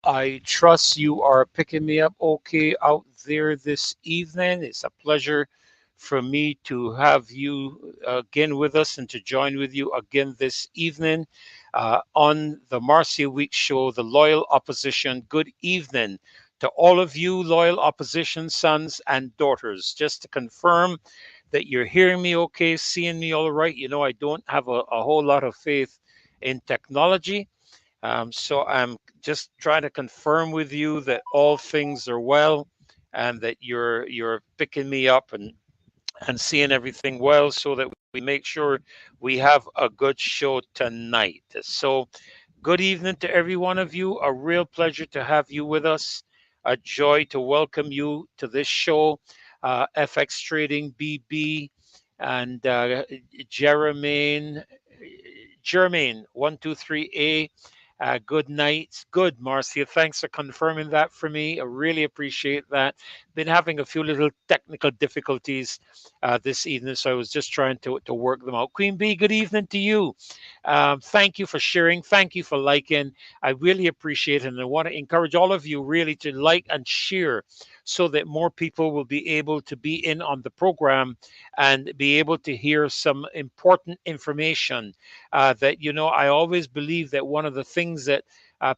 I trust you are picking me up okay out there this evening. It's a pleasure for me to have you again with us and to join with you again this evening on the Marcia Week show, The Loyal Opposition. Good evening to all of you, loyal opposition sons and daughters. Just to confirm that you're hearing me okay, seeing me all right. You know, I don't have a whole lot of faith in technology. So I'm just trying to confirm with you that all things are well and that you're picking me up and seeing everything well so that we make sure we have a good show tonight. So good evening to every one of you. A real pleasure to have you with us. A joy to welcome you to this show. FX Trading BB and Jermaine 123A. Good night. Good, Marcia. Thanks for confirming that for me. I really appreciate that. Been having a few little technical difficulties this evening, so I was just trying to work them out. Queen B, good evening to you. Thank you for sharing. Thank you for liking. I really appreciate it. And I want to encourage all of you really to like and share so that more people will be able to be in on the program and be able to hear some important information that, you know, I always believe that one of the things that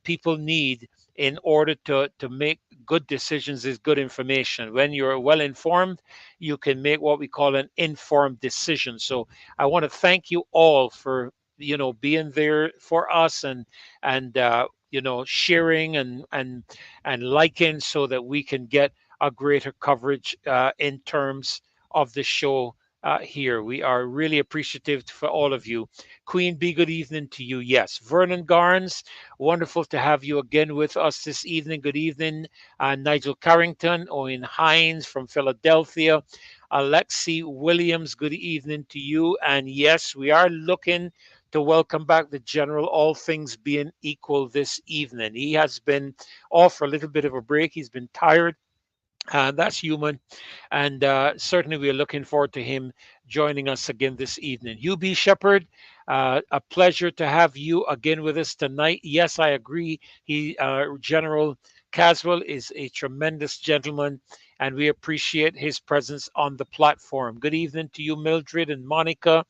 people need in order to make good decisions is good information. When you're well informed, you can make what we call an informed decision. So I want to thank you all for, you know, being there for us and you know, sharing and liking so that we can get a greater coverage in terms of the show here. We are really appreciative for all of you. Queen B, good evening to you. Yes, Vernon Garnes, wonderful to have you again with us this evening. Good evening, Nigel Carrington, Owen Hines from Philadelphia, Alexi Williams, good evening to you. And yes, we are looking to welcome back the General, all things being equal this evening. He has been off for a little bit of a break. He's been tired. That's human. And certainly we are looking forward to him joining us again this evening. UB Shepherd, a pleasure to have you again with us tonight. Yes, I agree. General Caswell is a tremendous gentleman, and we appreciate his presence on the platform. Good evening to you, Mildred and Monica.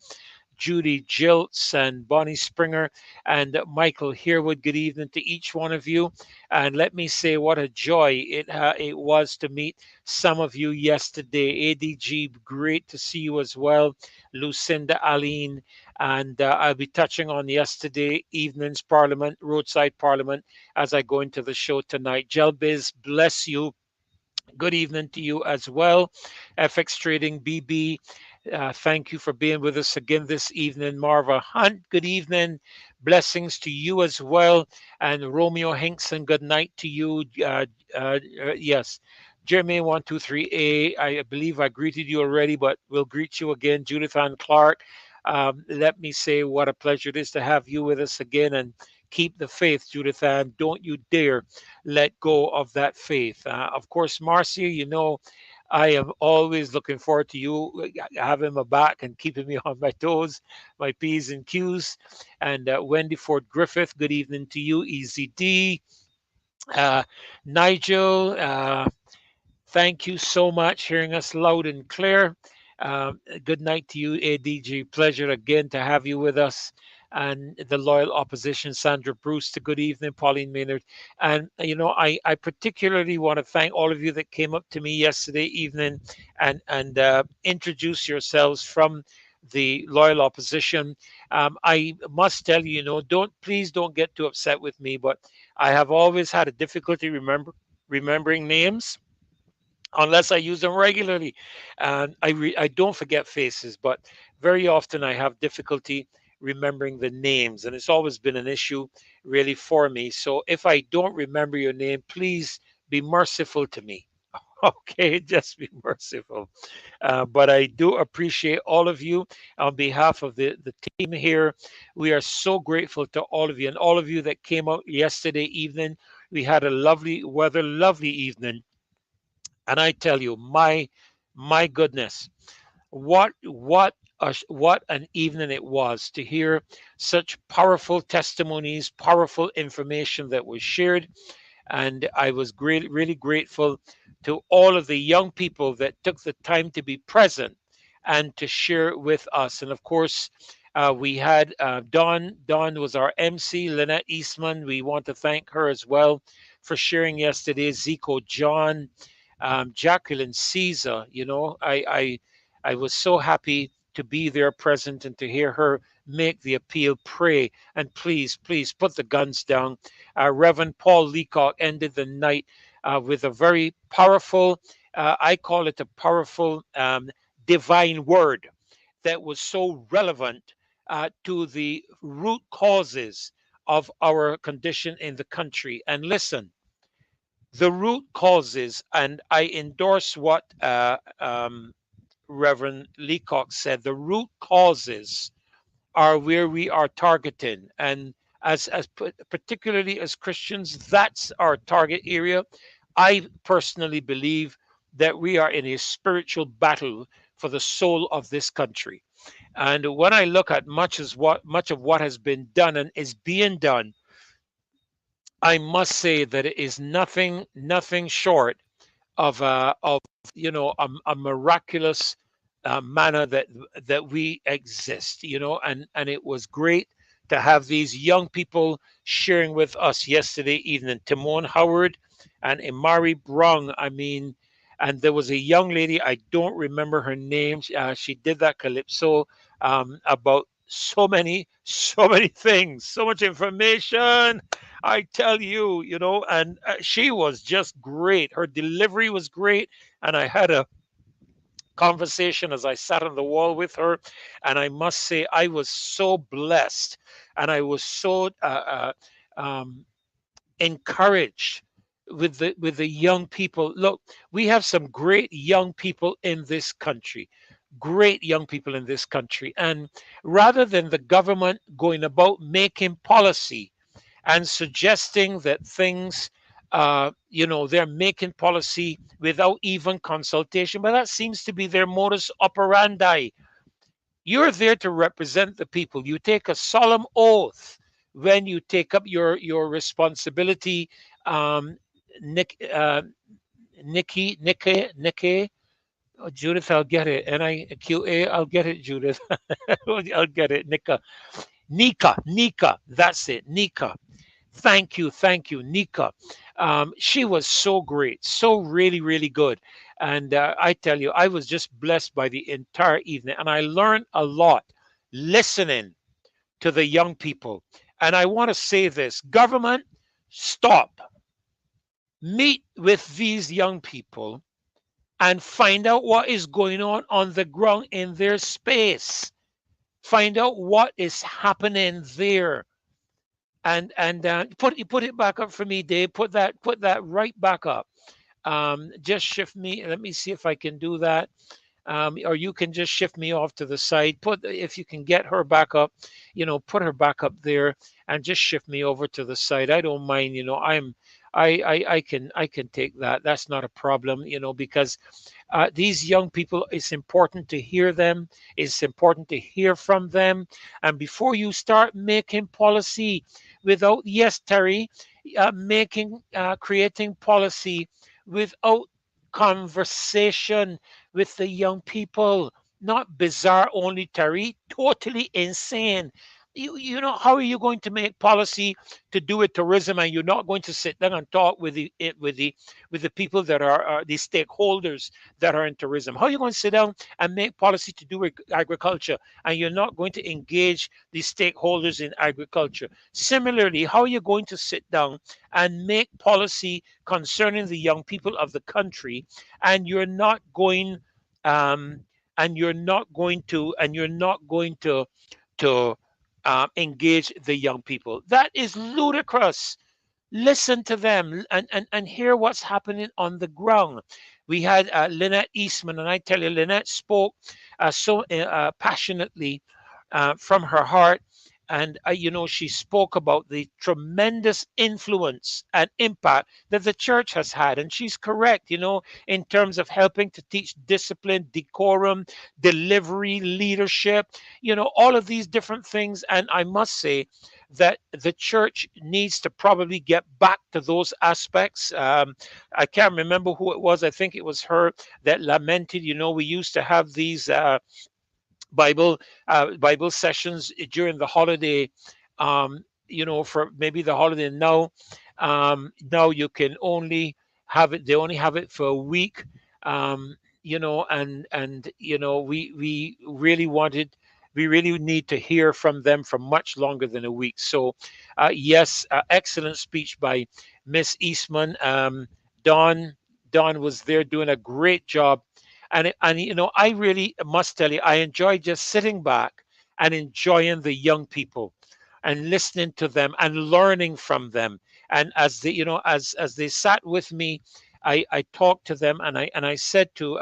Judy Jilts and Bonnie Springer and Michael Herwood. Good evening to each one of you. And let me say what a joy it was to meet some of you yesterday. ADG, great to see you as well. Lucinda Aline. And I'll be touching on yesterday evening's Parliament, Roadside Parliament, as I go into the show tonight. Jelbiz, bless you. Good evening to you as well. FX Trading BB, thank you for being with us again this evening. Marva Hunt, good evening. Blessings to you as well. And Romeo Hinkson, good night to you. Yes. Jeremy123A, I believe I greeted you already, but we'll greet you again. Judith Ann Clark, let me say what a pleasure it is to have you with us again. And keep the faith, Judith Ann. Don't you dare let go of that faith. Of course, Marcia, you know, I am always looking forward to you having my back and keeping me on my toes, my P's and Q's. And Wendy Ford Griffith, good evening to you. Easy D. Uh, Nigel, thank you so much, hearing us loud and clear. Good night to you, ADG. Pleasure again to have you with us. And the loyal opposition, Sandra Brewster. Good evening, Pauline Maynard. And, you know, I particularly want to thank all of you that came up to me yesterday evening and introduce yourselves from the loyal opposition. I must tell you, you know, please don't get too upset with me, but I have always had a difficulty remembering names unless I use them regularly. And I don't forget faces, but very often I have difficulty remembering the names, and it's always been an issue really for me. So if I don't remember your name, please be merciful to me. Okay, just be merciful. But I do appreciate all of you on behalf of the team here. We are so grateful to all of you and all of you that came out yesterday evening. We had a lovely weather, lovely evening. And I tell you, my goodness, what an evening it was to hear such powerful testimonies, powerful information that was shared. And I was really grateful to all of the young people that took the time to be present and to share with us. And of course, we had Dawn. Dawn was our MC, Lynette Eastman. We want to thank her as well for sharing yesterday. Zico John, Jacqueline Caesar. I was so happy to be there present and to hear her make the appeal, pray, and please put the guns down. Reverend Paul Leacock ended the night with a very powerful, I call it a powerful divine word that was so relevant to the root causes of our condition in the country. And listen, the root causes, and I endorse what Reverend Leacock said, the root causes are where we are targeting. And particularly as Christians, that's our target area. I personally believe that we are in a spiritual battle for the soul of this country. And when I look at much of what has been done and is being done, I must say that it is nothing short of a miraculous manner that we exist, and it was great to have these young people sharing with us yesterday evening. Timon Howard and Imari Browne, I mean, and there was a young lady, I don't remember her name. She did that Calypso about so many things, so much information. I tell you, and she was just great. Her delivery was great. And I had a conversation as I sat on the wall with her. And I must say, I was so blessed and I was so encouraged with the young people. Look, we have some great young people in this country. Great young people in this country. And rather than the government going about making policy and suggesting that things, they're making policy without even consultation, but that seems to be their modus operandi. You're there to represent the people. You take a solemn oath when you take up your responsibility. Um, Nick, Nikki, oh, Judith, I'll get it. Niqa, I'll get it, Judith. I'll get it, Nika, that's it, Nika. Thank you, Nika. She was so great, so really good. And I tell you, I was just blessed by the entire evening, and I learned a lot listening to the young people. And I want to say this: government, stop, meet with these young people, and find out what is going on the ground in their space. Find out what is happening there and put it back up for me, Dave. Put that right back up. Just shift me. Let me see if I can do that. Or you can just shift me off to the side. If you can get her back up, put her back up there and just shift me over to the side. I don't mind. I can take that. That's not a problem. Because these young people, it's important to hear them. It's important to hear from them. And before you start making policy without, yes, Terry, creating policy without conversation with the young people. Not bizarre only, Terry, totally insane. How are you going to make policy to do with tourism and you're not going to sit down and talk with the people that are the stakeholders that are in tourism? How are you going to sit down and make policy to do with agriculture and you're not going to engage the stakeholders in agriculture? Similarly, how are you going to sit down and make policy concerning the young people of the country and you're not going um, and you're not going to engage the young people? That is ludicrous. Listen to them and hear what's happening on the ground. We had Lynette Eastman, and I tell you, Lynette spoke so passionately from her heart. and she spoke about the tremendous influence and impact that the church has had, and she's correct, in terms of helping to teach discipline, decorum, delivery, leadership, all of these different things. And I must say that the church needs to probably get back to those aspects. I can't remember who it was. I think it was her that lamented, we used to have these Bible sessions during the holiday, for maybe the holiday. Now you can only have it. They only have it for a week, and we really wanted. We really need to hear from them for much longer than a week. So, yes, excellent speech by Miss Eastman. Don, Don was there doing a great job, and I really must tell you, I enjoy just sitting back and enjoying the young people and listening to them and learning from them. And as they as they sat with me, I talked to them, and I said to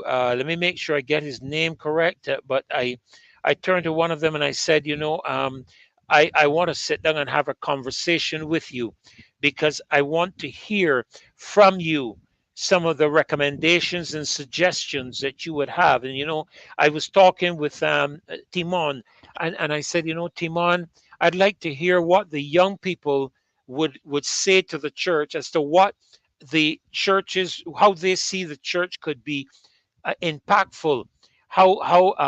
let me make sure I get his name correct, but I turned to one of them and I said, I want to sit down and have a conversation with you, because I want to hear from you some of the recommendations and suggestions that you would have. And I was talking with Timon, and I said, Timon, I'd like to hear what the young people would say to the church as to what the churches, how they see the church could be impactful, how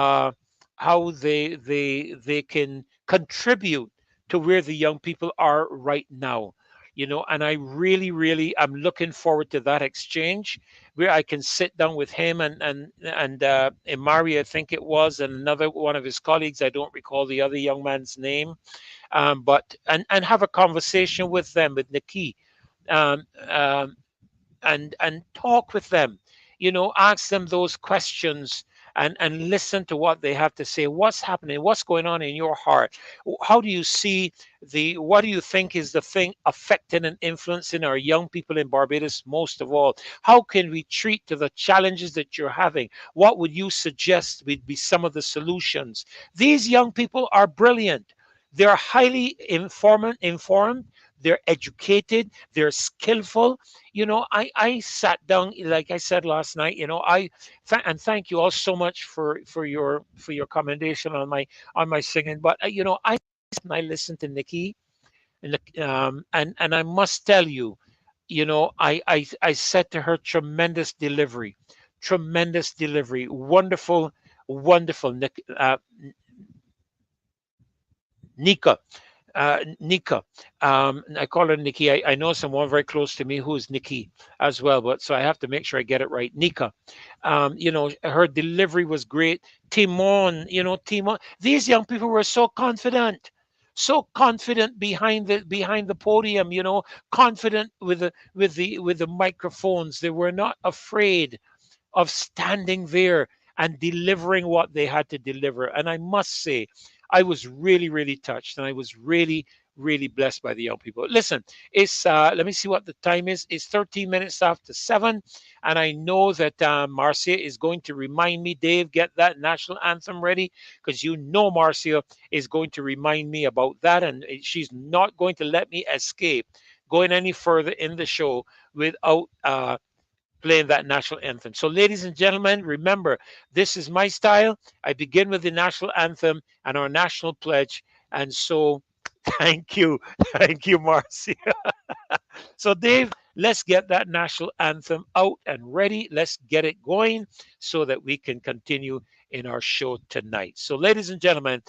they can contribute to where the young people are right now. And I really am looking forward to that exchange, where I can sit down with him and Imari, I think it was, and another one of his colleagues. I don't recall the other young man's name, but and have a conversation with them, with Nikki, um, um, and talk with them, ask them those questions, and listen to what they have to say. What's happening? What's going on in your heart? How do you see what do you think is the thing affecting and influencing our young people in Barbados most of all? How can we treat to the challenges that you're having? What would you suggest would be some of the solutions? These young people are brilliant. They're highly informed, they're educated, they're skillful. I sat down, like I said last night, and thank you all so much for your commendation on my singing. But I listened to Nikki, and I must tell you, I said to her, tremendous delivery, wonderful, wonderful, Nika. Nika. I call her Nikki. I know someone very close to me who is Nikki as well, but so I have to make sure I get it right. Nika. Her delivery was great. Timon. These young people were so confident behind the podium. Confident with the microphones. They were not afraid of standing there and delivering what they had to deliver. And I must say, I was really, really touched, and I was really, really blessed by the young people. Listen, it's let me see what the time is. It's 13 minutes after 7, and I know that Marcia is going to remind me. Dave, get that national anthem ready, because Marcia is going to remind me about that, and she's not going to let me escape going any further in the show without playing that national anthem. So, ladies and gentlemen, remember, this is my style. I begin with the national anthem and our national pledge. And so, thank you. Thank you, Marcia. So, Dave, let's get that national anthem out and ready. Let's get it going so that we can continue in our show tonight. So, ladies and gentlemen,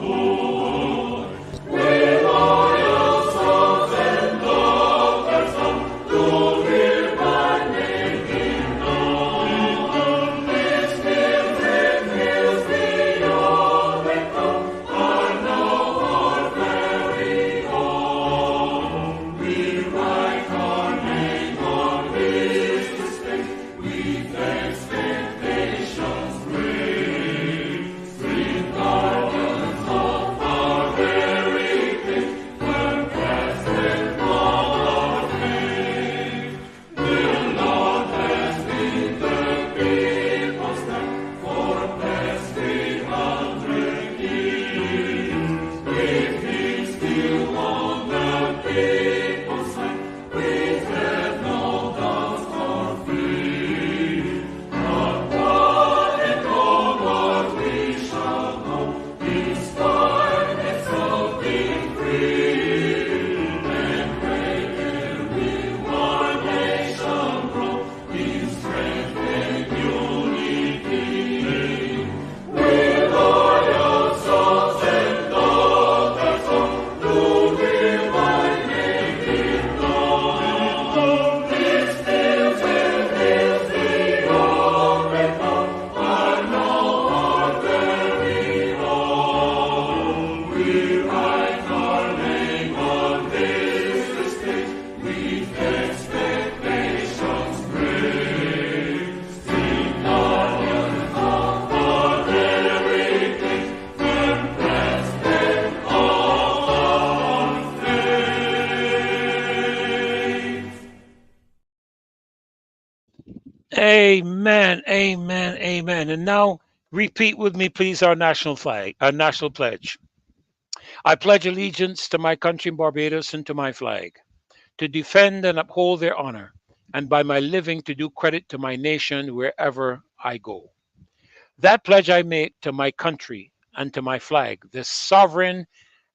Who Amen. Amen. Amen. And now repeat with me, please, our national flag, our national pledge. I pledge allegiance to my country, Barbados, and to my flag, to defend and uphold their honor, and by my living to do credit to my nation wherever I go. That pledge I make to my country and to my flag, the sovereign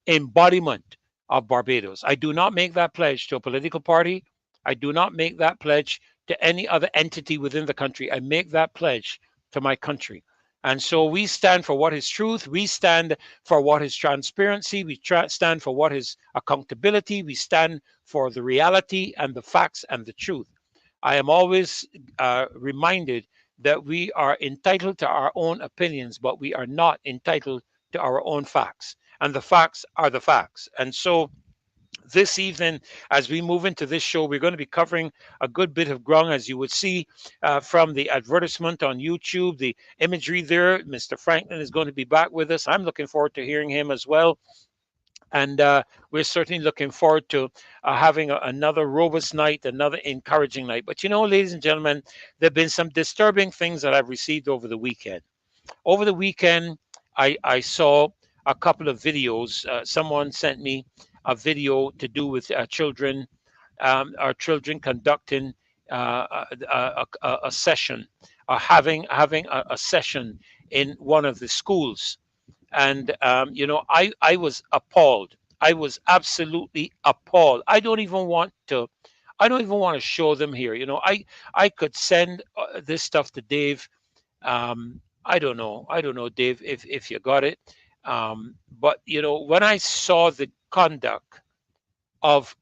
embodiment of Barbados. I do not make that pledge to a political party. I do not make that pledge to any other entity within the country. I make that pledge to my country. And so we stand for what is truth. We stand for what is transparency. We stand for what is accountability. We stand for the reality and the facts and the truth. I am always reminded that we are entitled to our own opinions, but we are not entitled to our own facts. And the facts are the facts. And so this evening, as we move into this show, we're going to be covering a good bit of ground, as you would see from the advertisement on YouTube, the imagery there. Mr. Franklyn is going to be back with us. I'm looking forward to hearing him as well. And we're certainly looking forward to having another robust night, another encouraging night. But you know, ladies and gentlemen, there have been some disturbing things that I've received over the weekend. Over the weekend, I saw a couple of videos. Someone sent me a video to do with children, our children conducting a session, having a session in one of the schools. And you know, I was appalled. I was absolutely appalled. I don't even want to show them here. You know, I could send this stuff to Dave. I don't know, Dave, if you got it. But you know, when I saw the conduct of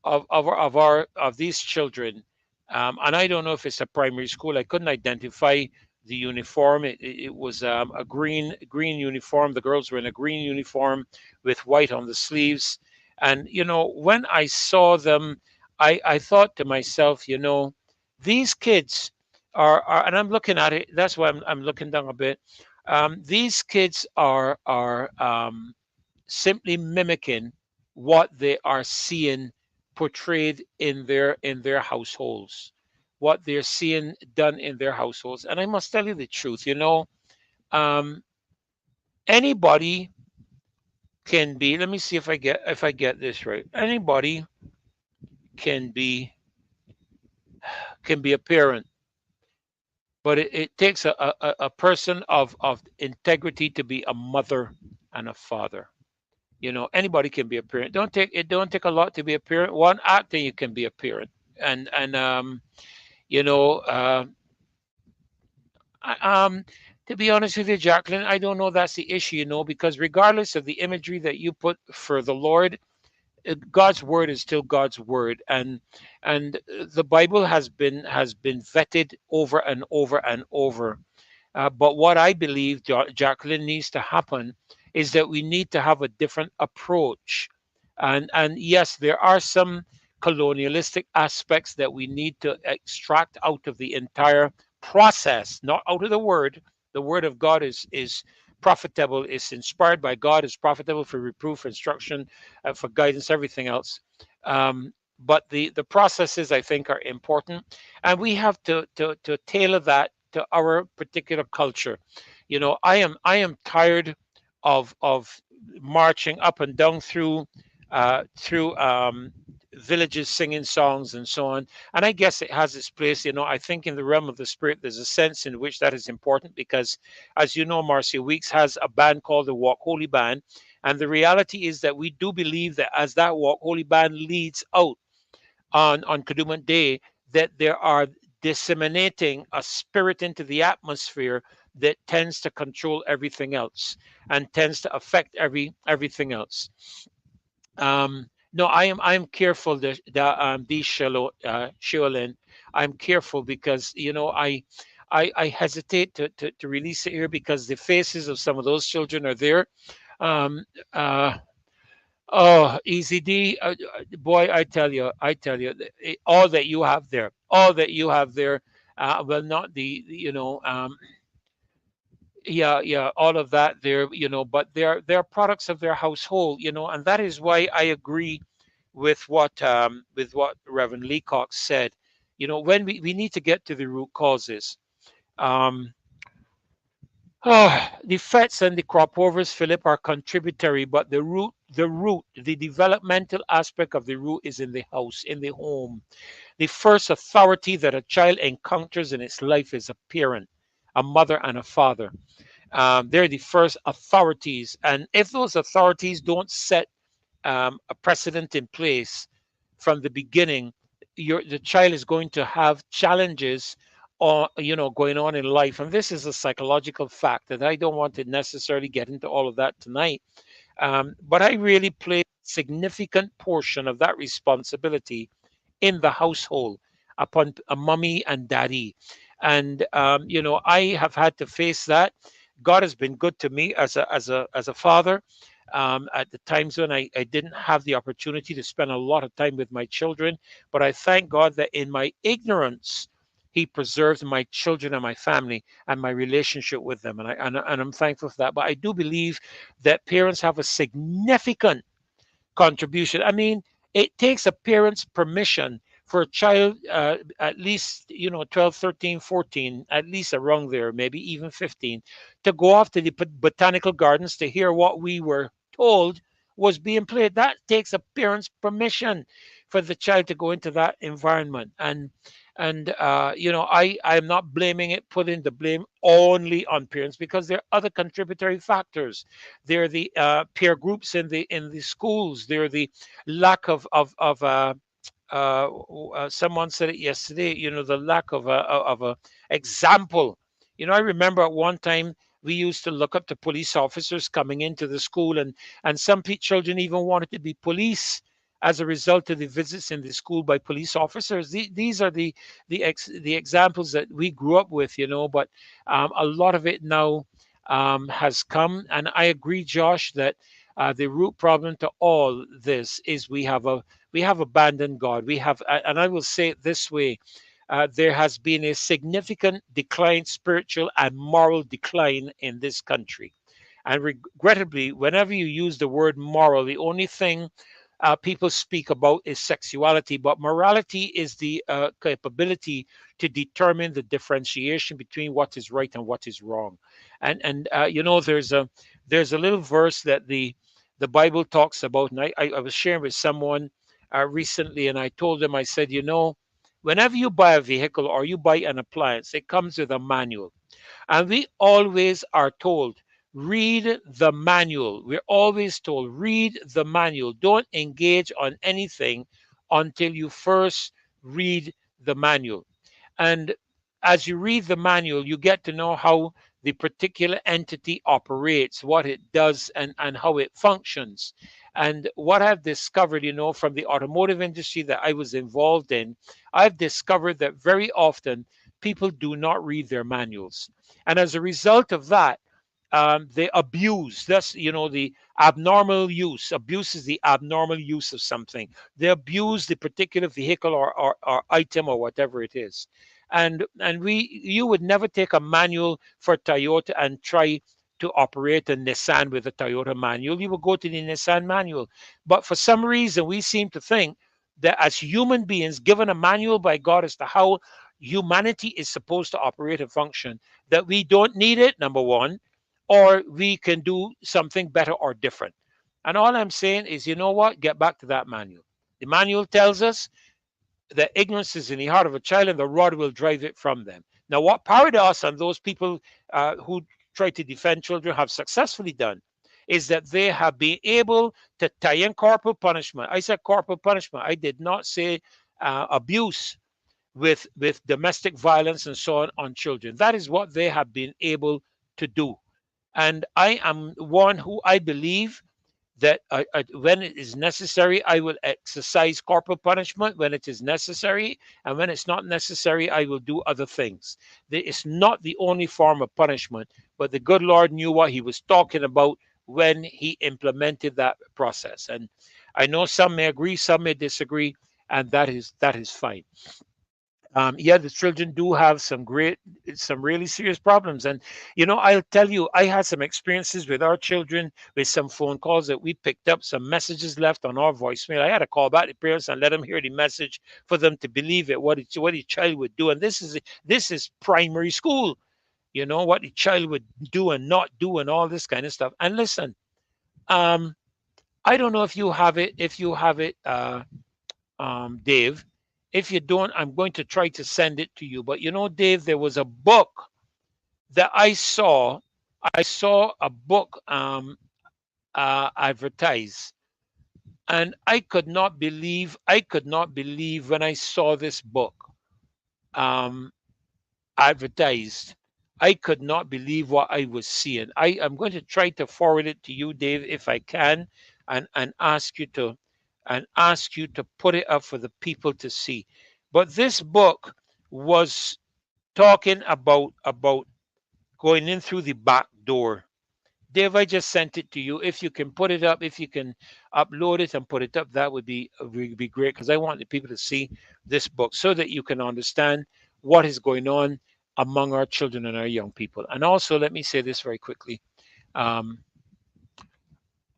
these children, and I don't know if it's a primary school. I couldn't identify the uniform. It was a green uniform. The girls were in a green uniform with white on the sleeves. And you know, when I saw them, I thought to myself, you know, these kids are, and I'm looking at it. That's why I'm looking down a bit. These kids are simply mimicking what they are seeing portrayed in their households, what they're seeing done in their households. And I must tell you the truth, you know, um, anybody can be. Let me see if I get this right. Anybody can be can be a parent, but it takes a person of integrity to be a mother and a father. You know, anybody can be a parent. Don't take a lot to be a parent. One act and you can be a parent. And you know, to be honest with you, Jacqueline, I don't know that's the issue, you know, because regardless of the imagery that you put for the Lord, God's word is still God's word, and the Bible has been vetted over and over and over. But what I believe, Jacqueline, needs to happen is that we need to have a different approach. And yes, there are some colonialistic aspects that we need to extract out of the entire process, not out of the word. The word of God is profitable, is inspired by God, is profitable for reproof, instruction, for guidance, everything else. But the processes, I think, are important, and we have to tailor that to our particular culture. You know, I am tired of marching up and down through villages singing songs and so on. And I guess it has its place. You know, I think in the realm of the spirit, there's a sense in which that is important because, as you know, Marcia Weeks has a band called the Walk Holy Band. And the reality is that we do believe that as that Walk Holy Band leads out on Kadooment Day, that there are disseminating a spirit into the atmosphere that tends to control everything else and tends to affect everything else. No, I am careful that these Sheolin, I'm careful because you know I hesitate to release it here because the faces of some of those children are there. Um, uh, oh, Easy D, boy, I tell you, all that you have there, all that you have there. Well, not you know, yeah, yeah, all of that there, you know, but they're products of their household, you know, and that is why I agree with what Reverend Leacock said. You know, when we need to get to the root causes. Um, the fets and the crop overs, Philip, are contributory, but the developmental aspect of the root is in the house, in the home. The first authority that a child encounters in its life is a parent, a mother, and a father. They're the first authorities. And if those authorities don't set a precedent in place from the beginning, the child is going to have challenges or going on in life. And this is a psychological fact that I don't want to necessarily get into all of that tonight. But I really play a significant portion of that responsibility in the household upon a mommy and daddy. And I have had to face that. God has been good to me as a father. At the times when I didn't have the opportunity to spend a lot of time with my children, but I thank God that in my ignorance, He preserved my children and my family and my relationship with them, and I'm thankful for that. But I do believe that parents have a significant contribution. I mean, it takes a parent's permission for a child, at least, 12, 13, 14, at least around there, maybe even 15, to go off to the botanical gardens to hear what we were told was being played. That takes a parent's permission for the child to go into that environment. I'm not blaming it, putting the blame only on parents, because there are other contributory factors. There are the peer groups in the schools. There are the lack of someone said it yesterday. The lack of a example. I remember at one time we used to look up to police officers coming into the school, and some children even wanted to be police as a result of the visits in the school by police officers. These are the examples that we grew up with. But a lot of it now has come, and I agree, Josh, that the root problem to all this is we have abandoned God. And I will say it this way: there has been a significant decline, spiritual and moral decline in this country. And regrettably, whenever you use the word moral, the only thing people speak about is sexuality, but morality is the capability to determine the differentiation between what is right and what is wrong. And there's a little verse that the Bible talks about, and I was sharing with someone recently, and I told them, I said, whenever you buy a vehicle or you buy an appliance, it comes with a manual. And we always are told, read the manual. We're always told, read the manual. Don't engage on anything until you first read the manual. And as you read the manual, you get to know how the particular entity operates, what it does, and how it functions. And what I've discovered, from the automotive industry that I was involved in, I've discovered that very often people do not read their manuals. And as a result of that, they abuse. That's, the abnormal use. Abuse is the abnormal use of something. They abuse the particular vehicle or item or whatever it is. And you would never take a manual for Toyota and try to operate a Nissan with a Toyota manual. You will go to the Nissan manual. But for some reason, we seem to think that as human beings, given a manual by God as to how humanity is supposed to operate and function, that we don't need it, number one, or we can do something better or different. And all I'm saying is, you know what? Get back to that manual. The manual tells us that ignorance is in the heart of a child and the rod will drive it from them. Now, what Parados and those people who try to defend children have successfully done is that they have been able to tie in corporal punishment. I said corporal punishment. I did not say abuse with domestic violence and so on children. That is what they have been able to do. And I am one who I believe that when it is necessary, I will exercise corporal punishment when it is necessary. And when it's not necessary, I will do other things. It's not the only form of punishment, but the good Lord knew what he was talking about when he implemented that process. And I know some may agree, some may disagree, and that is fine. Yeah, the children do have some really serious problems. And, I'll tell you, I had some experiences with our children with some phone calls that we picked up, some messages left on our voicemail. I had to call back the parents and let them hear the message for them to believe it, what a child would do. And this is primary school. what the child would do and not do and all this kind of stuff. And listen, um, I don't know if you have it, Dave. If you don't, I'm going to try to send it to you. But Dave, there was a book that I saw. I saw a book advertised, and I could not believe when I saw this book um, advertised. I could not believe what I was seeing. I am going to try to forward it to you, Dave, if I can, and ask you to put it up for the people to see. But this book was talking about going in through the back door. Dave, I just sent it to you. If you can put it up, if you can upload it and put it up, that would be great, because I want the people to see this book so that you can understand what is going on among our children and our young people. And also, let me say this very quickly. Um,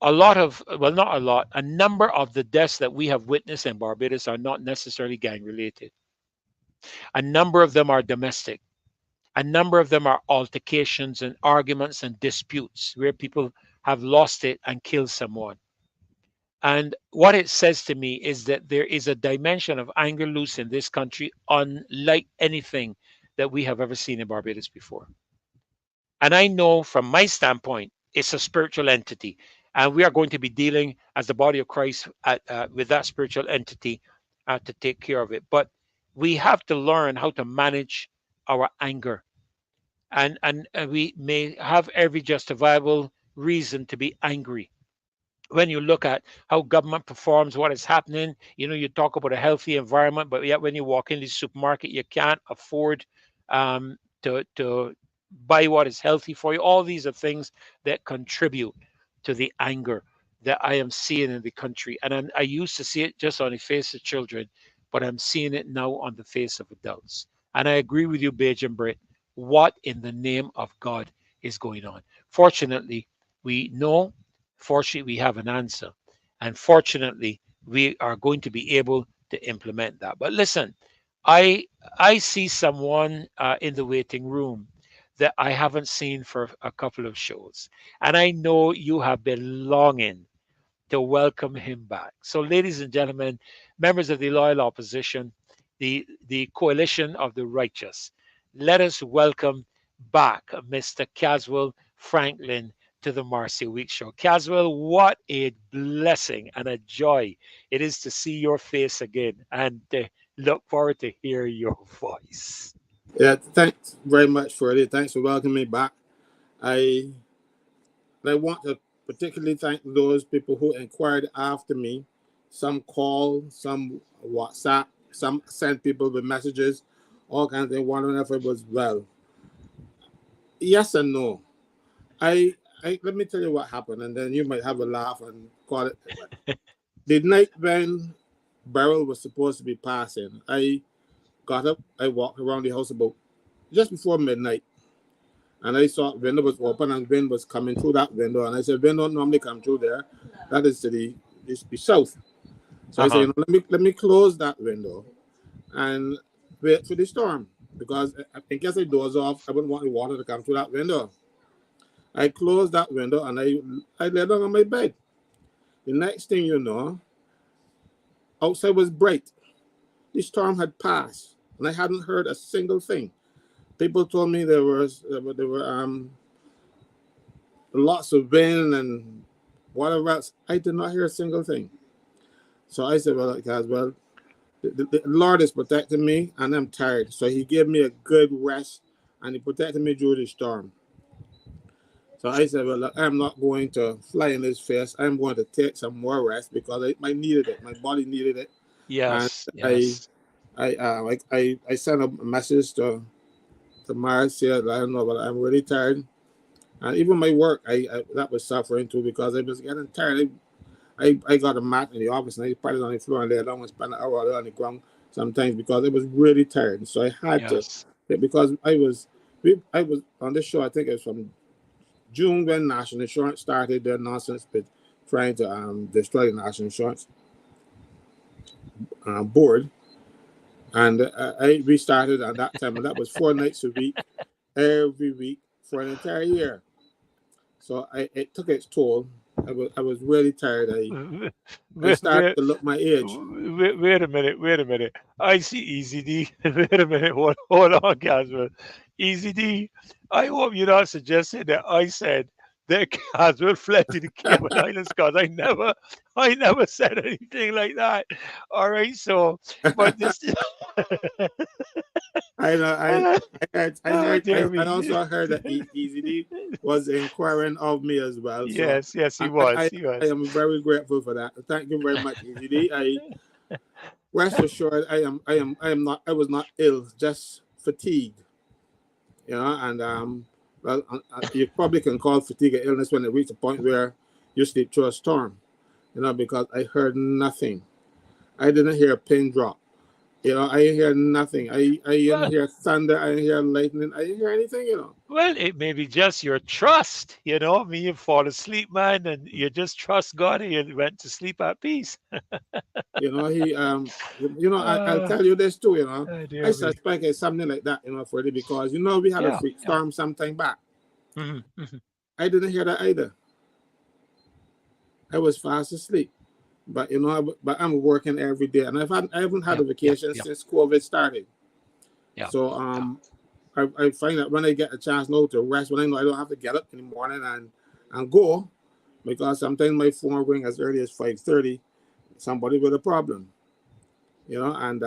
a lot of, well, not a lot, a number of the deaths that we have witnessed in Barbados are not necessarily gang related. A number of them are domestic. A number of them are altercations and arguments and disputes where people have lost it and killed someone. And what it says to me is that there is a dimension of anger loose in this country unlike anything that we have ever seen in Barbados before. And I know from my standpoint, it's a spiritual entity. And we are going to be dealing as the body of Christ with that spiritual entity to take care of it. But we have to learn how to manage our anger. And we may have every justifiable reason to be angry. When you look at how government performs, what is happening, you talk about a healthy environment, but yet when you walk in the supermarket, you can't afford to buy what is healthy for you. All these are things that contribute to the anger that I am seeing in the country. And I used to see it just on the face of children, but I'm seeing it now on the face of adults. And I agree with you, Beige and Britt. What in the name of God is going on? Fortunately, we know. Fortunately, we have an answer. And fortunately, we are going to be able to implement that. But listen, I I see someone in the waiting room that I haven't seen for a couple of shows. And I know you have been longing to welcome him back. So, ladies and gentlemen, members of the loyal opposition, the coalition of the righteous, let us welcome back Mr. Caswell Franklyn to the Marcia Week Show. Caswell, what a blessing and a joy it is to see your face again and look forward to hear your voice. Yeah, thanks very much, Freddie. Thanks for welcoming me back. I I want to particularly thank those people who inquired after me. Some called, some WhatsApp, some sent people with messages, all kinds of things, wondering if it was well. Yes and no. I let me tell you what happened, and then you might have a laugh and call it. The night when Beryl was supposed to be passing, I got up, I walked around the house about just before midnight, and I saw the window was open and wind was coming through that window. And I said, wind don't normally come through there. That is to the south. So I said, Uh-huh. let me close that window and wait for the storm. Because in case I doze off, I wouldn't want the water to come through that window. I closed that window and I lay down on my bed. The next thing you know, outside was bright. The storm had passed, and I hadn't heard a single thing. People told me there were lots of wind and whatever else. I did not hear a single thing. So I said, well, guys, well, the Lord is protecting me, and I'm tired. So He gave me a good rest, and He protected me during the storm. So I said, well, look, I'm not going to fly in His face. I'm going to take some more rest because I needed it. My body needed it, and Yes, I yes. I sent a message to Marcia. I don't know, but I'm really tired. And even my work, I that was suffering too because I was getting tired. I got a mat in the office and I put it on the floor and lay down and spend an hour on the ground sometimes because I was really tired. So I had to, Yes. because I was on this show. I think it was from June when National Insurance started their nonsense with trying to destroy the National Insurance board, and I restarted at that time, and that was 4 nights a week, every week for an entire year. So it took its toll. I was really tired. I Wait, started wait, to look my age. wait a minute, wait a minute. I see Easy D. Wait a minute, hold on, Caswell. Easy D, I hope you're not suggesting that I said that Caswell fled to the Cayman Islands because I never said anything like that. All right, so, but this, I know. oh dear I me. also heard that Easy D was inquiring of me as well. So Yes, yes, he I, was, I, he I was. am very grateful for that. Thank you very much, Easy D. I rest assured, I am not. I was not ill, just fatigued. And well, you probably can call fatigue an illness when it reaches a point where you sleep through a storm. Because I heard nothing. I didn't hear a pin drop. I didn't hear nothing. I didn't Well, hear thunder. I didn't hear lightning. I didn't hear anything. Well, it may be just your trust, I mean, you fall asleep, man, and you just trust God and you went to sleep at peace. I'll Uh, tell you this too. oh, I dear me. suspect it's something like that. Freddie, because we had a Yeah, freak yeah. storm sometime back. Mhm. I didn't hear that either. I was fast asleep. But but I'm working every day, and I haven't had Yeah, a yeah, vacation yeah, since COVID started. yeah, So yeah. I find that when I get a chance now to rest, when I know I don't have to get up in the morning and go, because sometimes my phone ring as early as 5:30, somebody with a problem, and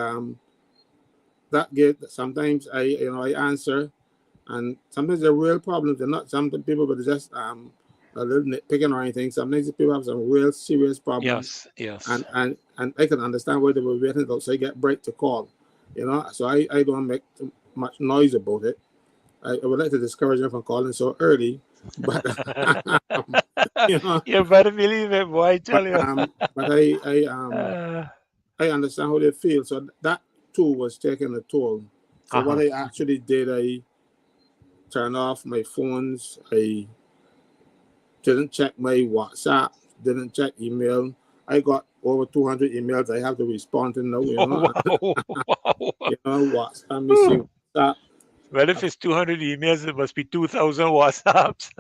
that get sometimes I answer, and sometimes they're real problems. They're not something people, but just a little nitpicking or anything. Sometimes people have some real serious problems, Yes, yes. and I can understand why they were waiting until so I get break to call, So I don't make too much noise about it. I would like to discourage them from calling so early, but you know, You better believe it, boy, I but tell you. Uh, I understand how they feel. So that too was taking a toll. So what uh-huh. I actually did, I turned off my phones. I didn't check my WhatsApp, didn't check email. I got over 200 emails I have to respond to now, Oh, wow, WhatsApp, let me see wow. WhatsApp. Well, if it's 200 emails, it must be 2,000 WhatsApps.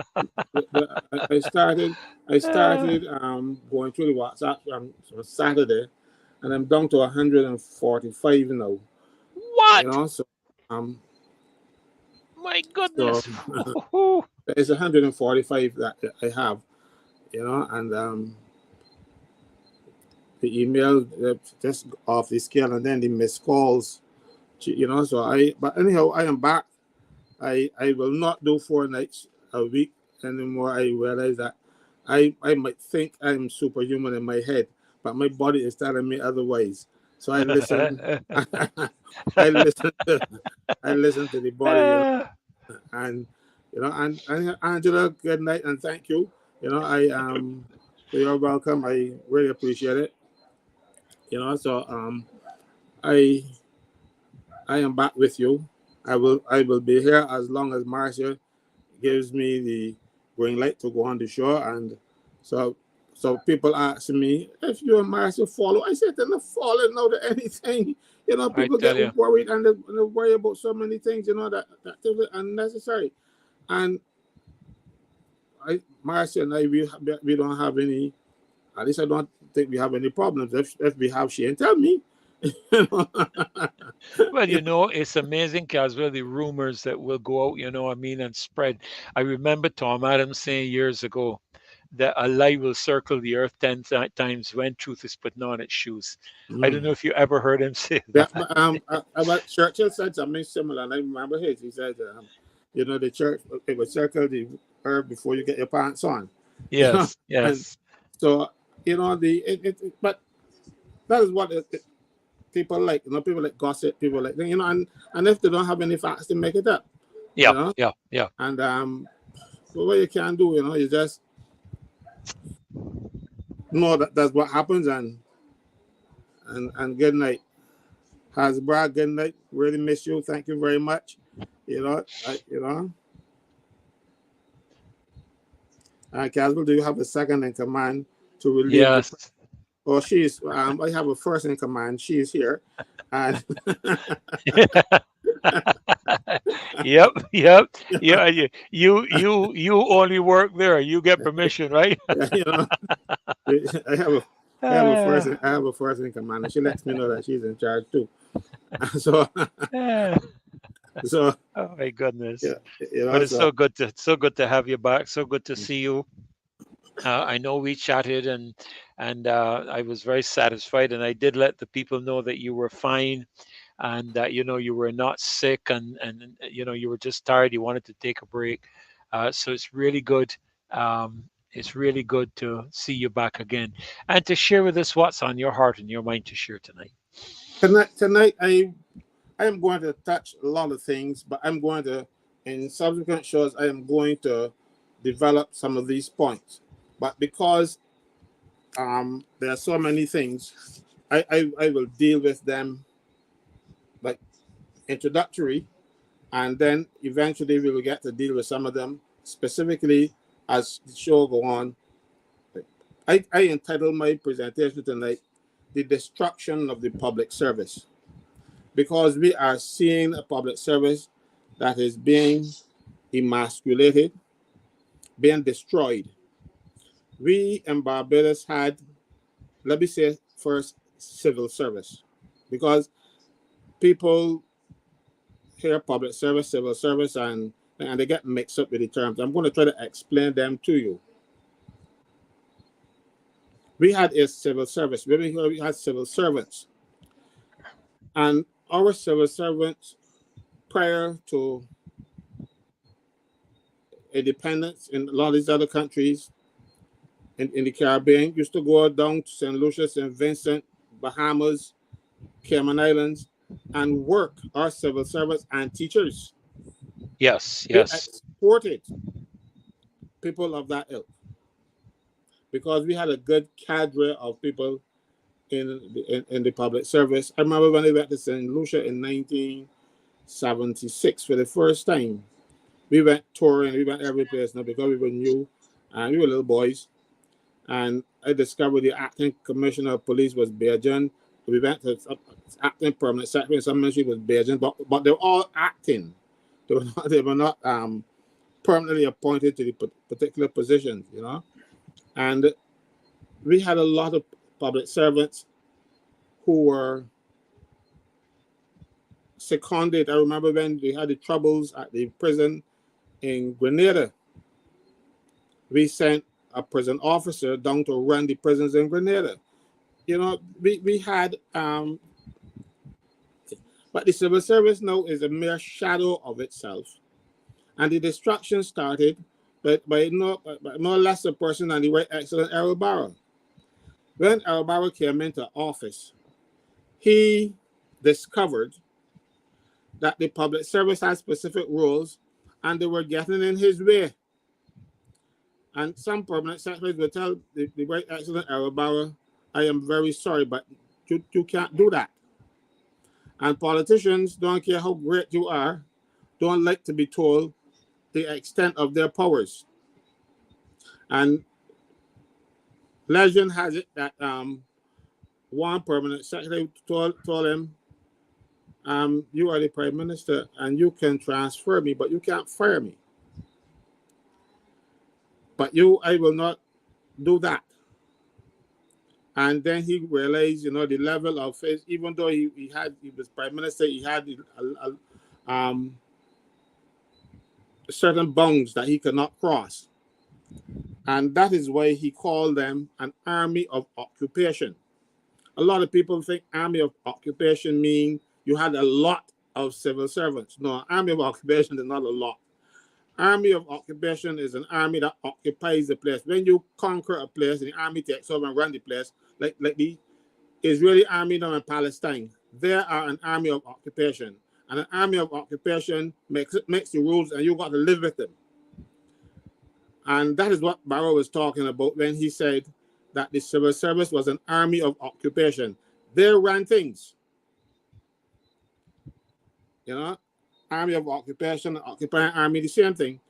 I started Uh, going through the WhatsApp on Saturday, and I'm down to 145 now. what? So um My so goodness. it's 145 that I have, and the email just off the scale, and then the missed calls, So but anyhow, I am back. I will not do 4 nights a week anymore. I realize that I might think I'm superhuman in my head, but my body is telling me otherwise. So I listen. I listen to I listen to the body, and and Angela, good night and thank you. I you're welcome. I really appreciate it. So I I am back with you. I will be here as long as Marcia gives me the green light to go on the show. And so people ask me if you and Marcia follow. I said they're not following out of anything. I People tell get you. worried and they worry about so many things, that is unnecessary. And Marcia and I, we don't have any. At least I don't think we have any problems. If we have, she ain't tell me. you know. Well, it's amazing, Caswell, the rumors that will go out, I mean, and spread. I remember Tom Adams saying years ago that a lie will circle the earth 10 times when truth is putting on its shoes. I don't Mm. know if you ever heard him say Yeah, that. but Churchill said something similar, and I remember his. He said, the church it would circle the earth before you get your pants on, Yes, and yes. so but that is what people like. People like gossip, people like and if they don't have any facts, they make it up, Yeah, yeah, yeah. and so what you can do, you just know that that's what happens, and good night. Hasbro, good night. Really miss you. Thank you very much. Caswell, do you have a second in command to relieve the? Yes. Or she's. I have a first in command. She is here, and Yep, yep, yeah. You only work there. You get permission, right? Yeah, I have a I have a first in command, and she lets me know that she's in charge too. So Ah, so oh my goodness! yeah, But it's so so good to have you back. So good to see you. I know we chatted and I was very satisfied, and I did let the people know that you were fine and that you were not sick and you were just tired. You wanted to take a break. So it's really good. It's really good to see you back again and to share with us what's on your heart and your mind to share tonight. tonight I am going to touch a lot of things, but I'm going to, in subsequent shows, I am going to develop some of these points. But because there are so many things, I will deal with them like introductory, and then eventually we will get to deal with some of them specifically as the show go on. I entitled my presentation tonight, The Destruction of the Public Service, because we are seeing a public service that is being emasculated, being destroyed. We in Barbados had, let me say first, civil service, because people hear public service, civil service, and they get mixed up with the terms. I'm going to try to explain them to you. We had a civil service, we had civil servants, and our civil servants prior to independence in a lot of these other countries in the Caribbean used to go down to St. Lucia, St. Vincent, Bahamas, Cayman Islands, and work. Our civil servants and teachers, Yes, they yes. exported people of that ilk because we had a good cadre of people in the public service. I remember when they went to St. Lucia in 1976 for the first time. We went touring, we went every place now because we were new and we were little boys. And I discovered the acting commissioner of police was Bajan. We went to acting permanent secretary in some ministry was Bajan, but they were all acting. They were not permanently appointed to the particular positions, And we had a lot of public servants who were seconded. I remember when we had the troubles at the prison in Grenada, we sent a prison officer down to run the prisons in Grenada. We had, but the civil service now is a mere shadow of itself. And the destruction started by no less a person than the right excellent Errol Barrow. When Errol Barrow came into office, he discovered that the public service had specific rules and they were getting in his way. And some permanent secretaries will tell the right excellent Errol Barrow, I am very sorry, but you can't do that. And politicians, don't care how great you are, don't like to be told the extent of their powers. And legend has it that one permanent secretary told him, you are the prime minister and you can transfer me, but you can't fire me. But I will not do that. And then he realized, the level of faith, even though he was prime minister, he had certain bounds that he could not cross. And that is why he called them an army of occupation. A lot of people think army of occupation mean you had a lot of civil servants. No, army of occupation is not a lot. Army of occupation is an army that occupies the place. When you conquer a place, the army takes over and run the place, like the Israeli army now in Palestine. They are an army of occupation. And an army of occupation makes the rules and you got to live with them. And that is what Barrow was talking about when he said that the civil service was an army of occupation. They ran things. Army of occupation, occupying army, the same thing.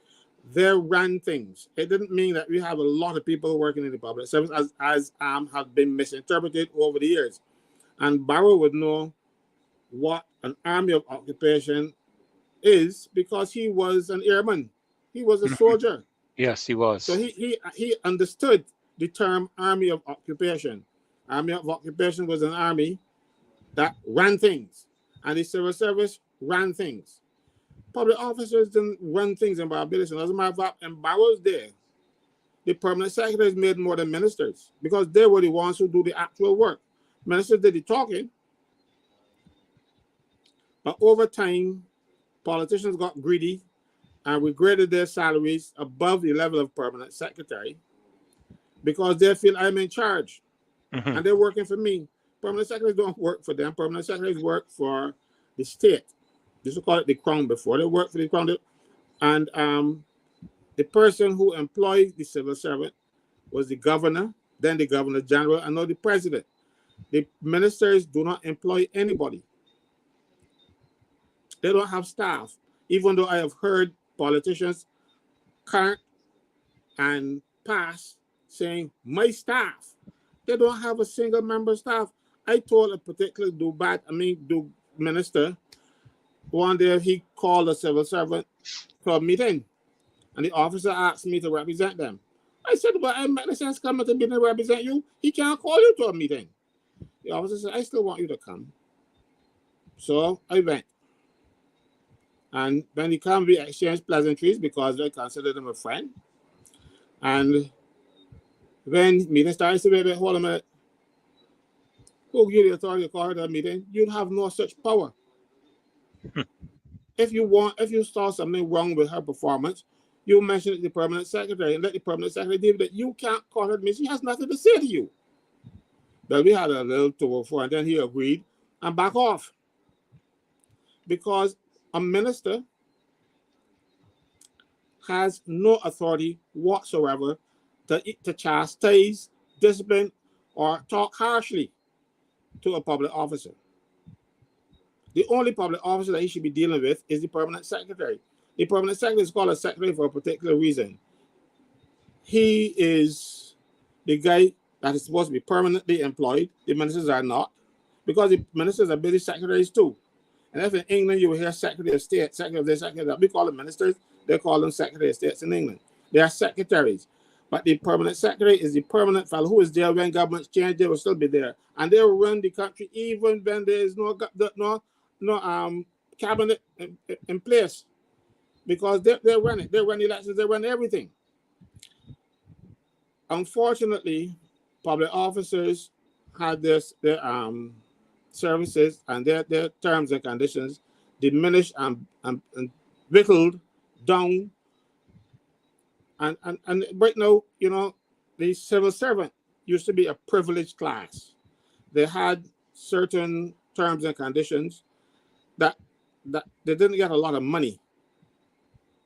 They ran things. It didn't mean that we have a lot of people working in the public service as have been misinterpreted over the years. And Barrow would know what an army of occupation is because he was an airman. He was a Mhm. soldier. Yes, he So was. he understood the term army of occupation. Army of occupation was an army that ran things, and the civil service ran things. Public officers didn't run things in Barbados. And as a matter of fact, in Barbados there, the permanent secretaries made more than ministers because they were the ones who do the actual work. Ministers did the talking, but over time, politicians got greedy and regraded their salaries above the level of permanent secretary because they feel I'm in charge Hmm. and they're working for me. Permanent secretaries don't work for them. Permanent secretaries work for the state. They used to call it the crown before. They work for the crown. And the person who employed the civil servant was the governor, then the governor general, and now the president. The ministers do not employ anybody. They don't have staff. Even though I have heard politicians current and past saying, my staff, they don't have a single member staff. I told a particular do minister one day he called a civil servant for a meeting, and the officer asked me to represent them. I said, but I'm not sense coming to meeting to represent you. He can't call you to a meeting. The officer said, I still want you to come. So I went. And when he came, we exchanged pleasantries because I considered him a friend. And when meeting started, I said, wait, hold a minute. Who give you the authority to call her to a meeting? You have no such power. If you saw something wrong with her performance, you mention it to the permanent secretary and let the permanent secretary deal with it. You can't call her to me. She has nothing to say to you. But we had a little tour for, and then he agreed and back off because a minister has no authority whatsoever to chastise, discipline, or talk harshly to a public officer. The only public officer that he should be dealing with is the permanent secretary. The permanent secretary is called a secretary for a particular reason. He is the guy that is supposed to be permanently employed. The ministers are not, because the ministers are busy secretaries too. And if in England you will hear Secretary of State, Secretary of this, Secretary of that, we call them ministers, they call them Secretary of States in England. They are secretaries. But the permanent secretary is the permanent fellow who is there when governments change, they will still be there. And they will run the country even when there is no cabinet in place. Because they run it. They run elections, they run everything. Unfortunately, public officers had their services and their terms and conditions diminished and whittled down. And right now, the civil servant used to be a privileged class. They had certain terms and conditions that they didn't get a lot of money,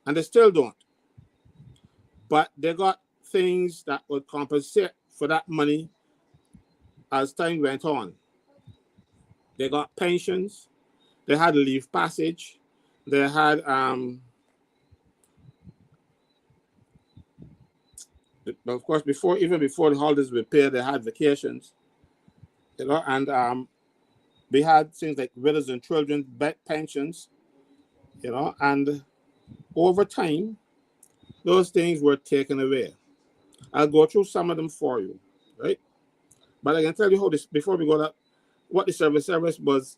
and they still don't. But they got things that would compensate for that money as time went on. They got pensions, they had leave passage, they had of course even before the holidays were paid, they had vacations, and we had things like widows and children pensions, and over time those things were taken away. I'll go through some of them for you, right? But I can tell you how this before we go that what the civil service was.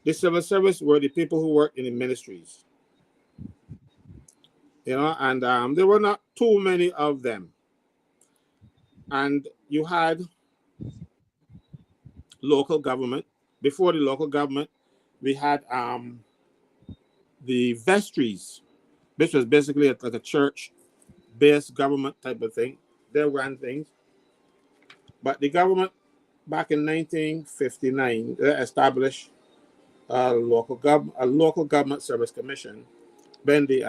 The civil service were the people who worked in the ministries, and there were not too many of them. And you had local government. Before the local government, we had the vestries, which was basically like a church-based government type of thing. They ran things. But the government back in 1959 they established a local government service commission. When they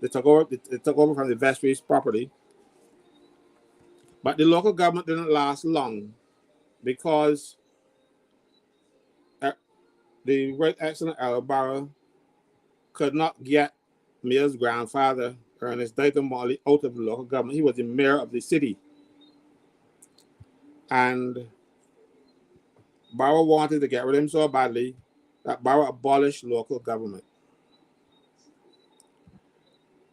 took over from the vestries property. But the local government didn't last long because the Right Excellent Barrow could not get Mayor's grandfather, Ernest Dayton Morley, out of the local government. He was the mayor of the city. And Barrow wanted to get rid of him so badly that Barrow abolished local government.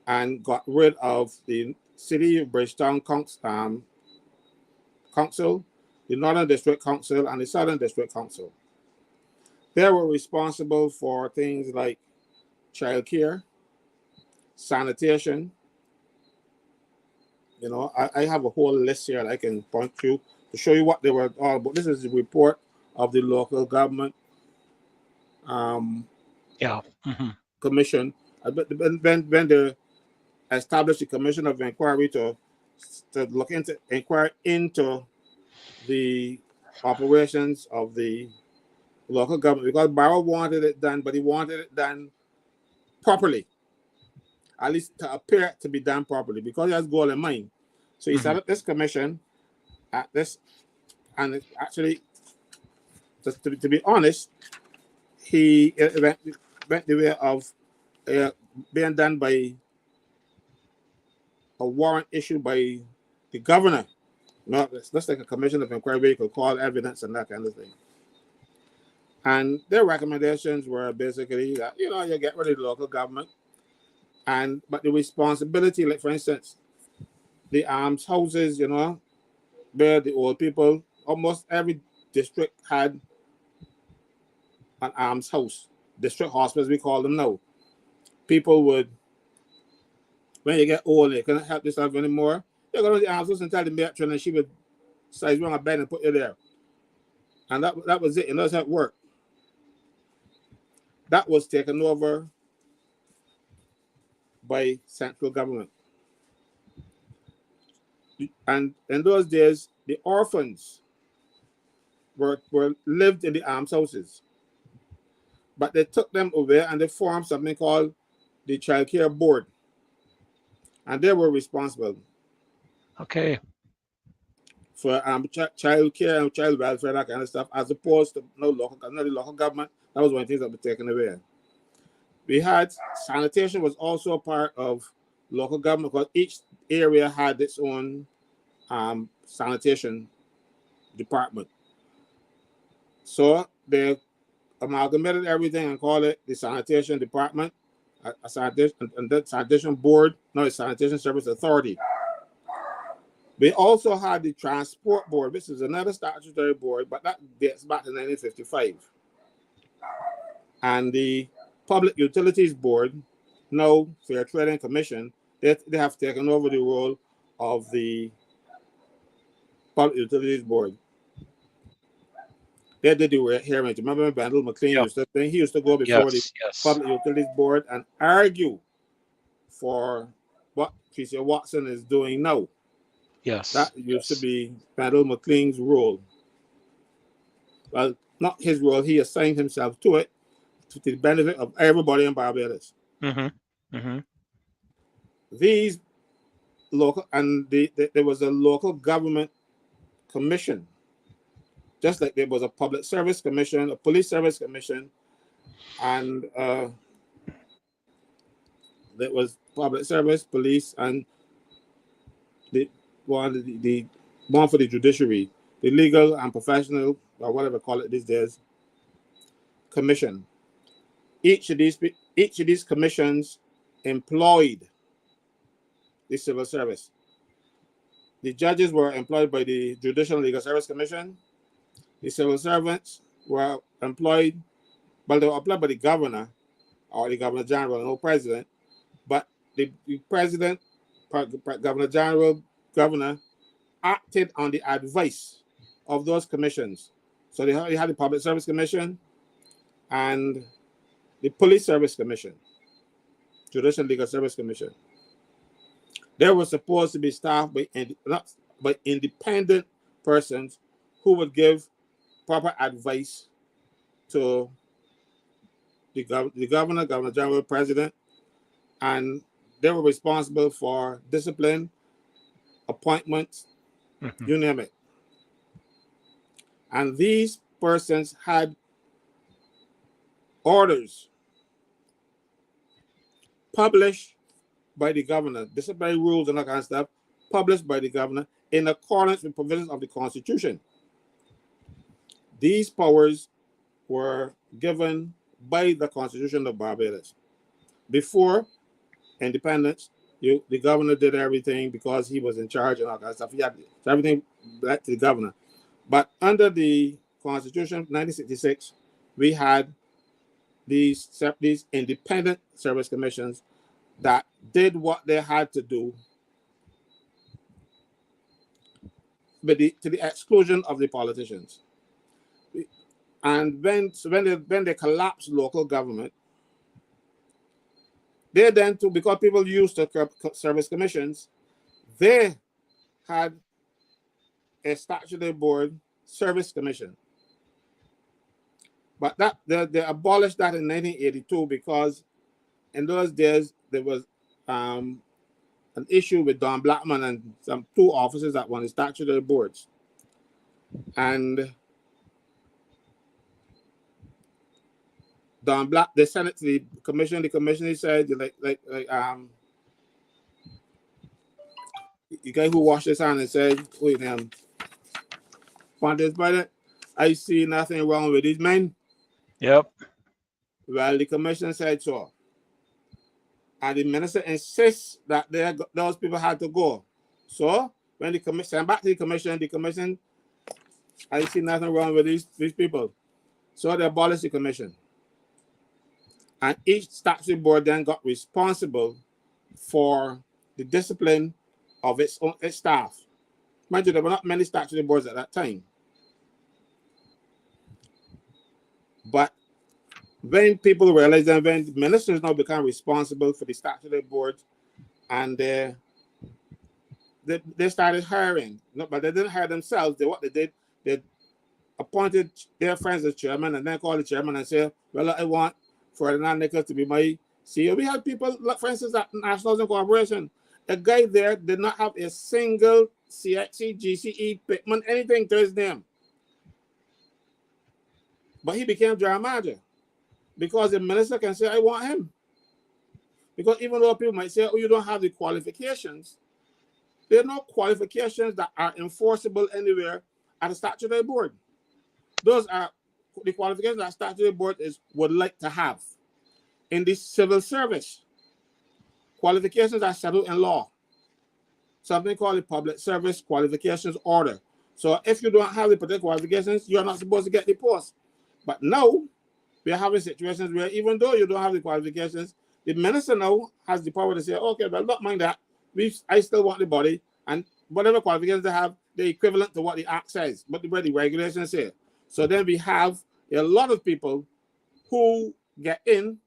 and got rid of the City of Bridgetown Council, the Northern District Council, and the Southern District Council. They were responsible for things like childcare, sanitation. I have a whole list here that I can point to show you what they were all about. This is the report of the local government um, Yeah. commission. When they established the commission of inquiry to inquire into the operations of the local government, because Barrow wanted it done, but he wanted it done properly, at least to appear to be done properly, because he has goal in mind. So he set up this commission at this, and actually, just to be honest, it went the way of being done by a warrant issued by the governor. No, that's like a commission of inquiry, you could call evidence and that kind of thing. And their recommendations were basically that, you get rid of the local government, but the responsibility, like for instance, the alms houses, where the old people, almost every district had an alms house. District hospitals, we call them now. People would, when you get old, they couldn't help themselves anymore. You go to the alms house and tell the matron, and she would size you on a bed and put you there. And that was it. That's how it worked. That was taken over by central government. And in those days, the orphans were lived in the almshouses. But they took them away and they formed something called the Child Care Board. And they were responsible Okay. for child care and child welfare, that kind of stuff, as opposed to the local government. That was one of the things that was taken away. We had sanitation was also a part of local government, because each area had its own sanitation department. So they amalgamated everything and called it the sanitation department, a sanitation, and the sanitation board, no, the sanitation service authority. We also had the transport board. This is another statutory board, but that dates back to 1955. And the Public Utilities Board, now Fair Trading Commission, they have taken over the role of the Public Utilities Board. They did the hearings. Remember when Bandel McLean used to think he used to go before the Public Utilities Board and argue for what Tricia Watson is doing now. Yes. That used to be Bandel McLean's role. Well, not his role. He assigned himself to it to the benefit of everybody in Barbados. These local, and there was a local government commission, just like there was a public service commission, a police service commission, and there was public service, police, and the one for the judiciary, the legal and professional, or whatever call it these days, commission. Each of these commissions employed the civil service. The judges were employed by the Judicial and Legal Service Commission. The civil servants were employed, but they were employed by the governor or the governor general, no president. But the president, governor general, governor acted on the advice of those commissions. So they had the Public Service Commission and the Police Service Commission, Judicial and Legal Service Commission. They were supposed to be staffed by independent persons who would give proper advice to the governor, governor general, president, and they were responsible for discipline, appointments, you name it. And these persons had orders published by the governor, disciplinary rules and that kind of stuff, published by the governor in accordance with provisions of the Constitution. These powers were given by the Constitution of Barbados. Before independence, the governor did everything because he was in charge and all that stuff. He had so everything back to the governor. But under the Constitution of 1966, we had these independent service commissions that did what they had to do, but to the exclusion of the politicians. And when they collapsed local government, they then too, because people used the service commissions, they had a statutory board service commission. But that they abolished that in 1982 because in those days there was an issue with Don Blackman and some two officers that won the statutory boards. And Don Black, they sent it to the commission. The commissioner said, the guy who washed his hand and said, wait, want this brother? I see nothing wrong with these men. Yep. Well, the commission said so. And the minister insists that those people had to go. So when the commission sent back to the commission, I see nothing wrong with these people. So they abolished the commission. And each statutory board then got responsible for the discipline of its staff. Mind you, there were not many statutory boards at that time. But when people realized that when ministers now become responsible for the statutory boards, and they started hiring, but they didn't hire themselves. What they did, they appointed their friends as chairman, and then called the chairman and say, well, I want Ferdinand Nika to be my CEO. We had people, like, for instance, at National Housing Corporation, a guy there did not have a single CXC, GCE, Pittman, anything to his name. But he became general manager because the minister can say, I want him. Because even though people might say, oh, you don't have the qualifications, there are no qualifications that are enforceable anywhere at a statutory board. Those are the qualifications that statutory board would like to have. In the civil service, qualifications are settled in law. Something called the Public Service Qualifications Order. So if you don't have the particular qualifications, you're not supposed to get the post. But now, we're having situations where even though you don't have the qualifications, the minister now has the power to say, okay, well, don't mind that. I still want the body, and whatever qualifications they have, they're equivalent to what the Act says, but where the regulations say. So then we have a lot of people who get in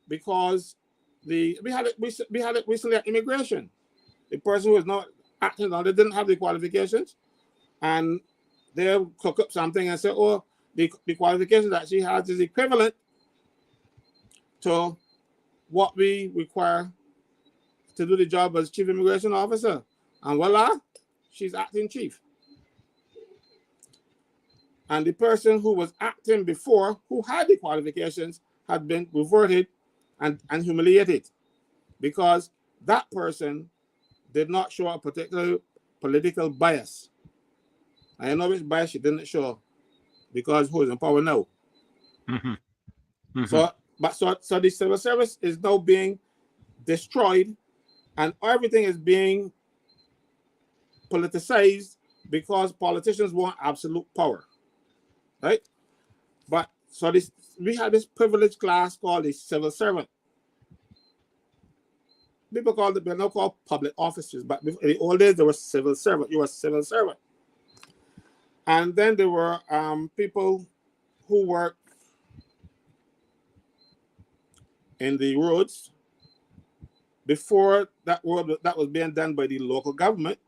because we had it recently at immigration. The person who was not acting on, they didn't have the qualifications, and they cook up something and say, oh, the qualifications that she has is equivalent to what we require to do the job as chief immigration officer. And voila, she's acting chief. And the person who was acting before, who had the qualifications, had been reverted and humiliated because that person did not show a particular political bias. I know which bias she didn't show because who is in power now. Mm-hmm. Mm-hmm. So the civil service is now being destroyed, and everything is being politicized because politicians want absolute power, right? But so we have this privileged class called the civil servant. People they're now called public officers, but in the old days there was civil servant. You were a civil servant, and then there were people who worked in the roads. Before that road that was being done by the local government,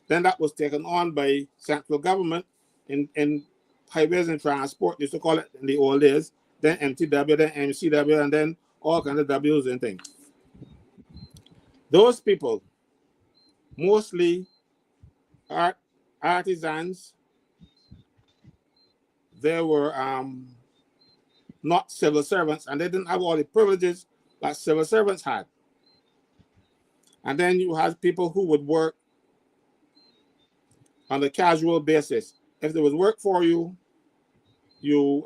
then that was taken on by central government in highways and transport. They used to call it in the old days. Then MTW, then MCW, and then all kinds of W's and things. Those people, mostly artisans, they were not civil servants, and they didn't have all the privileges that civil servants had. And then you have people who would work on a casual basis. If there was work for you, you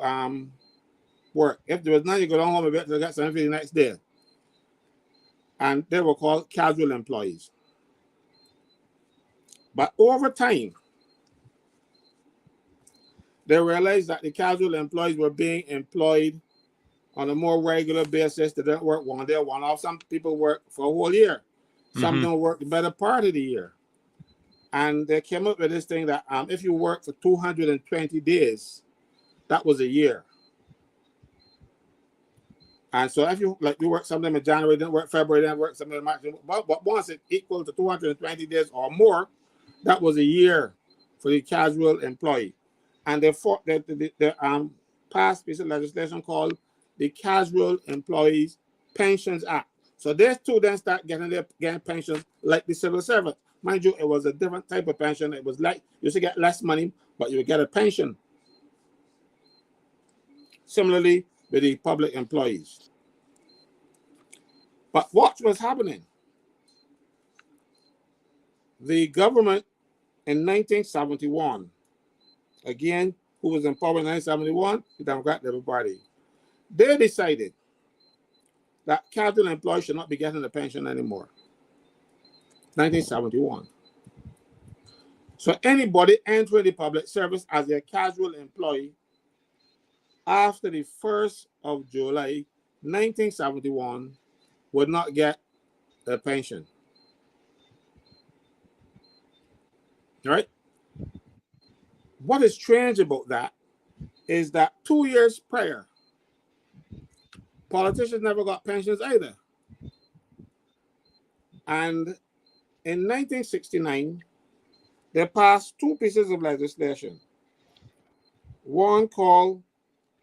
work. If there was none, you go down home and get something for the next day. and they were called casual employees. But over time, they realized that the casual employees were being employed on a more regular basis. They didn't work one day, one off. Some people work for a whole year. Some don't work the better part of the year. And they came up with this thing that if you work for 220 days, that was a year. And so if you work sometime in January, didn't work February, didn't work sometime in March, but once it equal to 220 days or more, that was a year for the casual employee. And they fought the passed piece of legislation called the Casual Employees Pensions Act. So there's two then start getting pensions like the civil servant. Mind you, it was a different type of pension. It was like you should get less money, but you would get a pension. Similarly with the public employees. But what was happening? The government in 1971, again, who was in power in 1971? The Democratic Party. They decided that casual employees should not be getting a pension anymore. 1971. So anybody entering the public service as a casual employee after the 1st of July 1971 would not get a pension. Right? What is strange about that is that 2 years prior, politicians never got pensions either. And in 1969, they passed two pieces of legislation. One called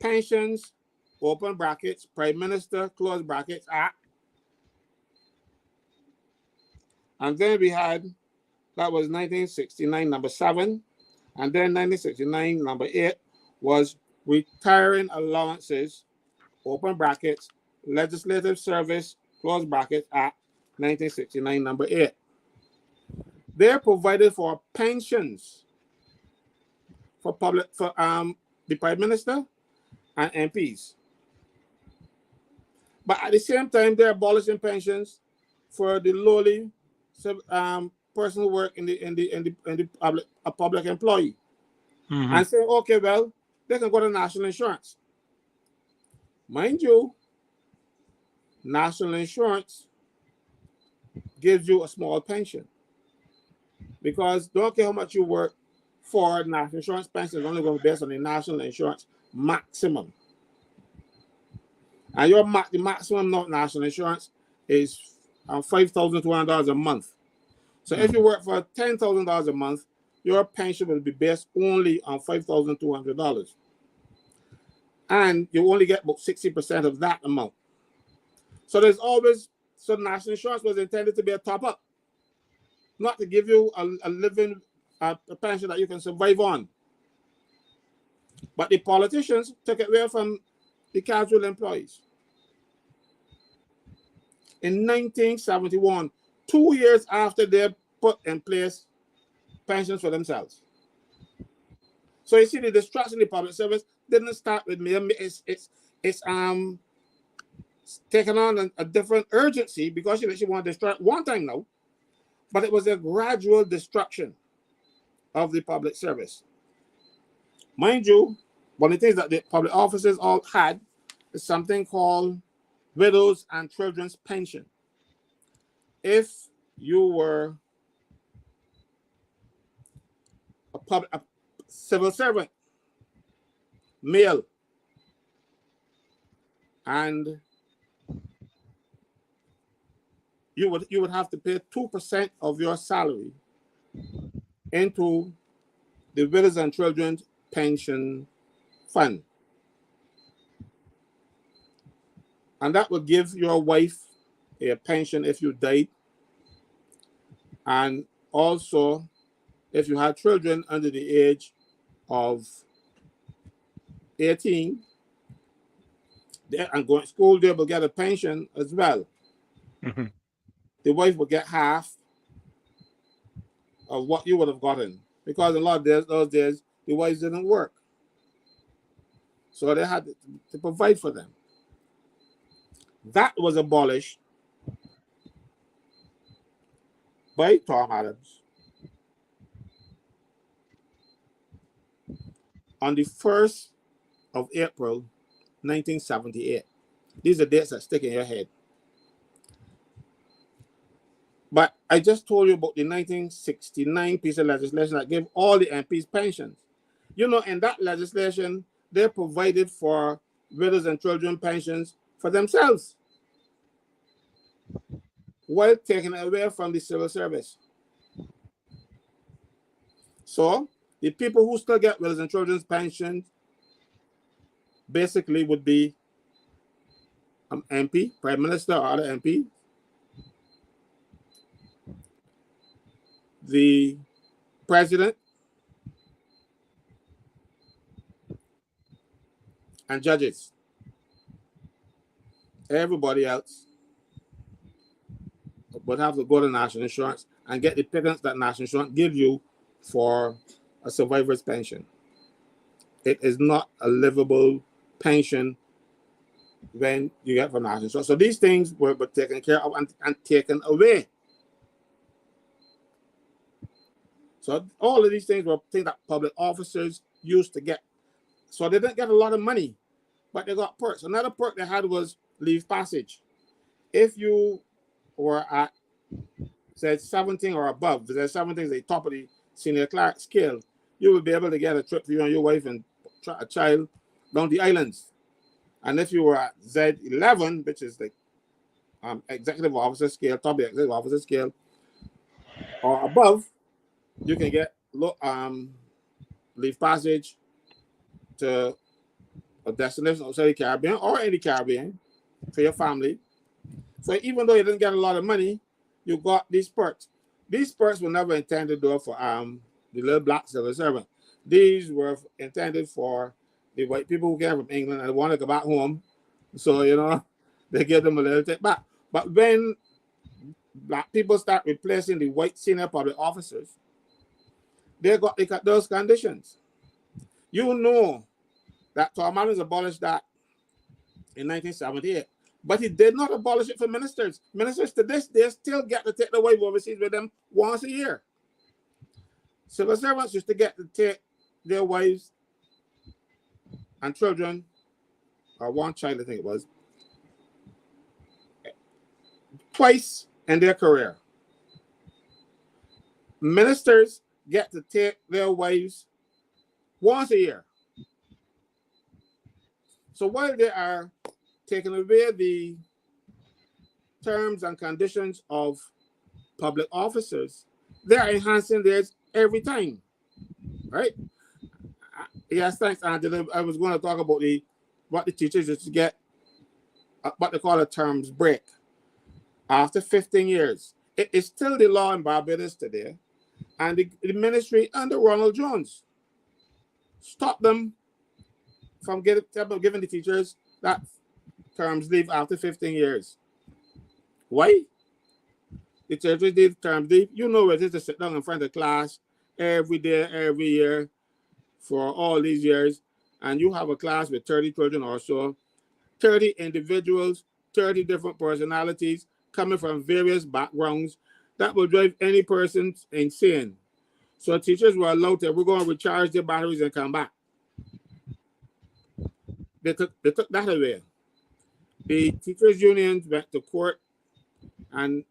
Pensions, open brackets, Prime Minister, close brackets, Act. And then we had, that was 1969, number 7. And then 1969, number 8 was Retiring Allowances, open brackets, Legislative Service, close brackets, Act, 1969, number 8. They provided for pensions for the Prime Minister and MPs. But at the same time, they're abolishing pensions for the lowly person who work in the public employee. And saying, okay, well, they can go to national insurance. Mind you, national insurance gives you a small pension. Because don't care how much you work for, national insurance pension is only going to be based on the national insurance maximum. And the maximum national insurance is $5,200 a month. So if you work for $10,000 a month, your pension will be based only on $5,200. And you only get about 60% of that amount. So so national insurance was intended to be a top-up, not to give you a living a pension that you can survive on. But the politicians took it away from the casual employees. In 1971, 2 years after they put in place pensions for themselves. So you see, the destruction of the public service didn't start with me. It's taken on a different urgency because she wanted to destroy it one time now. But it was a gradual destruction of the public service. Mind you, one of the things that the public officers all had is something called widows and children's pension. If you were a civil servant, male, and you would have to pay 2% of your salary into the widows and children's pension fund. And that would give your wife a pension if you died. And also, if you had children under the age of 18 and going to school, they will get a pension as well. The wife will get half of what you would have gotten, because a lot of those days, the wives didn't work. So they had to provide for them. That was abolished by Tom Adams on the 1st of April, 1978. These are dates that stick in your head. But I just told you about the 1969 piece of legislation that gave all the MPs pensions. You know, in that legislation, they provided for widows and children pensions for themselves while taking it away from the civil service. So the people who still get widows and children's pensions basically would be MP, Prime Minister or other MP, the President, and judges. Everybody else would have to go to national insurance and get the pittance that national insurance gives you for a survivor's pension. It is not a livable pension when you get from national insurance. So these things were taken care of and taken away. So all of these things were things that public officers used to get. So they didn't get a lot of money, but they got perks. Another perk they had was leave passage. If you were at, say, 17 or above, there's 17 is the top of the senior clerk scale, you would be able to get a trip for you and your wife and a child down the islands. And if you were at Z11, which is the executive officer scale, top of the executive officer scale, or above, you can get leave passage to a destination outside the Caribbean or any Caribbean for your family. So even though you didn't get a lot of money, you got these perks. These perks were never intended though for the little black civil servant. These were intended for the white people who came from England and want to go back home. So, you know, they give them a little take back. But when black people start replacing the white senior public officers, they got those conditions. You know that Tom Adams abolished that in 1978, but he did not abolish it for ministers. Ministers to this day still get to take the wife overseas with them once a year. Civil servants used to get to take their wives and children, or one child, I think it was, twice in their career. Ministers get to take their wives once a year. So while they are taking away the terms and conditions of public officers, they are enhancing theirs every time, right? Yes, thanks, Angela. I was going to talk about what the teachers used to get, what they call a terms break. After 15 years, it is still the law in Barbados today, and the ministry under Ronald Jones stopped them from giving the teachers that terms leave after 15 years. Why? The teachers did terms leave. You know it is to sit down in front of class every day, every year for all these years, and you have a class with 30 children or so, 30 individuals, 30 different personalities coming from various backgrounds. That will drive any person insane. So teachers were allowed to, we're going to recharge their batteries and come back. They took that away. The teachers' unions went to court, and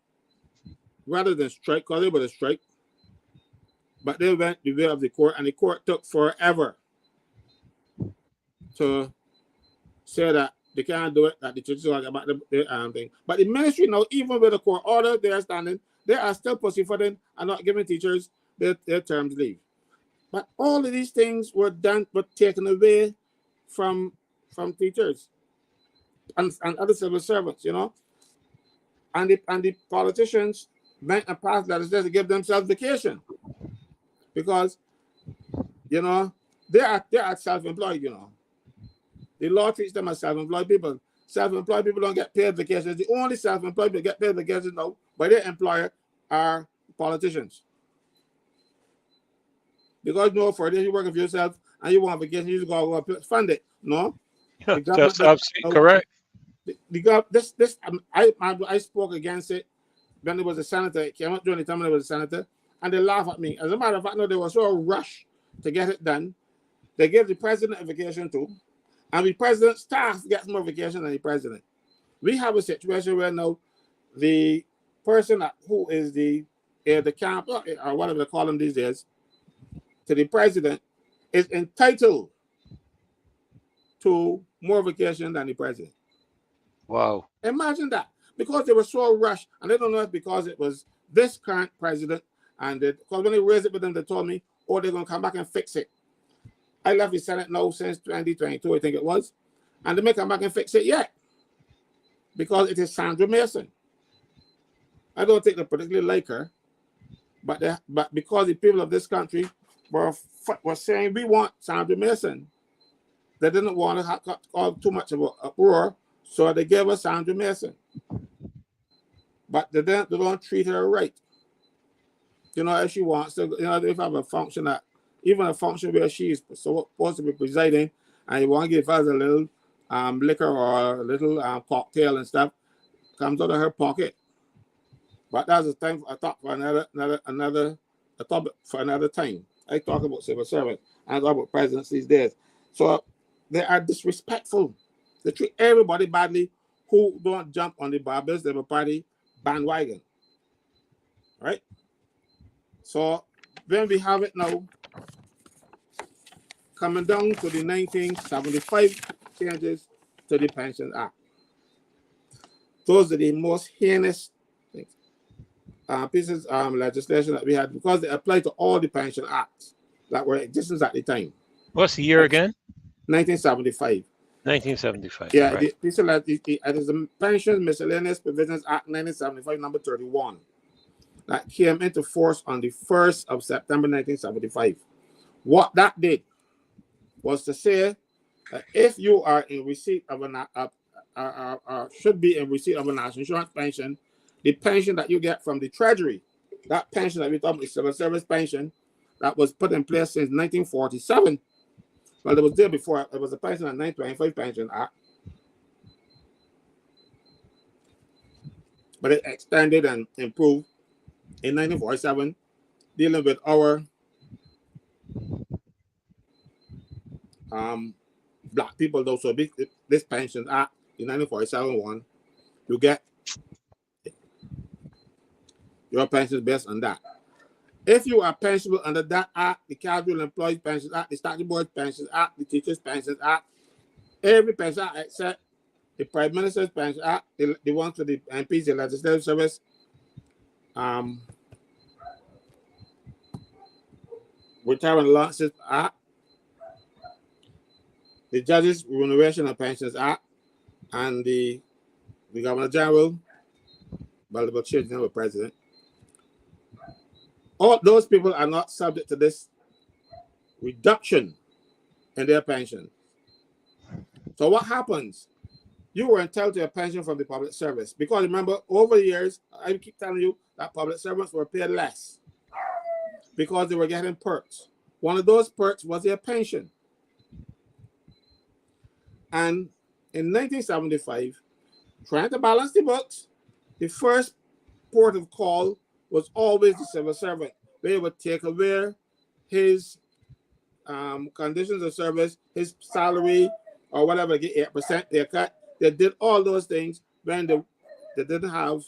rather than strike, because it was a strike, but they went the way of the court, and the court took forever to say that they can't do it, that the teachers are about the thing. But the ministry now, even with the court order, they are standing, they are still pussyfooting and not giving teachers their terms leave. But all of these things were taken away from teachers and other civil servants, you know. And the politicians went and passed legislation to give themselves vacation. Because, you know, they are self-employed, you know. The law treats them as self-employed people. Self-employed people don't get paid vacations. The only self-employed people get paid vacations now by their employer are politicians. Because no, for this, you're working for yourself and you want vacation, you just go fund it. No? That's absolutely correct. I spoke against it when he was a senator, it came up during the time when he was a senator, and they laugh at me. As a matter of fact, no, they were so rushed to get it done. They gave the president a vacation too, and the president's staff gets more vacation than the president. We have a situation where now the person who is the camp or whatever they call him these days to the president is entitled to more vacation than the president. Wow. Imagine that. Because they were so rushed, and they don't know if because it was this current president, and because when they raised it with them, they told me, oh, they're going to come back and fix it. I left the Senate now since 2022, I think it was, and they may come back and fix it yet, because it is Sandra Mason. I don't think they particularly like her, but because the people of this country were saying we want Sandra Mason, they didn't want to cause too much of an uproar, so they gave us Sandra Mason. But they don't treat her right. You know, if she wants to, you know, if I have a function that, even a function where she is supposed to be presiding, and you want to give us a little liquor or a little cocktail and stuff, comes out of her pocket. But that's a time I thought for a topic for another time. I talk about civil servants and I talk about presidents these days. So they are disrespectful. They treat everybody badly who don't jump on the Barbados Labour Party bandwagon. Right? So then we have it now coming down to the 1975 changes to the Pension Act. Those are the most heinous things, pieces of legislation that we had, because they apply to all the pension acts that were in existence at the time. What's the year again? 1975. 1975. Yeah, right. it is the Pensions Miscellaneous Provisions Act 1975, number 31, that came into force on the 1st of September 1975. What that did was to say that if you are in receipt of should be in receipt of a national insurance pension, the pension that you get from the Treasury, that pension that we talk about, the civil service pension, that was put in place since 1947. Well, it was there before. It was a pension at 1925 Pension Act. But it extended and improved in 1947, dealing with our black people, though. So this Pension Act, in 1947 one, you get your pensions based on that. If you are pensionable under that act, the Casual Employees Pensions Act, the Statutory Board Pensions Act, the Teachers Pensions Act, every pension act except the Prime Minister's Pension Act, the ones for the MPs, the Legislative Service, Retirement Allowances Act, the Judges Remuneration and Pensions Act, and the Governor General, well, the Chair General President. All those people are not subject to this reduction in their pension. So what happens? You were entitled to a pension from the public service, because remember, over the years, I keep telling you that public servants were paid less because they were getting perks. One of those perks was their pension. And in 1975, trying to balance the books, the first port of call was always the civil servant. They would take away his conditions of service, his salary, or whatever, get 8% they cut. They did all those things when they didn't have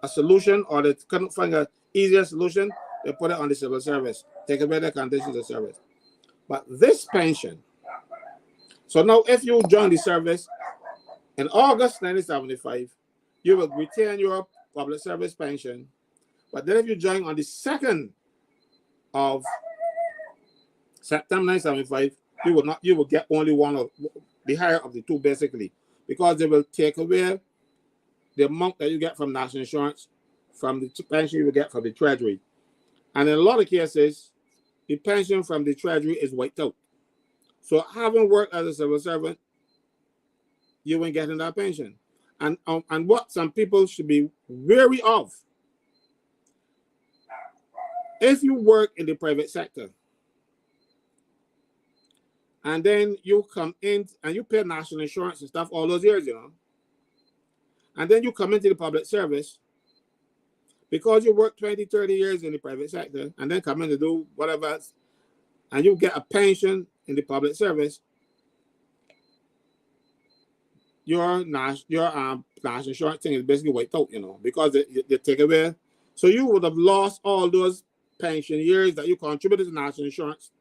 a solution, or they couldn't find an easier solution. They put it on the civil service, take away their conditions of service. But this pension, so now if you join the service in August 1975, you will retain your public service pension. But then if you join on the 2nd of September 1975, you will get only one of the higher of the two, basically, because they will take away the amount that you get from national insurance from the pension you will get from the Treasury. And in a lot of cases, the pension from the Treasury is wiped out. So having worked as a civil servant, you ain't getting that pension. And what some people should be wary of, if you work in the private sector, and then you come in and you pay national insurance and stuff all those years, you know, and then you come into the public service, because you work 20, 30 years in the private sector and then come in to do whatever else, and you get a pension in the public service, your national insurance thing is basically wiped out, because they take away. So you would have lost all those pension years that you contributed to national insurance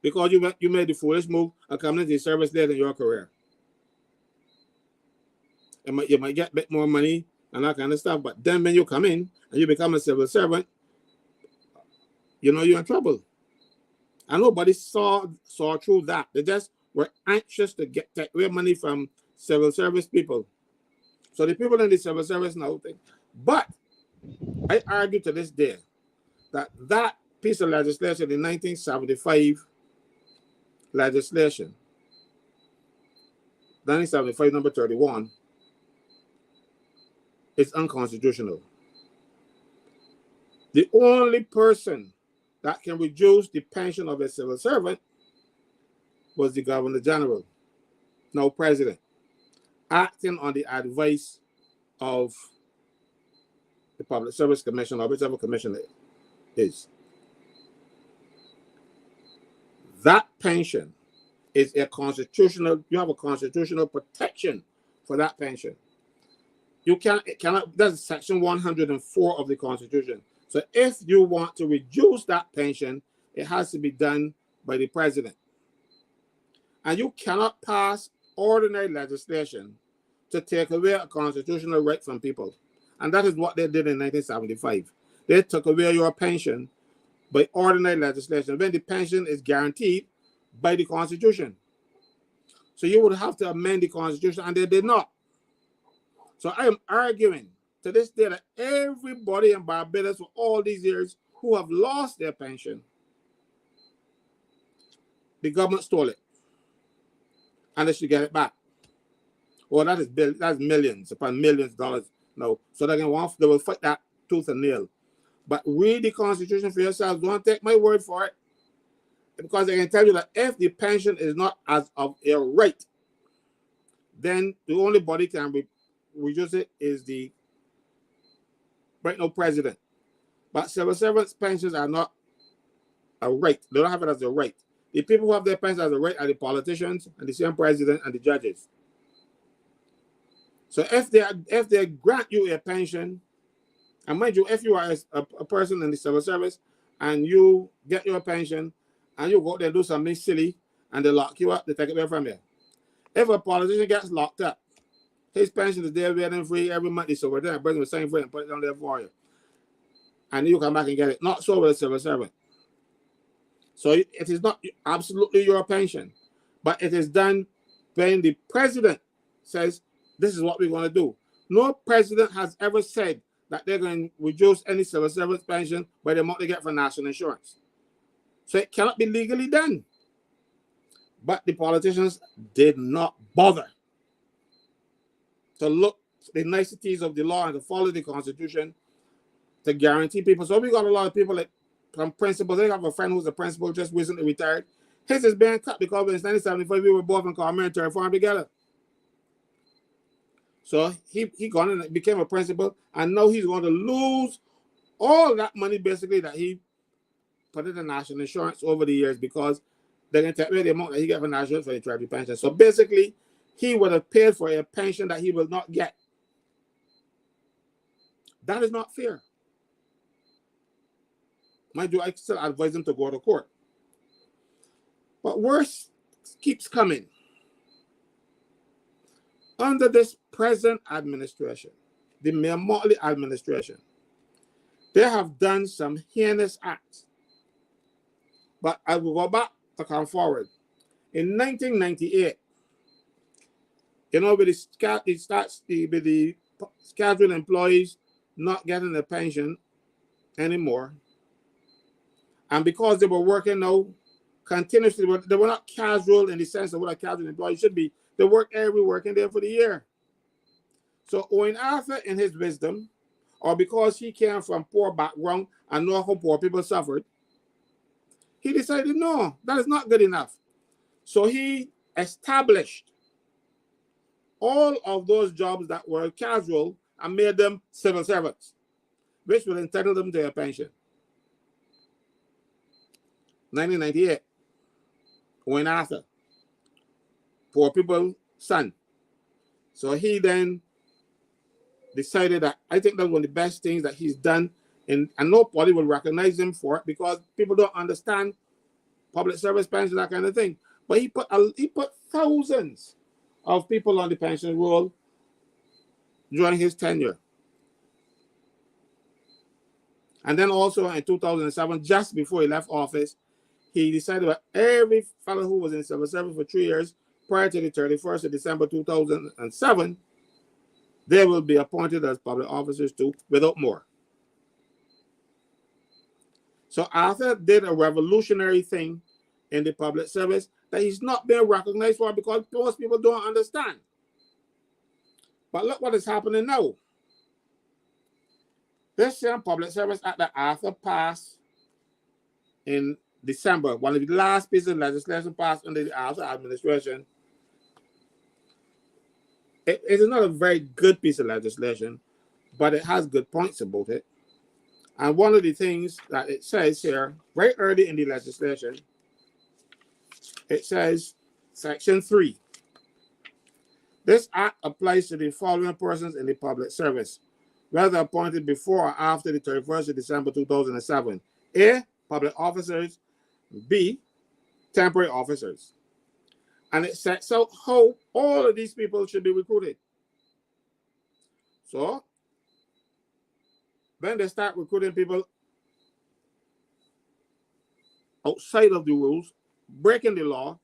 because you made the foolish move of coming into the service later in your career. And you might get a bit more money and that kind of stuff, but then when you come in and you become a civil servant, you're in trouble. And nobody saw through that. They just were anxious to take away money from civil service people. So the people in the civil service now think. But I argue to this day that piece of legislation, the 1975 legislation, 1975 number 31, is unconstitutional. The only person that can reduce the pension of a civil servant was the Governor General, now President, acting on the advice of the Public Service Commission or whichever commission it is. That pension is you have a constitutional protection for that pension. It cannot, that's section 104 of the Constitution. So if you want to reduce that pension, it has to be done by the president. And you cannot pass ordinary legislation to take away a constitutional right from people. And that is what they did in 1975. They took away your pension by ordinary legislation when the pension is guaranteed by the Constitution. So you would have to amend the Constitution, and they did not. So I am arguing to this day that everybody in Barbados for all these years who have lost their pension, the government stole it, and they should get it back. Well, that's millions upon millions of dollars now. So they will fight that tooth and nail. But read the Constitution for yourselves. Don't take my word for it, because I can tell you that if the pension is not as of a right, then the only body can reduce it is the right now president. But civil servants' pensions are not a right. They don't have it as a right. The people who have their pensions as a right are the politicians and the same president and the judges. So if they grant you a pension, and mind you, if you are a person in the civil service and you get your pension and you go out there and do something silly and they lock you up, they take it away from you. If a politician gets locked up, his pension is there waiting free every month. So we're there, bring the same for and put it down there for you. And you come back and get it. Not so with a civil servant. So it is not absolutely your pension, but it is done when the president says, this is what we're going to do. No president has ever said that they're going to reduce any civil servant's pension by the amount they get for national insurance. So it cannot be legally done. But the politicians did not bother to look the niceties of the law and to follow the Constitution to guarantee people. So we got a lot of people like from principals. They have a friend who's a principal just recently retired. His is being cut because in 1975 we were both in military farm together. So he gone and became a principal, and now he's going to lose all that money basically that he put in the national insurance over the years because they're going to take away the amount that he got for national insurance for the tribute pension. So basically, he would have paid for a pension that he will not get. That is not fair. Mind you, I still advise him to go to court. But worse keeps coming. Under this present administration, the Mayor Motley administration, they have done some heinous acts. But I will go back to come forward. In 1998, with the scheduled employees not getting a pension anymore, and because they were working now continuously, they were not casual in the sense of what a casual employee should be. They work every working day for the year. So Owen Arthur, in his wisdom, or because he came from poor background and know how poor people suffered, he decided, no, that is not good enough. So he established all of those jobs that were casual and made them civil servants, which will entitle them to a pension. 1998, Wayne Arthur, poor people's son. So he then decided that I think that's one of the best things that he's done, and nobody will recognize him for it because people don't understand public service pension, that kind of thing. But he put thousands of people on the pension roll during his tenure. And then also in 2007, just before he left office, he decided that every fellow who was in civil service for 3 years prior to the 31st of December 2007, they will be appointed as public officers too, without more. So Arthur did a revolutionary thing in the public service that he's not being recognized for because most people don't understand. But look what is happening now. This same public service act that Arthur passed in December, one of the last pieces of legislation passed under the Arthur administration, it is not a very good piece of legislation, but it has good points about it. And one of the things that it says here, very early in the legislation, it says, Section 3, this act applies to the following persons in the public service, whether appointed before or after the 31st of December 2007. A, public officers. B, temporary officers. And it sets out how all of these people should be recruited. So, when they start recruiting people outside of the rules, breaking the law,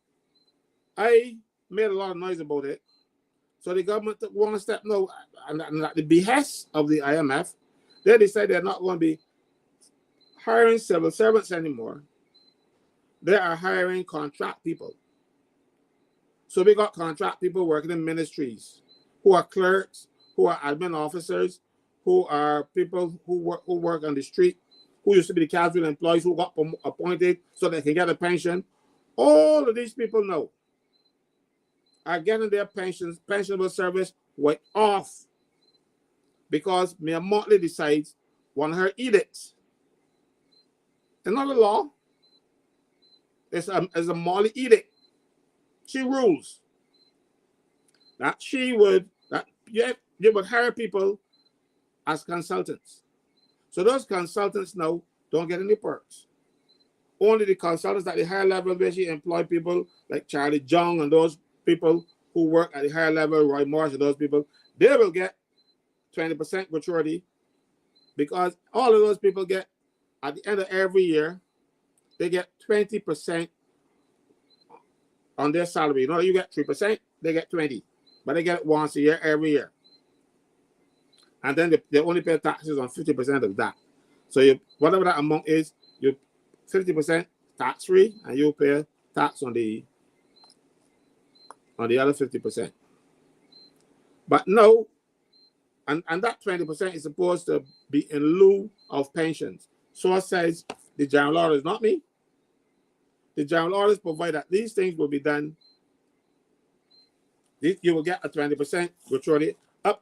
I made a lot of noise about it. So the government took one step now, and at the behest of the IMF, they decided they're not going to be hiring civil servants anymore. They are hiring contract people. So we got contract people working in ministries, who are clerks, who are admin officers, who are people who work on the street, who used to be the Caswell employees who got appointed so they can get a pension. All of these people now are getting their pensionable service way off because Mayor Motley decides one of her edicts. It's not a law. It's a Motley edict. She rules that you would hire people as consultants. So those consultants now don't get any perks. Only the consultants at the higher level where she employ people like Charlie Jung and those people who work at the higher level, Roy Morris and those people, they will get 20% gratuity because all of those people get, at the end of every year, they get 20% on their salary. You know, you get 3%, they get 20%, but they get it once a year, every year. And then they only pay taxes on 50% of that. So whatever that amount is, you 50% tax-free, and you pay tax on the other 50%. But no, and that 20% is supposed to be in lieu of pensions. So it says the general orders, not me. The general orders provide that these things will be done. You will get a 20% gratuity up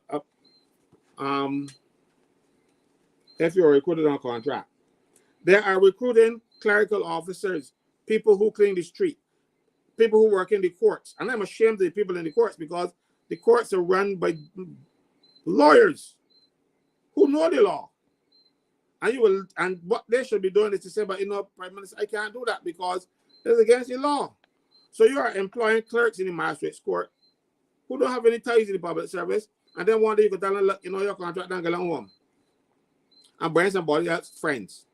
if you're recruited on contract. They are recruiting clerical officers, people who clean the street, people who work in the courts. And I'm ashamed of the people in the courts because the courts are run by lawyers who know the law. And what they should be doing is to say, but Prime Minister, I can't do that because it's against the law. So you are employing clerks in the magistrate's court who don't have any ties in the public service, and then one day you could tell them, look, your contract don't get along home. And bring somebody else's friends.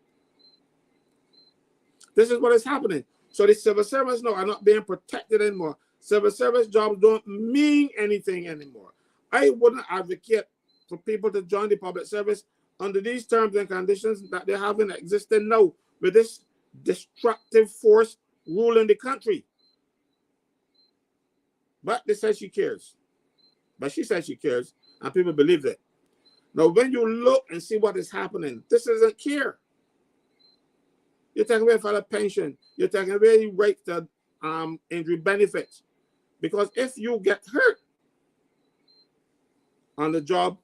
This is what is happening. So the civil servants now are not being protected anymore. Civil service jobs don't mean anything anymore. I wouldn't advocate for people to join the public service under these terms and conditions that they have in existence now, with this destructive force ruling the country. But they say she cares. But she says she cares, and people believe that. Now, when you look and see what is happening, this isn't care. You're taking away for the pension. You're taking away the right to injury benefits. Because if you get hurt on the job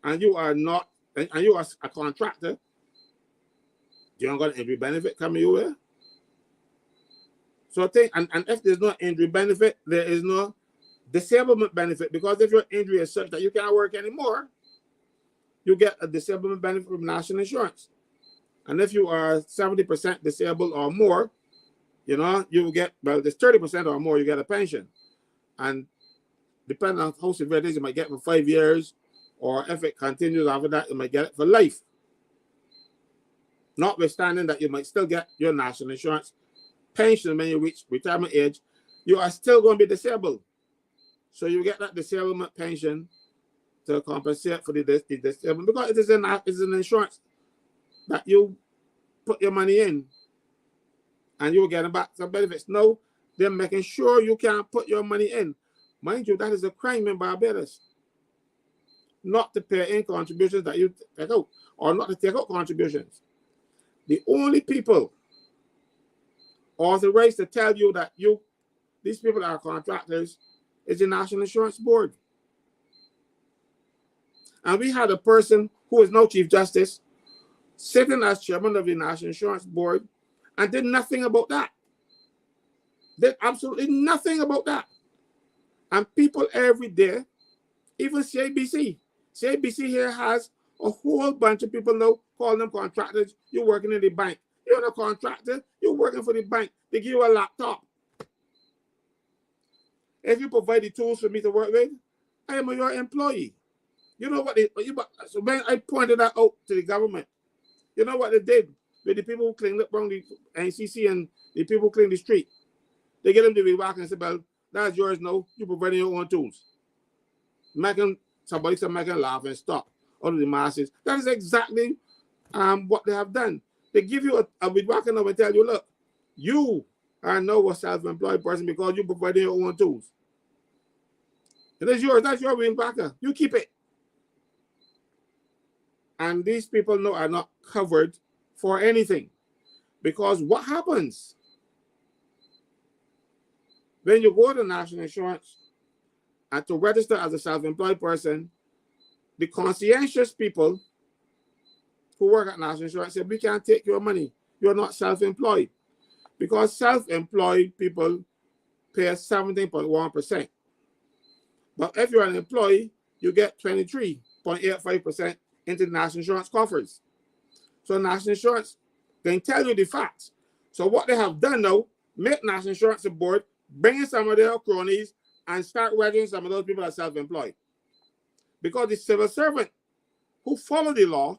and you are not, and you are a contractor, you don't got an injury benefit coming your way. So I think, and if there's no injury benefit, there is no disablement benefit, because if your injury is such that you can't work anymore, you get a disablement benefit from national insurance. And if you are 70% disabled or more, you know, you get, well, there's 30% or more, you get a pension. And depending on how severe it is, you might get it for 5 years, or if it continues after that, you might get it for life. Notwithstanding that you might still get your national insurance pension when you reach retirement age, you are still going to be disabled. So you get that disablement pension to compensate for the disablement, because it is an insurance that you put your money in and you're getting back some benefits. No, they're making sure you can't put your money in. Mind you, that is a crime in Barbados. Not to pay in contributions that you take out, or not to take out contributions. The only people authorized to tell you that these people are contractors is the National Insurance Board. And we had a person who is now Chief Justice sitting as chairman of the National Insurance Board and did nothing about that. Did absolutely nothing about that. And people every day, even CIBC here has a whole bunch of people now calling them contractors. You're working in the bank. You're not a contractor. You're working for the bank. They give you a laptop. If you provide the tools for me to work with, I am your employee. You know what so when I pointed that out to the government, you know what they did with the people who cleaned up around the NCC and the people who clean the street? They get them to be walking and say, well, that's yours now. You providing your own tools. Somebody can laugh and stop out of the masses. That is exactly what they have done. They give you a bit walking up and tell you, look, you are now a self-employed person because you providing your own tools. It is yours. That's your wing backer. You keep it. And these people now are not covered for anything. Because what happens when you go to national insurance and to register as a self-employed person, the conscientious people who work at national insurance say, we can't take your money. You're not self-employed. Because self-employed people pay 17.1%. But if you're an employee, you get 23.85% into the national insurance coffers. So national insurance can tell you the facts. So what they have done now, make national insurance board, bring in some of their cronies and start registering some of those people as self-employed. Because the civil servant who follow the law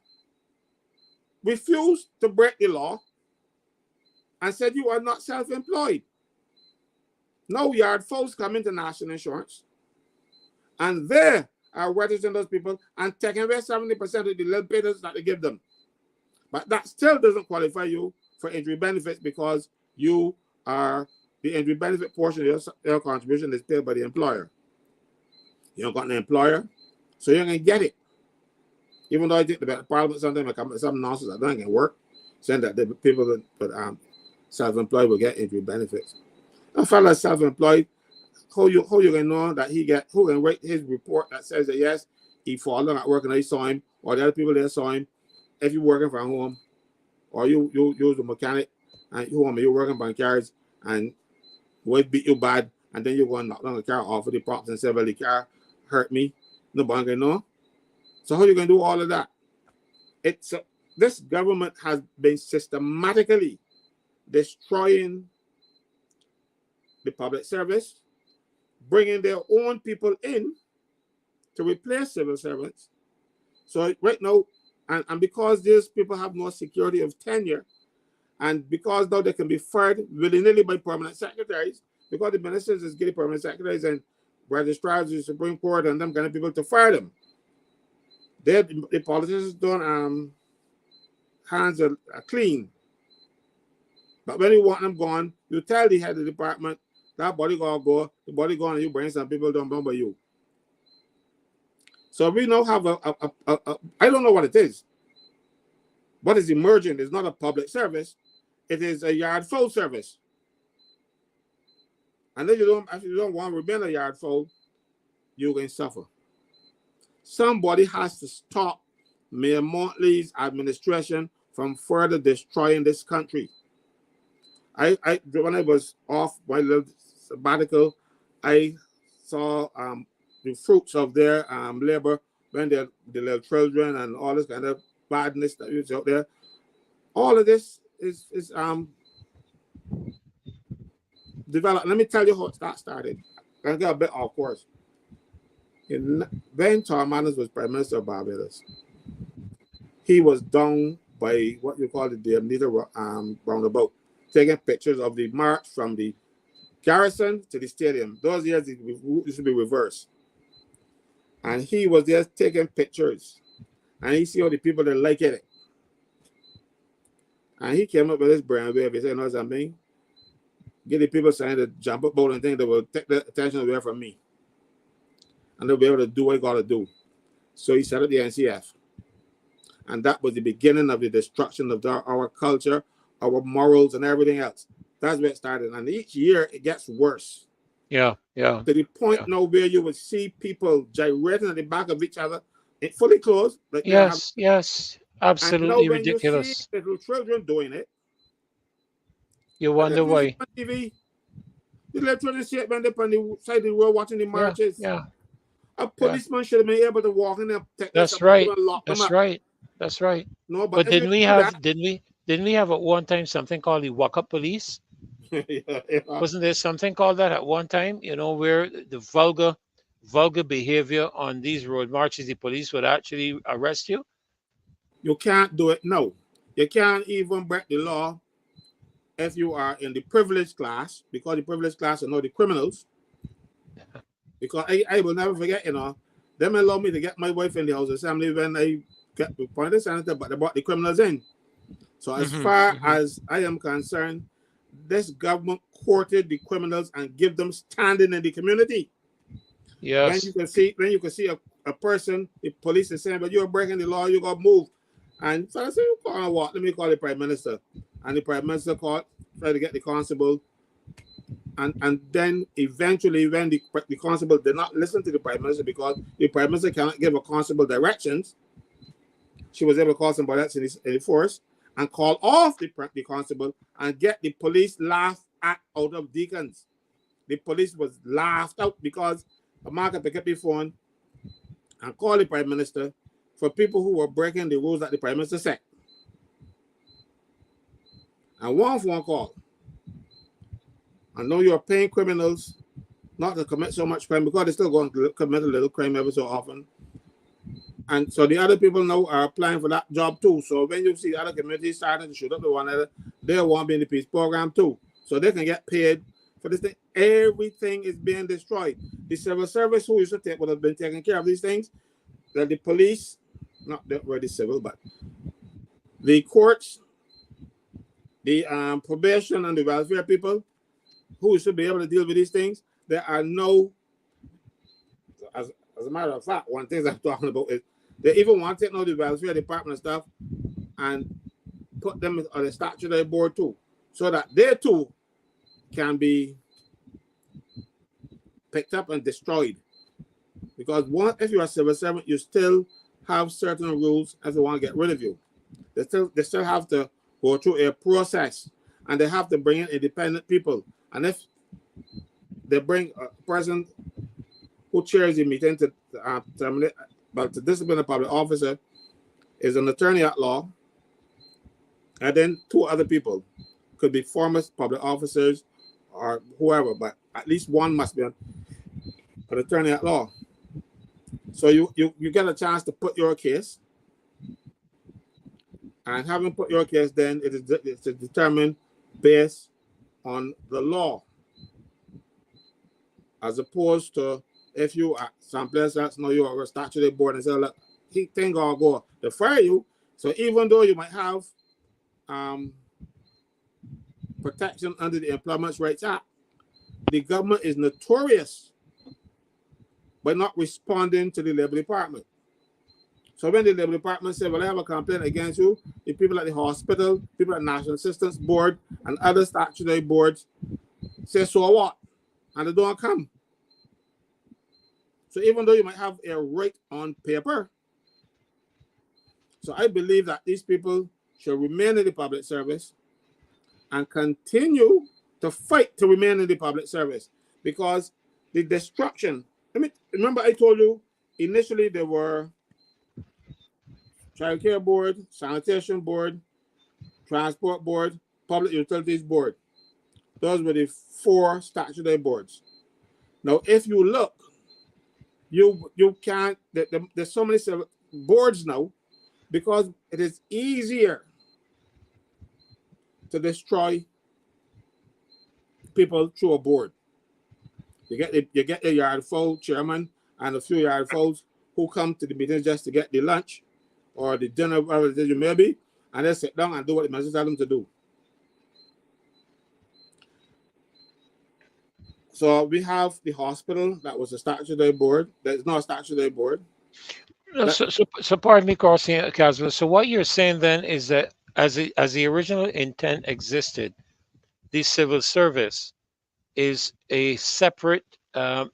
refused to break the law and said you are not self-employed. Now yard folks come into national insurance and they are registering those people and taking away 70% of the little payments that they give them. But that still doesn't qualify you for injury benefits because you are the injury benefit portion of your contribution is paid by the employer. You don't got an employer, so you're going to get it. Even though I think the parliament sometimes will come with some nonsense that don't work, saying that the people that self-employed will get injury benefits. A fellow self-employed, how you gonna know that who can write his report that says that yes, he fallen at work and they saw him, or the other people there saw him. If you're working from home, or you use a mechanic and you're working from cars and wife beat you bad, and then you go and knock down the car off of the props and say, well, the car hurt me. Nobody can know. So how you gonna do all of that? This government has been systematically destroying the public service, bringing their own people in to replace civil servants. So right now, and because these people have no security of tenure, and because now they can be fired willy-nilly by permanent secretaries, because the ministers is getting permanent secretaries and registrars, the Supreme Court, and them kind of people to fire them. The politicians don't hands are clean. But when you want them gone, you tell the head of the department, that body gonna go, the body gone, and you bring some people don't remember you. So we now have I don't know what it is. What is emerging is not a public service, it is a yard fowl service. And then if you don't want to remain a yard fowl, you can suffer. Somebody has to stop Mayor Montley's administration from further destroying this country. When I was off my little sabbatical, I saw the fruits of their labor when they're the little children and all this kind of badness that is out there. All of this is developed. Let me tell you how that started. I'm gonna get a bit off course. When Tom Manners was Prime Minister of Barbados, he was down by what you call the Nika roundabout, taking pictures of the march from the garrison to the stadium. Those years it used to be reversed. And he was there taking pictures. And he see all the people that like it. And he came up with this brand wave. He said, you know something? Get the people saying the jump up boat and thing that will take the attention away from me. And they'll be able to do what they got to do. So he set up the NCF. And that was the beginning of the destruction of our culture, our morals, and everything else. That's where it started. And each year, it gets worse. Yeah. To the point now where you would see people gyrating at the back of each other, fully clothed. Like Yes. Absolutely and now ridiculous. when you see little children doing it, You wonder why. On TV, the little children see it when they're on the side of the road watching the marches. Yeah. A policeman should have been able to walk in there, take That's right. and lock them That's up. right. That's right. No, But if didn't you we do have that- didn't we have at one time something called the walk-up police? yeah. Wasn't there something called that at one time? You know, where the vulgar behavior on these road marches, the police would actually arrest you. You can't do it now. You can't even break the law if you are in the privileged class, because the privileged class are now the criminals. Because I will never forget, them allow me to get my wife in the House of Assembly when I get appointed senator, but they brought the criminals in. So as far as I am concerned, this government courted the criminals and give them standing in the community. Yes. When you can see a person, the police is saying, but you're breaking the law, you got to move. And so I said, you call what? Let me call the Prime Minister. And the Prime Minister tried to get the constable. And then eventually when the constable did not listen to the Prime Minister because the Prime Minister cannot give a constable directions, she was able to call somebody else in the force and call off the constable and get the police laughed out of Deacons. The police was laughed out because a market picked up the phone and called the Prime Minister for people who were breaking the rules that the Prime Minister set. And one phone call. I know you're paying criminals not to commit so much crime because they're still going to commit a little crime every so often. And so the other people now are applying for that job too. So when you see other communities starting to shoot up to one another, they want to be in the peace program too. So they can get paid for this thing. Everything is being destroyed. The civil service who used to take would have been taking care of these things. That the police, not really civil, but the courts, the probation and the welfare people who should be able to deal with these things, there are no, as a matter of fact, one thing I'm talking about is they even want to take now the welfare department and stuff and put them on the statutory board too, so that they too can be picked up and destroyed. Because if you're a civil servant, you still have certain rules if they want to get rid of you. They still have to go through a process, and they have to bring in independent people. And if they bring a person who chairs the meeting to terminate, but to discipline a public officer, is an attorney at law, and then two other people could be former public officers or whoever, but at least one must be an attorney at law. So you get a chance to put your case, and having put your case, then it's determined based on the law, as opposed to if you are someplace else, know you're a statutory board and say, look, he think I'll go to fire you. So even though you might have protection under the Employment Rights Act, the government is notorious by not responding to the Labor Department. So when the Labor Department said, well, I have a complaint against you, the people at the hospital, people at National Assistance Board, and other statutory boards say, so what? And they don't come. So even though you might have a right on paper, so I believe that these people should remain in the public service and continue to fight to remain in the public service, because the destruction. I mean, remember I told you initially there were Child Care Board, Sanitation Board, Transport Board, Public Utilities Board. Those were the 4 statutory boards. Now, if you look, you can't. There's so many boards now because it is easier to destroy people through a board. You get a yard fowl chairman and a few yard fowls who come to the meetings just to get the lunch or the dinner, whatever it is you may be, and they sit down and do what the manager tell them to do. So we have the hospital that was a statutory board. There's no statutory board. No, so pardon me, Caswell. So what you're saying then is that as the original intent existed, the civil service is a separate,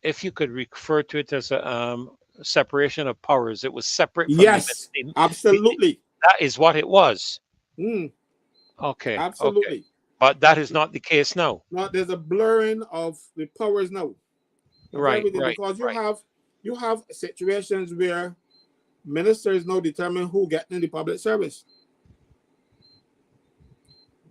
if you could refer to it as a separation of powers. It was separate from Yes, absolutely. That is what it was. Okay. Absolutely. Okay. But that is not the case now. No, there's a blurring of the powers now. Right. Because you have situations where ministers now determine who gets in the public service.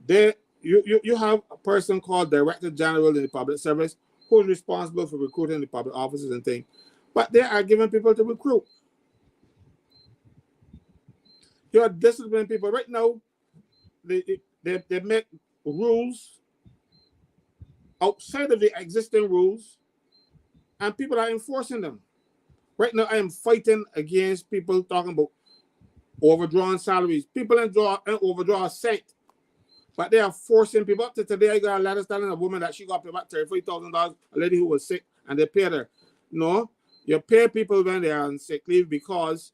You have a person called Director General in the public service who's responsible for recruiting the public officers and things. But they are giving people to recruit. You are disciplining people. Right now, they make rules outside of the existing rules, and people are enforcing them. Right now, I am fighting against people talking about overdrawn salaries. People overdraw a cent, but they are forcing people. Up to today, I got a letter telling a woman that she got paid about $35,000, a lady who was sick, and they paid her. No, you pay people when they are on sick leave because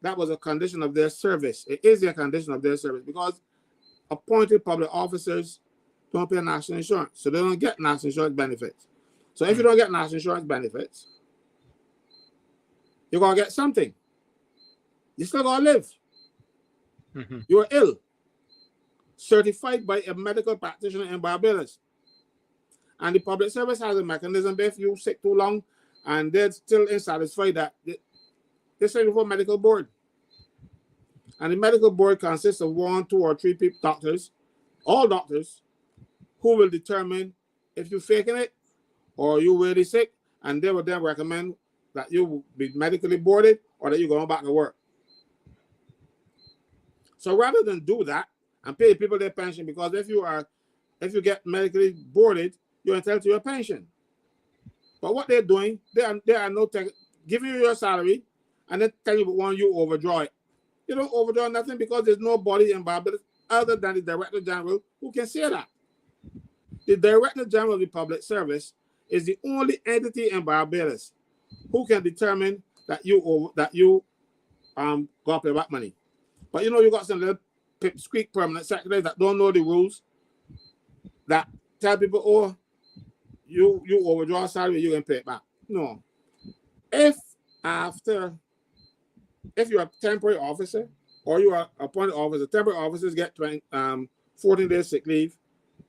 that was a condition of their service. It is a condition of their service because appointed public officers don't pay national insurance, so they don't get national insurance benefits. So if you don't get national insurance benefits, you're going to get something. You still going to live. Mm-hmm. You're ill. Certified by a medical practitioner in Barbados. And the public service has a mechanism if you sick too long and they're still unsatisfied that they send you for a medical board. And the medical board consists of 1, 2, or 3 people, doctors, all doctors, who will determine if you're faking it or you're really sick, and they will then recommend that you will be medically boarded or that you're going back to work. So rather than do that and pay people their pension, because if you get medically boarded, you're entitled to your pension. But what they're doing, they are giving you your salary and then telling you when you overdraw it. You don't overdraw nothing because there's nobody in Barbados other than the Director General who can say that. The Director General of the Public Service is the only entity in Barbados who can determine that you got to pay back money. But you got some little squeak permanent secretaries that don't know the rules, that tell people, oh, you overdraw salary, you can pay it back. No. If you're a temporary officer or you are appointed officer, temporary officers get 14 days sick leave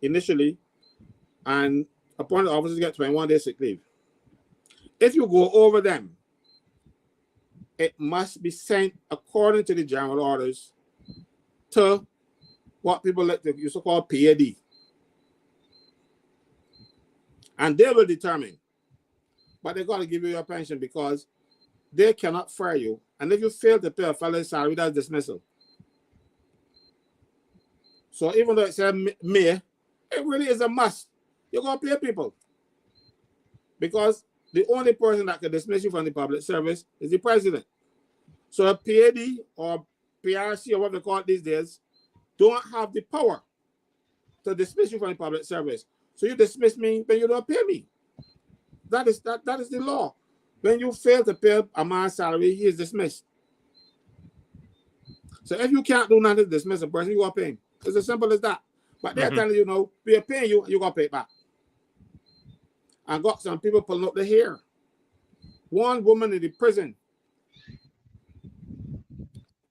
initially, and appointed officers get 21 days sick leave. If you go over them, it must be sent according to the general orders to what people like to use to call PAD. And they will determine. But they got to give you your pension because they cannot fire you. And if you fail to pay a fellow's salary, that's dismissal. So even though it said may, it really is a must. You're going to pay people. Because the only person that can dismiss you from the public service is the president. So a PAD or PRC or what they call it these days don't have the power to dismiss you from the public service. So you dismiss me, but you don't pay me. That is the law. When you fail to pay a man's salary, he is dismissed. So if you can't do nothing to dismiss a person, you got to pay him. It's as simple as that. But they're telling you, no, we are paying you, you got to pay it back. I got some people pulling up their hair One woman in the prison,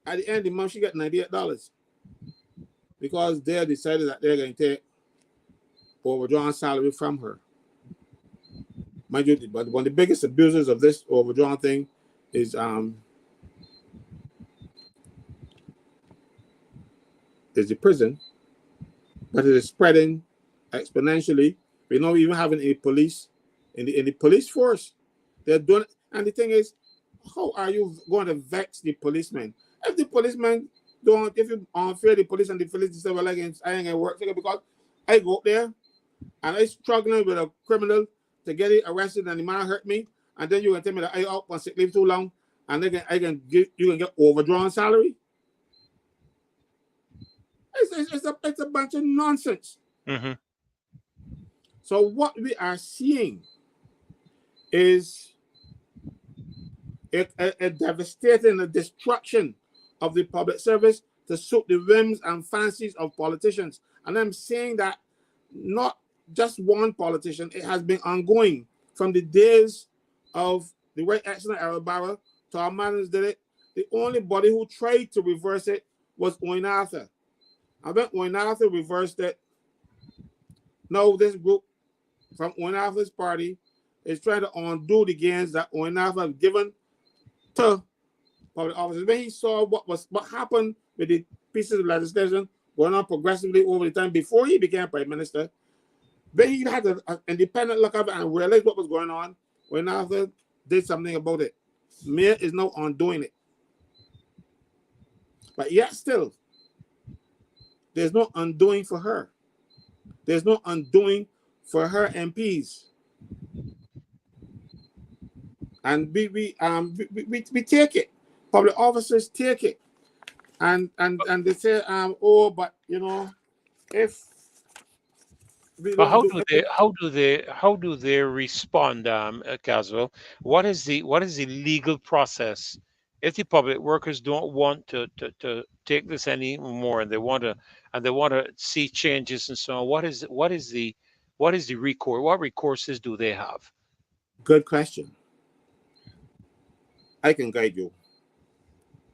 at the end of the month, she got $98 because they decided that they're going to take overdrawn salary from her. Mind you, but one of the biggest abusers of this overdrawn thing is the prison, but it is spreading exponentially. We're not even having any police in the police force. They're doing, and the thing is, how are you going to vex the policemen? If the policemen don't, if you unfair the police and the police say, well, I ain't gonna work because I go up there and I struggling with a criminal to get it arrested and the man hurt me, and then you can tell me that I out on sick leave too long, and you can get overdrawn salary. It's a bunch of nonsense. Mm-hmm. So what we are seeing is a devastating destruction of the public service to suit the whims and fancies of politicians. And I'm saying that not just one politician, it has been ongoing from the days of the Right Excellent Errol Barrow to our managers did it. The only body who tried to reverse it was Owen Arthur. And when Owen Arthur reversed it, now this group from Owen Arthur's party is trying to undo the gains that Owen Arthur had given to public officers. When he saw what happened with the pieces of legislation going on progressively over the time before he became prime minister, then he had an independent look at it and realized what was going on. Owen Arthur did something about it. Mayor is now undoing it. But yet still, there's no undoing for her. There's no undoing for her MPs. And we take it. Public officers take it. And they say, oh, but you know, if we But don't do it, how do they respond, Caswell? What is the legal process if the public workers don't want to take this anymore and they want to see changes and so on? What is the recourse? What recourses do they have? good question. I can guide you.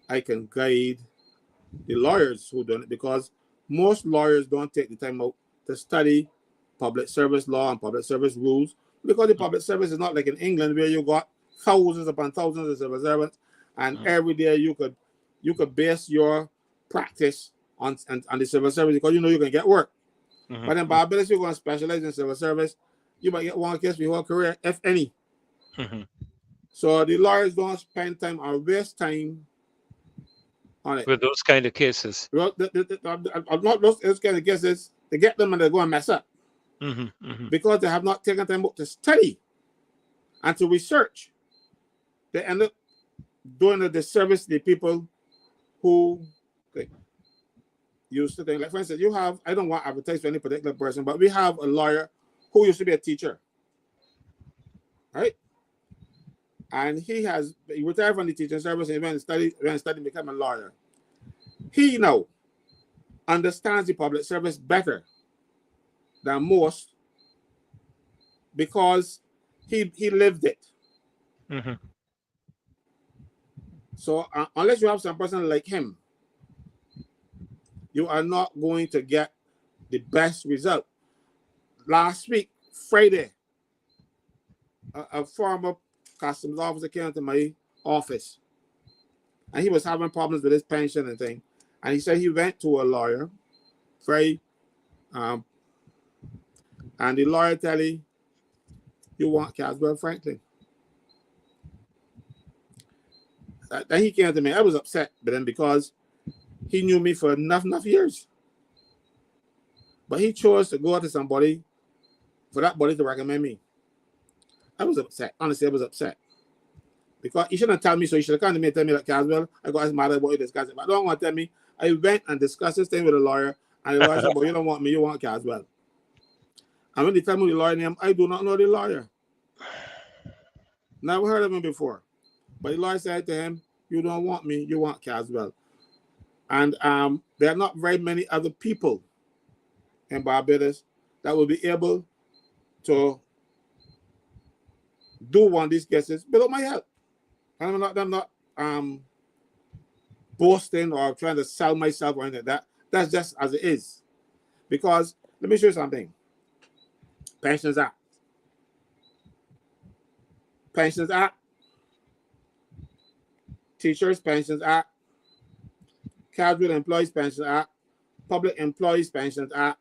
I can guide the lawyers who don't, because most lawyers don't take the time out to study public service law and public service rules, because the public service is not like in England where you got thousands upon thousands of civil servants, and every day you could base your practice on the civil service because you know you can get work. Mm-hmm. But in Barbados, you're going to specialize in civil service, you might get one case for your whole career, if any. Mm-hmm. So the lawyers don't spend time or waste time on it. With those kind of cases. Well, not those kind of cases, they get them and they go and mess up. Mm-hmm. Mm-hmm. Because they have not taken time out to study and to research. They end up doing a disservice to the people who used to think. Like, for instance, I don't want to advertise for any particular person, but we have a lawyer who used to be a teacher, right? And he retired from the teaching service and went and studied become a lawyer. He now understands the public service better than most because he lived it. Mm-hmm. So unless you have some person like him, you are not going to get the best result. Last week, Friday, a former customs officer came to my office and he was having problems with his pension and thing. And he said he went to a lawyer, and the lawyer tell him, you want Caswell Franklyn. Then he came to me. I was upset with him because he knew me for enough years. But he chose to go to somebody for that body to recommend me. I was upset. Honestly, I was upset. Because he shouldn't tell me, so he should have come to me and tell me that Caswell, I got his mother about you discuss it. But I don't want to tell me. I went and discussed this thing with a lawyer, and the lawyer said, well, you don't want me, you want Caswell. And when they tell me the lawyer name, I do not know the lawyer. Never heard of him before. But the lawyer said to him, you don't want me, you want Caswell. And there are not very many other people in Barbados that will be able to do want these cases without my help. And I'm not boasting or trying to sell myself or anything like that. That's just as it is. Because let me show you something. Pensions Act. Pensions Act. Teachers Pensions Act. Casual Employees Pensions Act. Public Employees Pensions Act.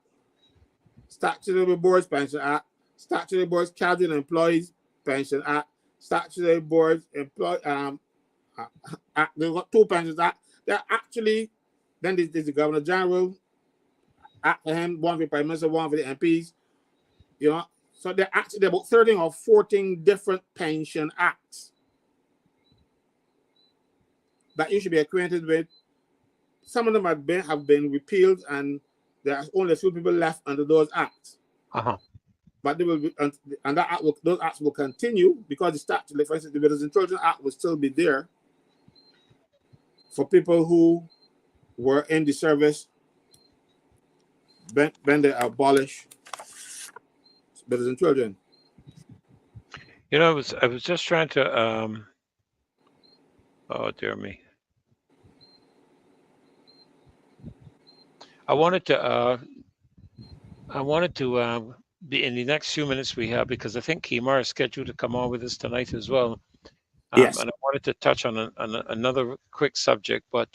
Statutory Boards Pension Act. Statutory Boards Casual Employees Pension Act. Statutory Boards Act. They've got two pensions act. They're actually, then there's the Governor General act for him, one for the Prime Minister, one for the MPs. You know, so they're actually about 13 or 14 different pension acts that you should be acquainted with. Some of them have been repealed, and there are only a few people left under those acts. But they will be, and that act those acts will continue because the statute, for instance, the Widows and Children Act will still be there for people who were in the service when they abolish Widows and Children. You know, I was just trying to oh dear me. I wanted to be in the next few minutes we have, because I think Kimar is scheduled to come on with us tonight as well. Yes. And I wanted to touch on another quick subject, but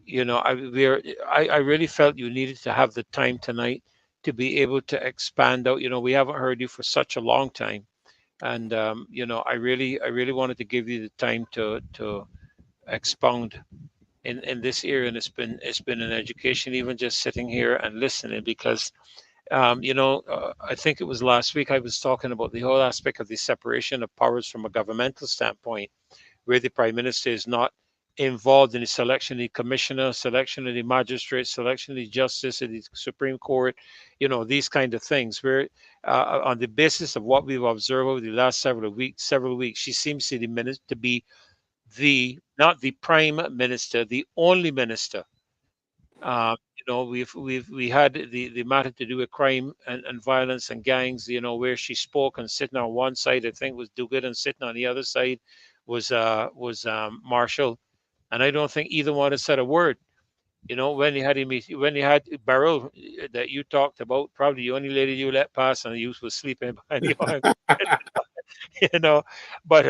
you know, I really felt you needed to have the time tonight to be able to expand out. You know, we haven't heard you for such a long time, and you know, I really wanted to give you the time to expound in this area, and it's been an education, even just sitting here and listening, because you know, I think it was last week I was talking about the whole aspect of the separation of powers from a governmental standpoint, where the Prime Minister is not involved in the selection of the commissioner, selection of the magistrate, selection of the justice of the Supreme Court, you know, these kind of things, where on the basis of what we've observed over the last several weeks, she seems to be not the Prime Minister, the only minister. You know, we had the matter to do with crime and violence and gangs, you know, where she spoke, and sitting on one side, I think, was Duguid, and sitting on the other side was Marshall. And I don't think either one has said a word. You know, when you had Beryl that you talked about, probably the only lady you let pass, and the youth was sleeping behind the arm. You know, but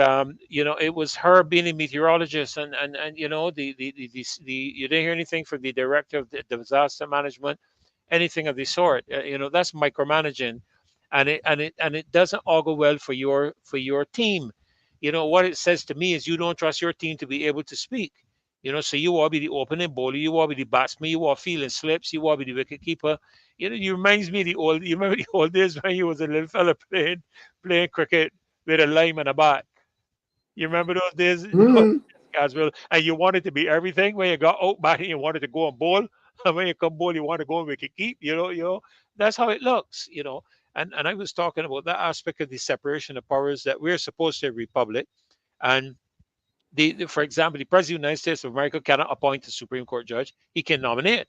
you know, it was her being a meteorologist, and you know, the you didn't hear anything from the director of the disaster management, anything of the sort. You know, that's micromanaging, and it doesn't augur well for your team. You know, what it says to me is you don't trust your team to be able to speak. You know, so you will be the opening bowler, you will be the batsman, you will feeling slips, you will be the wicket keeper. You know, you reminds me of you remember the old days when you was a little fella playing cricket with a lime and a bat. You remember those days? Mm-hmm. Caswell, and you wanted to be everything. When you got out batting, you wanted to go and bowl, and when you come bowl, you want to go and wicket keep. That's how it looks. You know, and I was talking about that aspect of the separation of powers, that we're supposed to be a republic, and for example, the President of the United States of America cannot appoint a Supreme Court judge. He can nominate,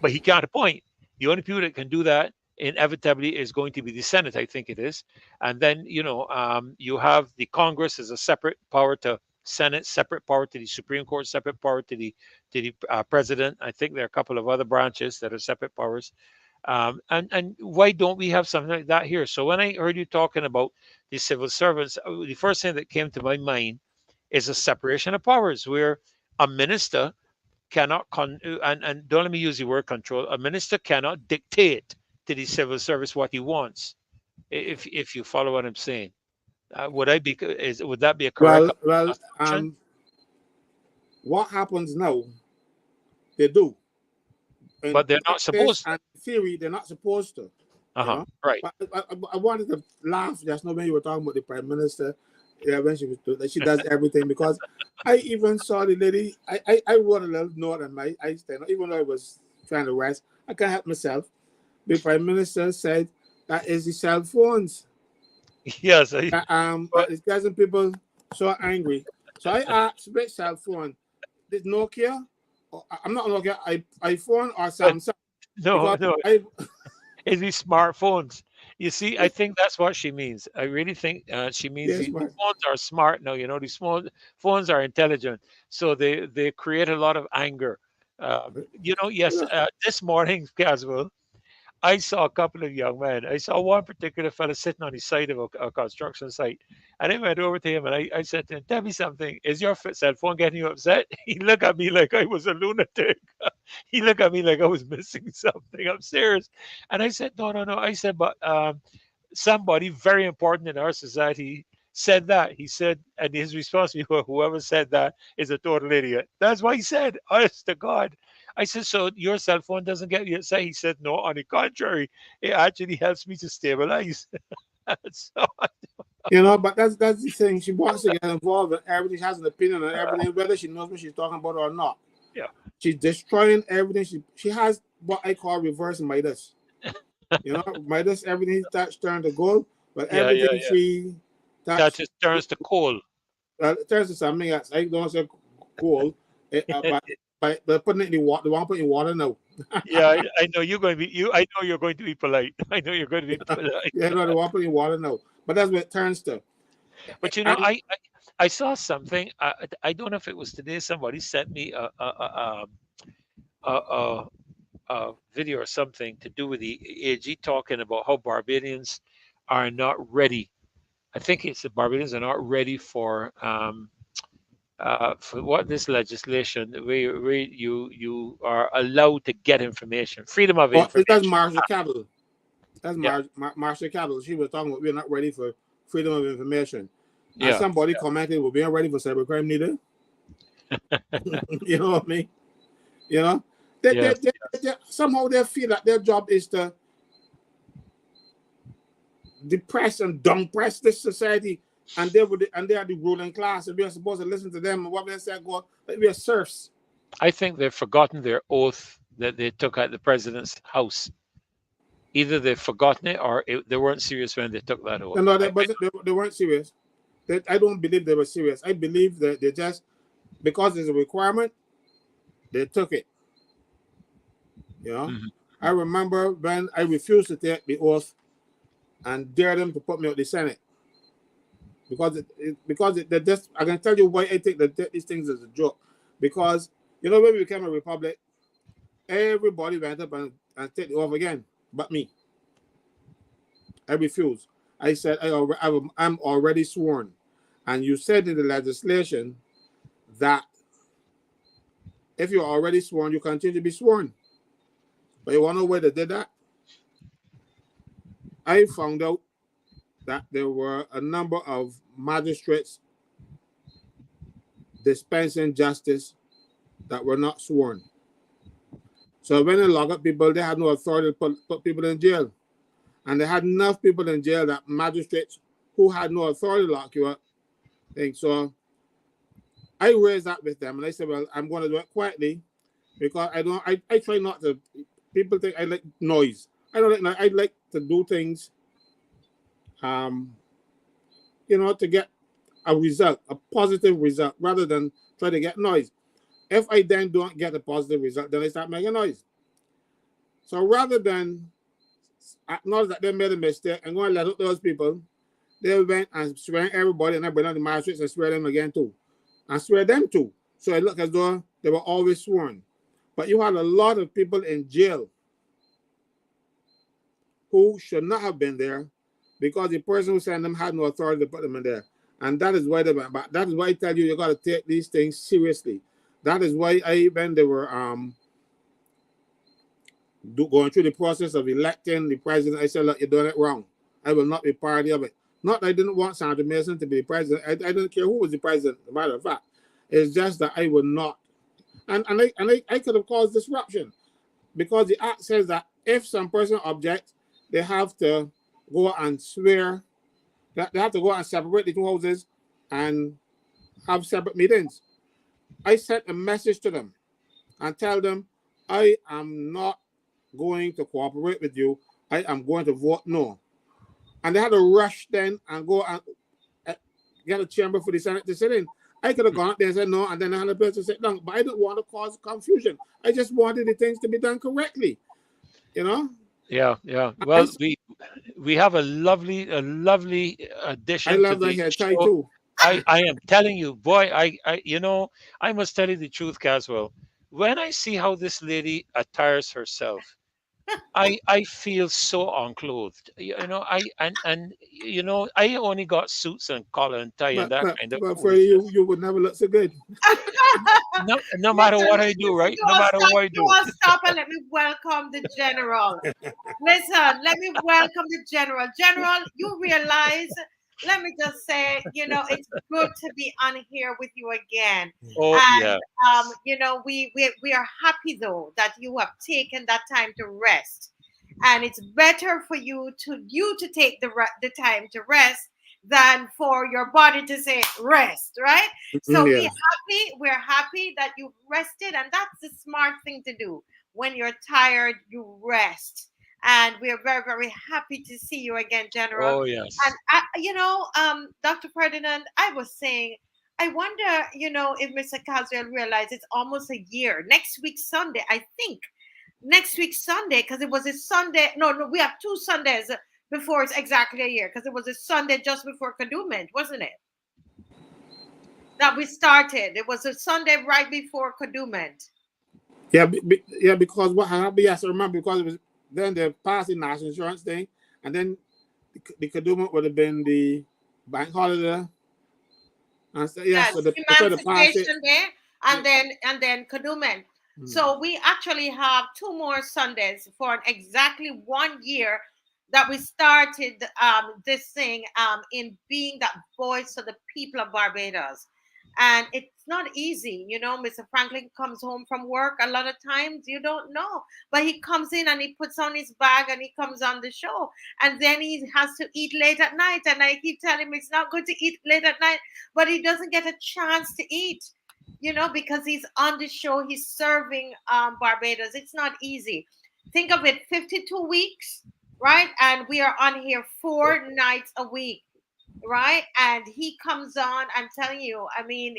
but he can't appoint. The only people that can do that inevitably is going to be the Senate, I think it is. And then, you know, you have the Congress as a separate power to Senate, separate power to the Supreme Court, separate power to the President. I think there are a couple of other branches that are separate powers. And why don't we have something like that here? So when I heard you talking about the civil servants, the first thing that came to my mind is a separation of powers, where a minister cannot and don't let me use the word control. A minister cannot dictate to the civil service what he wants. If you follow what I'm saying, would that be a correct Well, assumption? what happens now? They do. In But they're not practice supposed to. and theory, they're not supposed to. You know, Right. but I wanted to laugh just now when you were talking about the Prime Minister. Yeah, when she does everything, because I even saw the lady. I wrote a little note on my stand, even though I was trying to rest. I can't help myself. The Prime Minister said that is the cell phones. Yes. It's getting people so angry. So I asked, which cell phone? This Nokia? I'm not Nokia. iPhone or Samsung? No, Because no. I It's these smartphones. You see, I think that's what she means. I really think she means Yes, the man. phones are smart now. You know, these phones are intelligent, so they create a lot of anger. You Yes. know, This morning, Caswell, I saw a couple of young men. I saw one particular fella sitting on the side of a construction site. And I went over to him and I said to him, "Tell me something. Is your cell phone getting you upset?" He looked at me like I was a lunatic. He looked at me like I was missing something upstairs. And I said, "No, no, no." I said, "But somebody very important in our society said that." He said, and his response to me, "Whoever said that is a total idiot." That's what he said. Honest to God. I said, "So your cell phone doesn't get you upset?" He said, "No, on the contrary, it actually helps me to stabilize." So, but that's the thing. She wants to get involved in everything. She has an opinion on everything, whether she knows what she's talking about or not. yeah, She's destroying everything. She has what I call reverse Midas. Midas, everything he touched turned to gold, but yeah, yeah, everything yeah. she That touched just turns to coal. turns to something else. I don't say gold, but putting it in the water, the one putting in water now. Yeah, I know you're going to be you. I know you're going to be polite. I know you're going to be polite. Yeah, no, the one putting in water now. But that's what it turns to. But And I saw something. I don't know if it was today. Somebody sent me a, a, a video or something to do with the AG talking about how Barbadians are not ready. I think it's the Barbadians are not ready for what this legislation where you are allowed to get information, freedom of that's information. Marshall Capital. That's Yeah, Marshall Capital. She was talking about we're not ready for freedom of information. And yeah, somebody commented, well, we aren't ready for cybercrime neither. You know what I mean? You know? yes, Somehow they feel that their job is to depress and downpress this society, and they are the ruling class, and we are supposed to listen to them and what they say go like we are serfs. I think they've forgotten their oath that they took at the president's house. Either they've forgotten it or they weren't serious when they took that oath. No, they weren't serious. I don't believe they were serious. I believe that they just because there's a requirement, they took it. You know, Mhm. I remember when I refused to take the oath and dared them to put me out the Senate they just. I can tell you why I think that these things as a joke, because when we became a republic, everybody went up and take the oath again, but me. I refused. I said I'm already sworn, and you said in the legislation that if you're already sworn, you continue to be sworn. But you want to know why they did that? I found out that there were a number of magistrates dispensing justice that were not sworn. So when they lock up people, they had no authority to put people in jail. And they had enough people in jail that magistrates who had no authority to lock you up. So I raised that with them and I said, well, I'm going to do it quietly because I try not to, people think I like noise. I don't like, I like to do things, to get a result, a positive result, rather than try to get noise. If I then don't get a positive result, then I start making noise. So rather than acknowledge that they made a mistake and go and let out those people, they went and swear everybody and I bring out the magistrates and swear them again too. And swear them too. So it looked as though they were always sworn. But you had a lot of people in jail who should not have been there because the person who sent them had no authority to put them in there. And that is why they went back. That is why I tell you got to take these things seriously. That is why when they were going through the process of electing the president, I said, look, you're doing it wrong. I will not be party of it. Not that I didn't want Sandra Mason to be the president. I didn't care who was the president, as a matter of fact. It's just that I would not. And I could have caused disruption because the act says that if some person objects, they have to go and swear, they have to go and separate the two houses and have separate meetings. I sent a message to them and tell them, I am not going to cooperate with you. I am going to vote no. And they had to rush then and go and get a chamber for the Senate to sit in. I could have gone up there and said no, and then I had a place to sit down. But I didn't want to cause confusion. I just wanted the things to be done correctly. Yeah, yeah. I, Well, we have a lovely I addition to love that the hair tie show. too. I am telling you, boy, I must tell you the truth, Caswell. When I see how this lady attires herself, I feel so unclothed. I only got suits and collar and tie and But that but kind of but for you, foolishness. you would never look so good. No matter Listen, what I do, right? you No all matter stop, what I you do. all stop and let me welcome the general. Listen, let me welcome the general. General, you realize, let me just say, it's good to be on here with you again. Oh And yeah. we are happy though that you have taken that time to rest. And it's better for you to take the time to rest than for your body to say rest, right? So Yeah. we're happy that you've rested, and that's the smart thing to do. When you're tired, you rest. And we're very, very happy to see you again, General. Oh And yes. Dr. Ferdinand, I was saying, I wonder, if Mr. Caswell realized it's almost a year. Next week, Sunday, I think. Next week, Sunday, because it was a Sunday. No, no, we have 2 Sundays before it's exactly a year, because it was a Sunday just before Kadooment, wasn't it? That we started. It was a Sunday right before Kadooment. Yeah, yeah, because what happened, yes, I remember, because it was then the passed the national insurance thing, and then the Kaduma would have been the bank holiday. And so, yeah, Yes, so they could have passed it. Emancipation Day, and then Kadooment. Mm. So we actually have 2 more Sundays for exactly 1 year that we started this thing in being that voice of the people of Barbados. And it's not easy, Mr. Franklin comes home from work a lot of times, you don't know. But he comes in and he puts on his bag and he comes on the show. And then he has to eat late at night. And I keep telling him it's not good to eat late at night, but he doesn't get a chance to eat, because he's on the show, he's serving Barbados. It's not easy. Think of it, 52 weeks, right? And we are on here 4 nights a week, right? And he comes on, I'm telling you, I mean,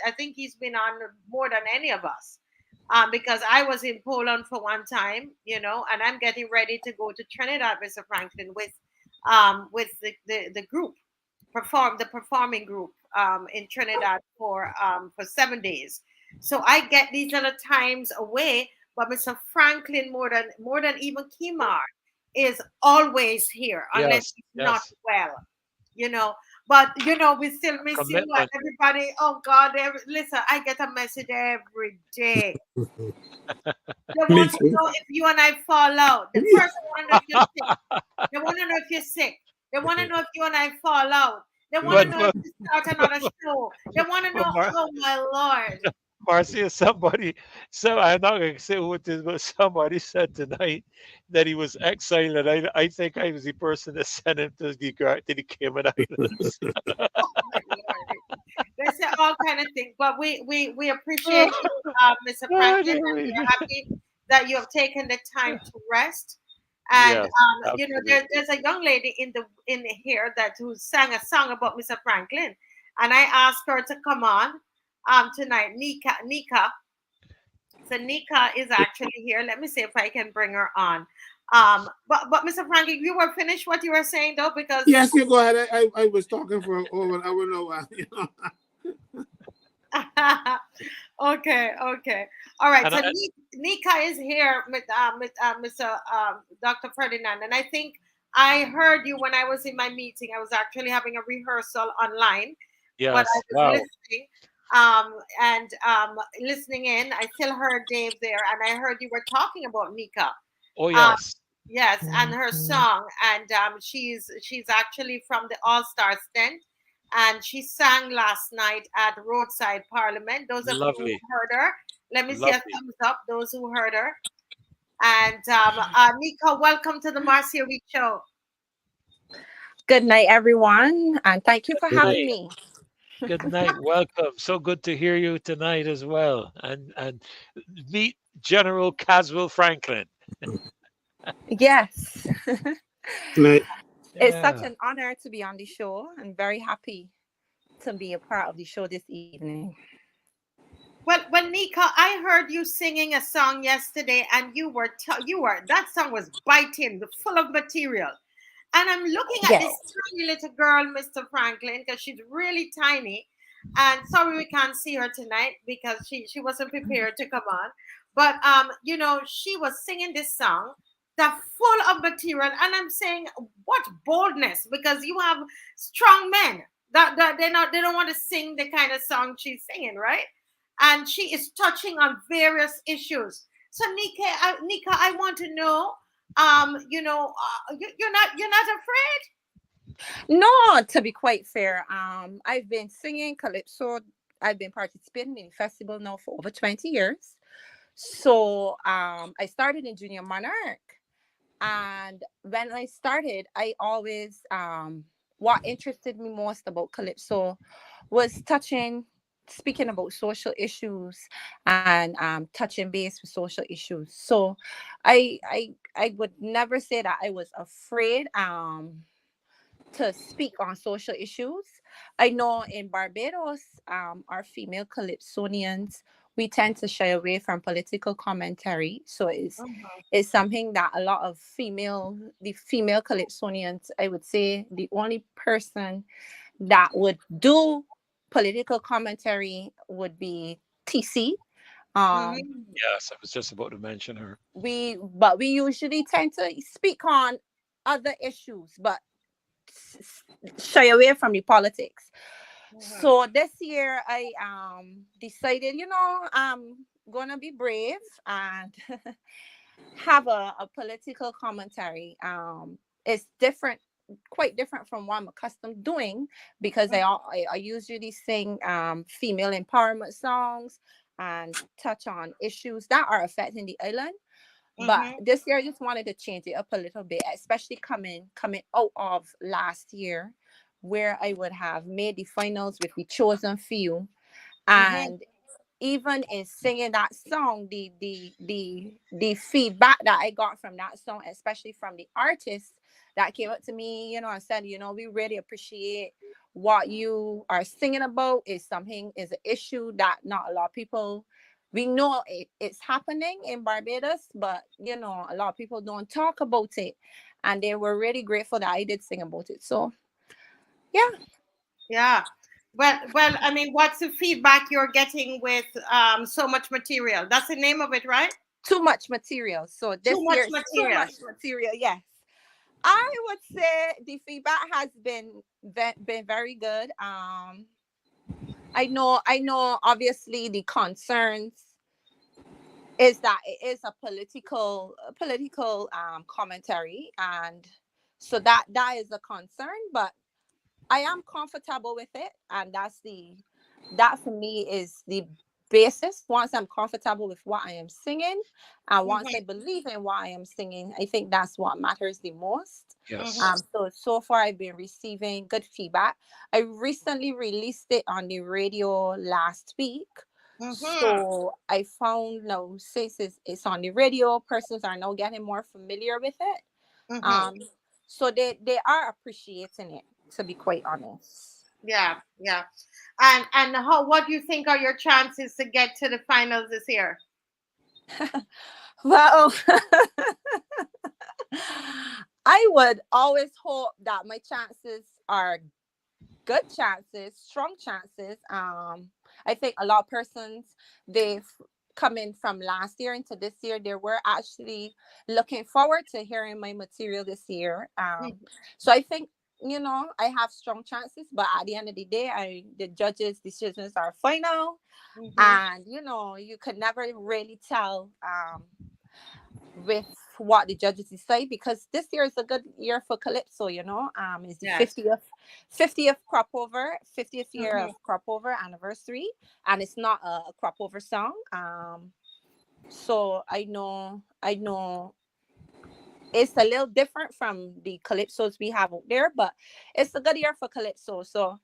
I think he's been on more than any of us. Because I was in Poland for one time, and I'm getting ready to go to Trinidad, Mr. Franklin, with the group, the performing group in Trinidad for 7 days. So I get these little times away, but Mr. Franklin, more than even Kimar, is always here unless Yes. he's not Yes. well, you know. But we still miss you and Commitment. everybody. Oh God, listen, I get a message every day. They Me want to too. know if you and I fall out. The first, they want to know if you're sick. They want to know if you're sick. They want to know if you and I fall out. They want to But know if but, you start another show. They want to but know, oh my Lord. Marcia, so I'm not going to say who it is, but somebody said tonight that he was exiled, and I think I was the person that sent him to the Cayman Islands. Oh my Lord. They say all kind of things, but we appreciate you, Mr. Franklin, and Anyway, we're happy that you have taken the time to rest. And yes, there's a young lady in here who sang a song about Mr. Franklin, and I asked her to come on tonight. Nika. So Nika is actually here. Let me see if I can bring her on. But Mr. Franklin, you were finished what you were saying though, because Yes, you go ahead. I was talking for over an hour and a while. okay. All right. and So I, Nika is here with Mr. Dr. Ferdinand, and I think I heard you when I was in my meeting. I was actually having a rehearsal online, but I yes, was wow, listening. And listening in, I still heard Dave there, and I heard you were talking about Nika. oh Um, yes, yes, and her song, and she's actually from the All Star Stent, and she sang last night at Roadside Parliament. Those of you who lovely, heard her, let me see a lovely. thumbs up. Those who heard her, and Nika, welcome to the Marcia Week Show. Good night, everyone, and thank you for Good having night, me. good night. Welcome. So good to hear you tonight as well, and meet General Caswell Franklin. Yes, Like, it's such Yeah. an honor to be on the show. I'm very happy to be a part of the show this evening. Well, Nika, I heard you singing a song yesterday, and you were that song was biting, full of material. And I'm looking at this Yes. tiny little girl, Mr. Franklyn, because she's really tiny. And sorry we can't see her tonight because she wasn't prepared to come on. But you know, she was singing this song that full of material, and I'm saying, what boldness! Because you have strong men that they don't want to sing the kind of song she's singing, right? And she is touching on various issues. So Nika, I want to know, you're not afraid. No, to be quite fair, I've been singing Calypso. I've been participating in the festival now for over 20 years. So I started in Junior Monarch. And when I started, I always, what interested me most about Calypso was speaking about social issues and touching base with social issues. So I would never say that I was afraid. To speak on social issues. I know in Barbados, our female Calypsonians, we tend to shy away from political commentary. So it's something that a lot of the female Calypsonians, I would say the only person that would do political commentary would be TC. Um, Mhm. Yes, I was just about to mention her. but we usually tend to speak on other issues, but shy away from the politics. Mhm. So this year I decided, I'm gonna be brave and have a political commentary. It's different, quite different from what I'm accustomed doing because I usually sing female empowerment songs and touch on issues that are affecting the island. But Mhm. this year, I just wanted to change it up a little bit, especially coming out of last year, where I would have made the finals with the chosen few, Mhm. and even in singing that song, the feedback that I got from that song, especially from the artists that came up to me, and said, we really appreciate what you are singing about. Is an issue that not a lot of people, we know it's happening in Barbados, but a lot of people don't talk about it, and they were really grateful that I did sing about it. So yeah. Yeah. Well, I mean, what's the feedback you're getting with so much material? That's the name of it, right? Too much material. So Too this much year is too material. much material. Yes. I would say the feedback has been very good. I know obviously the concerns is that it is a political commentary, and so that is a concern, but I am comfortable with it, and that for me is the basis. Once I'm comfortable with what I am singing, and once I Mhm. believe in what I am singing, I think that's what matters the most. Mhm. Yes. So far I've been receiving good feedback. I recently released it on the radio last week. Mhm. So I found now since it's on the radio, persons are now getting more familiar with it. Mhm. Um, so they are appreciating it, to be quite honest. Yeah. Yeah. And how? What do you think are your chances to get to the finals this year? Well, I would always hope that my chances are good chances, strong chances. I think a lot of persons, they've come in from last year into this year. They were actually looking forward to hearing my material this year. So I think, I have strong chances, but at the end of the day, the judges' decisions are final, Mhm. and you could never really tell with what the judges decide, because this year is a good year for Calypso. It's the Yes. 50th crop over, 50th year Mhm. of crop over anniversary, and it's not a crop over song. So I know it's a little different from the Calypsos we have out there, but it's a good year for Calypso. So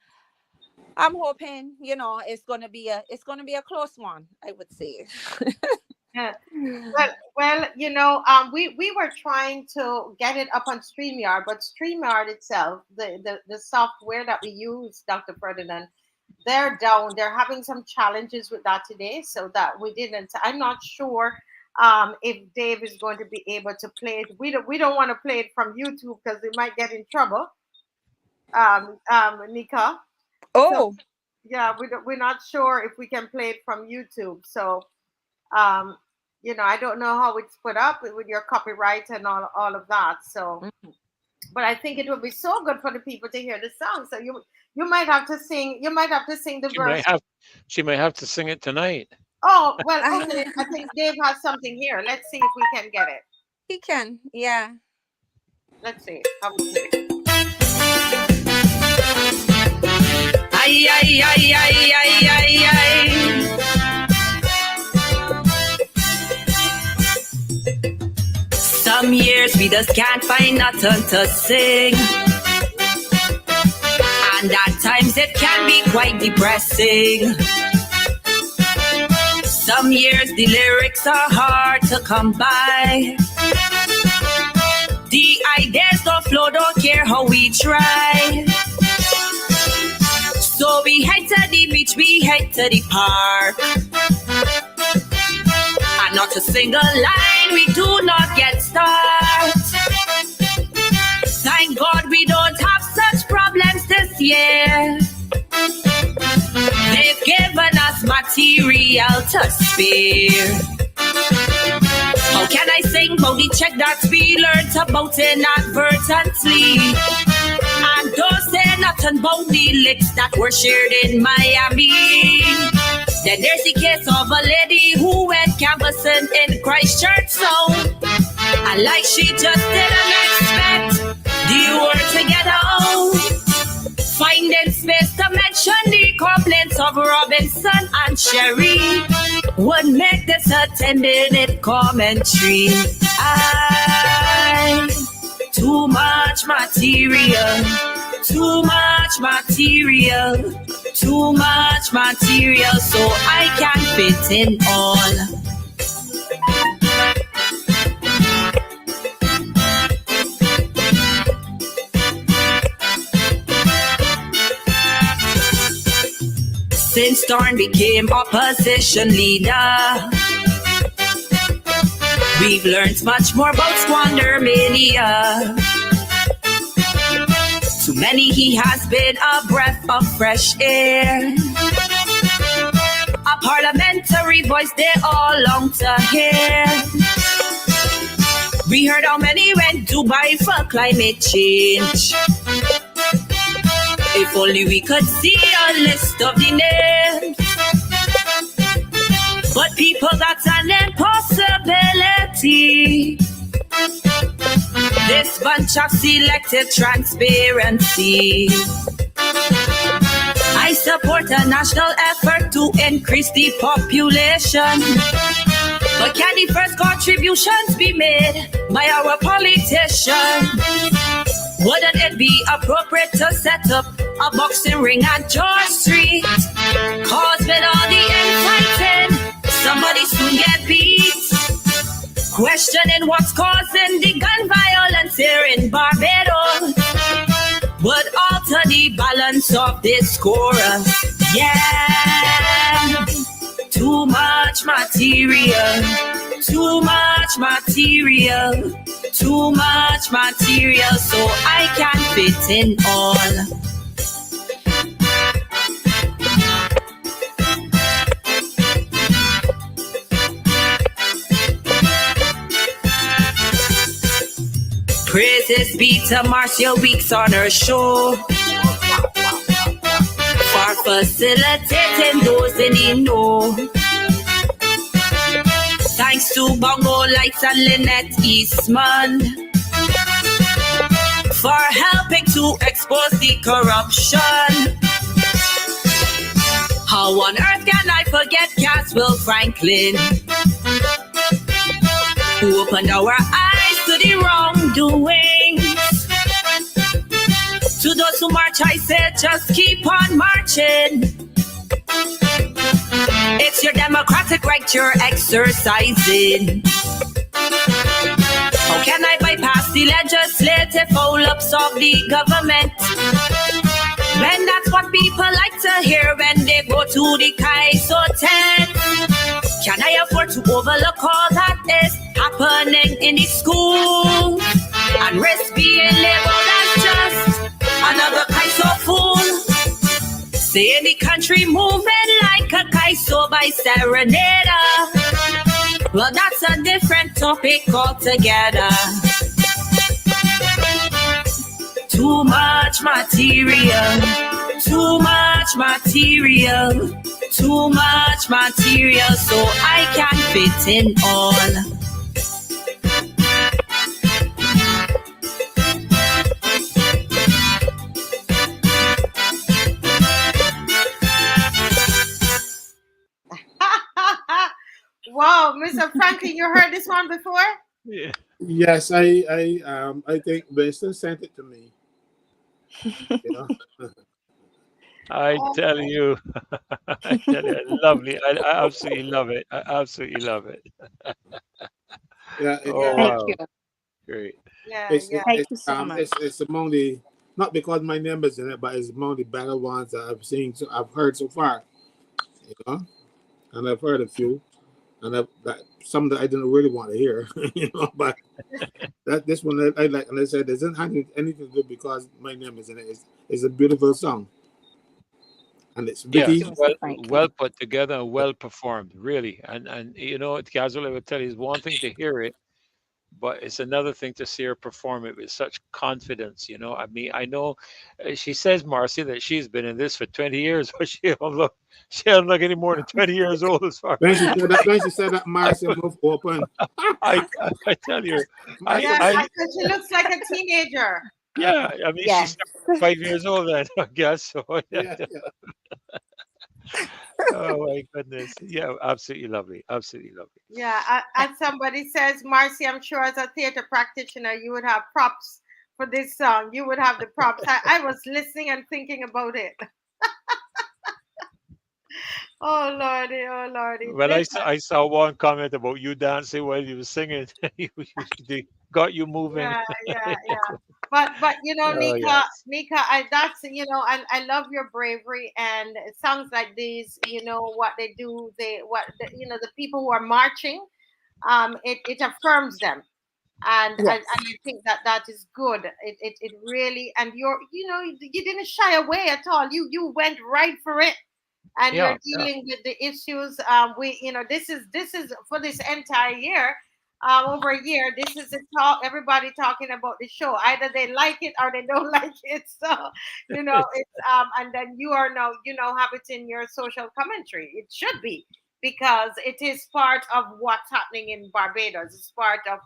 I'm hoping, it's gonna be a close one, I would say. Yeah. Well, we were trying to get it up on StreamYard, but StreamYard itself, the software that we use, Dr. Ferdinand, they're down. They're having some challenges with that today, so that we didn't. I'm not sure if Dave is going to be able to play it. We don't want to play it from YouTube because we might get in trouble. Nika. Oh, So, yeah, we're not sure if we can play it from YouTube. So, I don't know how it's put up with your copyright and all of that. So, but I think it would be so good for the people to hear the song. So you might have to sing. You might have to sing the verse. She may have to sing it tonight. Oh well, okay. I think Dave has something here. Let's see if we can get it. he can. Yeah. Let's see. How we do it. Ay, ay, ay, ay, ay, ay, ay. Some years we just can't find nothing to sing, and at times it can be quite depressing. Some years the lyrics are hard to come by. The ideas don't flow, don't care how we try. So we head to the beach, we head to the park, and not a single line we do not get start. Thank God we don't have such problems this year. They've given us material to spare. How can I sing about the check that we learned about inadvertently? And don't say nothing about the licks that were shared in Miami. Then there's the case of a lady who went canvassing in Christchurch, so and like she just didn't expect the word to get out. Finding space to mention the complaints of Robinson and Sherry would make this a 10-minute commentary. Too much material, too much material, too much material, so I can't fit in all. Since Thorne became opposition leader, we've learned much more about squander mania. To many he has been a breath of fresh air, a parliamentary voice they all long to hear. We heard how many went to Dubai for climate change. If only we could see a list of the names. But people, that's an impossibility. This bunch of selective transparency. I support a national effort to increase the population. But can the first contributions be made by our politicians? Wouldn't it be appropriate to set up a boxing ring at George Street? Cause with all the infighting, somebody soon get beat. Questioning what's causing the gun violence here in Barbados would alter the balance of this chorus. Yeah, too much material, too much material, too much material, so I can't fit in all. Praises be to Marcia Weeks on her show for facilitating those in the know. Thanks to Bongo Lights and Lynette Eastman for helping to expose the corruption. How on earth can I forget Caswell Franklyn, who opened our eyes to the wrongdoings? To those who march, I said, just keep on marching. It's your democratic right you're exercising. How can I bypass the legislative hold-ups of the government when that's what people like to hear when they go to the Calypso tent? Can I afford to overlook all that is happening in the school and risk being labeled as just another Calypso fool? Seeing the country moving like a Calypso by Serenada. Well, that's a different topic altogether. Too much material, too much material, too much material, so I can't fit in all. Wow, Mr. Franklyn, you heard this one before? Yeah. Yes, I think Winston sent it to me. You know? I tell you, I tell you, lovely. I absolutely love it. I absolutely love it. Yeah, Oh Thank wow, you. great. Yeah, it's yeah. Thank you so much. it's among the, not because my name is in it, but it's among the better ones that I've seen, I've heard so far. You know, and I've heard a few, and some that I didn't really want to hear. You know, but this one I like, and I said, doesn't have anything to do because my name is in it. It's a beautiful song, and it's Yes, Thank Vicky. you, well, Mr. Franklin. well put together and well performed, really. And you know, Caswell, I would tell you, it's one thing to hear it, but it's another thing to see her perform it with such confidence. You know, I mean, I know she says, Marcy, that she's been in this for 20 years, but she don't look any more than 20 years old as far. When she said that, I, Marcy mouth open. I, I tell you, Marcy, Yeah, I, I said she looks like a teenager. yeah, I mean, Yes. she's 5 years old then, I guess. So, yeah. yeah, yeah. Oh my goodness. Yeah, absolutely lovely. Absolutely lovely. Yeah, as somebody says, Marcy, I'm sure as a theater practitioner, you would have props for this song. You would have the props. I was listening and thinking about it. Oh Lordy, oh Lordy. Well, Listen, I saw one comment about you dancing while you were singing. They got you moving. yeah, yeah, yeah. But you know, Oh Nika, yes. Nika, that's I love your bravery and songs like these. You know what they do. The people who are marching. It affirms them. And Yes. I think that is good. It really, and you didn't shy away at all. You went right for it, and Yeah, you're yeah. dealing with the issues. This is for this entire year, over a year. This is the talk. Everybody talking about the show. Either they like it or they don't like it. So it's and then you are now have it in your social commentary. It should be, because it is part of what's happening in Barbados. It's part of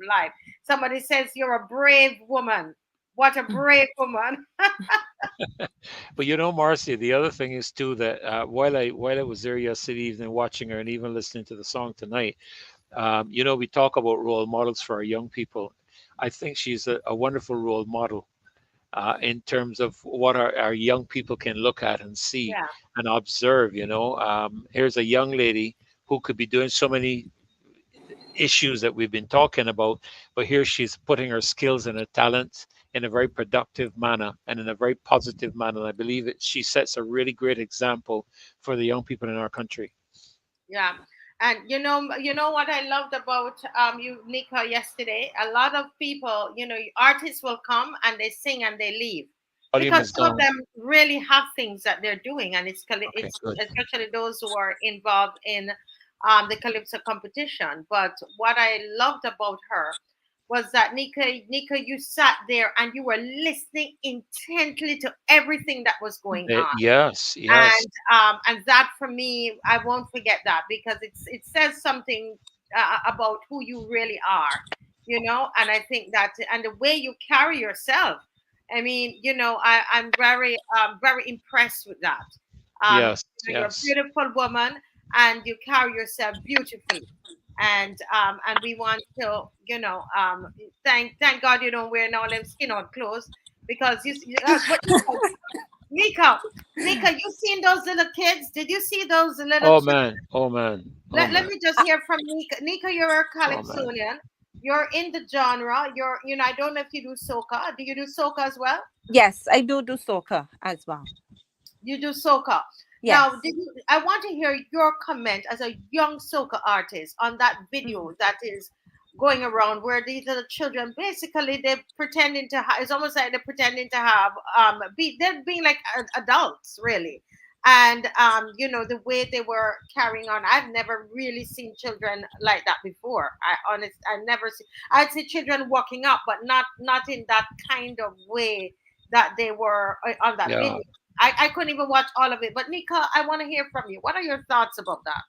life. Somebody says you're a brave woman. What a brave woman. But you know, Marcy, the other thing is too that while I was there yesterday evening watching her and even listening to the song tonight, you know, we talk about role models for our young people. I think she's a wonderful role model in terms of what our young people can look at and see Yeah. and observe. You know, here's a young lady who could be doing so many issues that we've been talking about, but here she's putting her skills and her talents in a very productive manner and in a very positive manner. And I believe that she sets a really great example for the young people in our country. Yeah. And you know what I loved about you, Nika, yesterday? A lot of people, artists will come and they sing and they leave, Volume because is some of gone. them really have things that they're doing, and Okay, it's good. especially those who are involved in the Calypso competition. But what I loved about her was that Nika, you sat there and you were listening intently to everything that was going on, Yes, yes, and that for me, I won't forget that, because it says something about who you really are, and I think that, and the way you carry yourself, I mean, I'm very impressed with that. yes, You're a yes. beautiful woman, and you carry yourself beautifully, and we want to, thank God you don't wear all them skin out clothes, because but Nika, Nika, you seen those little kids? Did you see those little Oh children? man, oh man, oh Let man, me just hear from Nika. Nika, you're a oh man. Calypsonian. You're in the genre. I don't know if you do soca. Do you do soca as well? Yes, I do soca as well. You do soca. Now, Yes. I want to hear your comment as a young soca artist on that Mhm. video that is going around where these little children basically they're pretending to have, it's almost like they're pretending to have they're being like adults really. And the way they were carrying on, I've never really seen children like that before. I never see. I'd see children walking up, but not in that kind of way that they were on that Yeah. video. I couldn't even watch all of it. But Nika, I want to hear from you. What are your thoughts about that?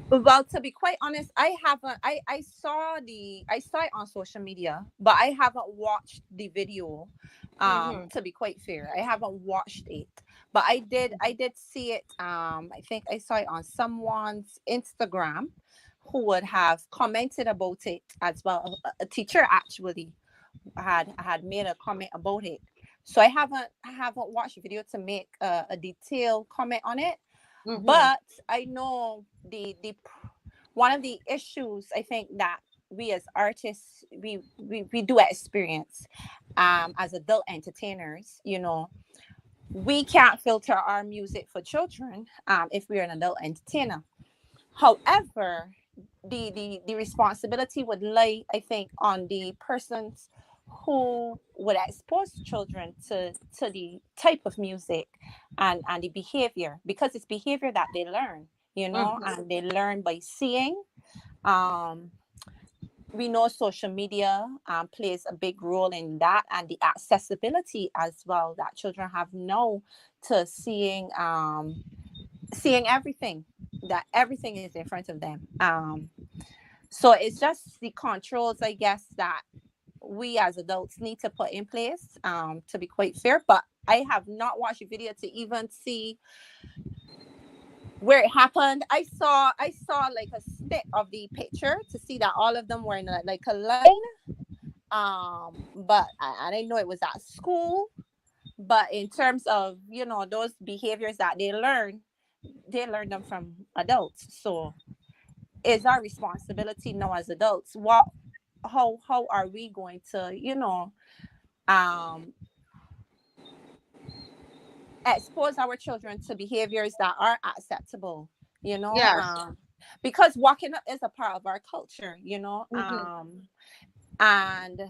Well, to be quite honest, I haven't. I saw it on social media, but I haven't watched the video. Mm-hmm. To be quite fair, I haven't watched it, but I did see it. I think I saw it on someone's Instagram who would have commented about it as well. A teacher actually had made a comment about it. So I haven't watched the video to make a detailed comment on it. Mm-hmm. But I know the one of the issues I think that we as artists we do experience as adult entertainers, we can't filter our music for children if we're an adult entertainer. However, the responsibility would lie, I think, on the persons who would expose children to the type of music and the behavior, because it's behavior that they learn, Mm-hmm. and they learn by seeing. um we know social media plays a big role in that, and the accessibility as well that children have now to seeing everything, that everything is in front of them. So it's just the controls, I guess, that we as adults need to put in place, to be quite fair. But I have not watched a video to even see where it happened. I saw like a snip of the picture to see that all of them were in like a line. But I didn't know it was at school. But in terms of those behaviors that they learn them from adults. So it's our responsibility now as adults. How are we going to um expose our children to behaviors that are acceptable, Yes. because walking up is a part of our culture, Mm-hmm. and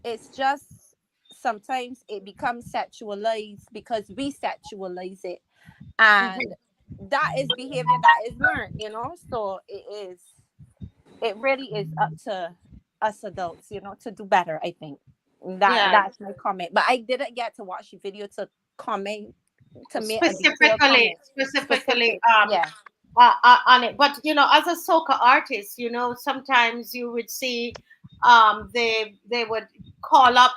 it's just sometimes it becomes sexualized because we sexualize it, Mm-hmm. and that is behavior that is learned, so it really is up to us adults, to do better, I think. Yeah. That's my comment, but I didn't get to watch the video to comment, to make a detailed Specifically, comment specifically, specific. Yeah. on it. But as a soca artist, sometimes you would see, they would call up,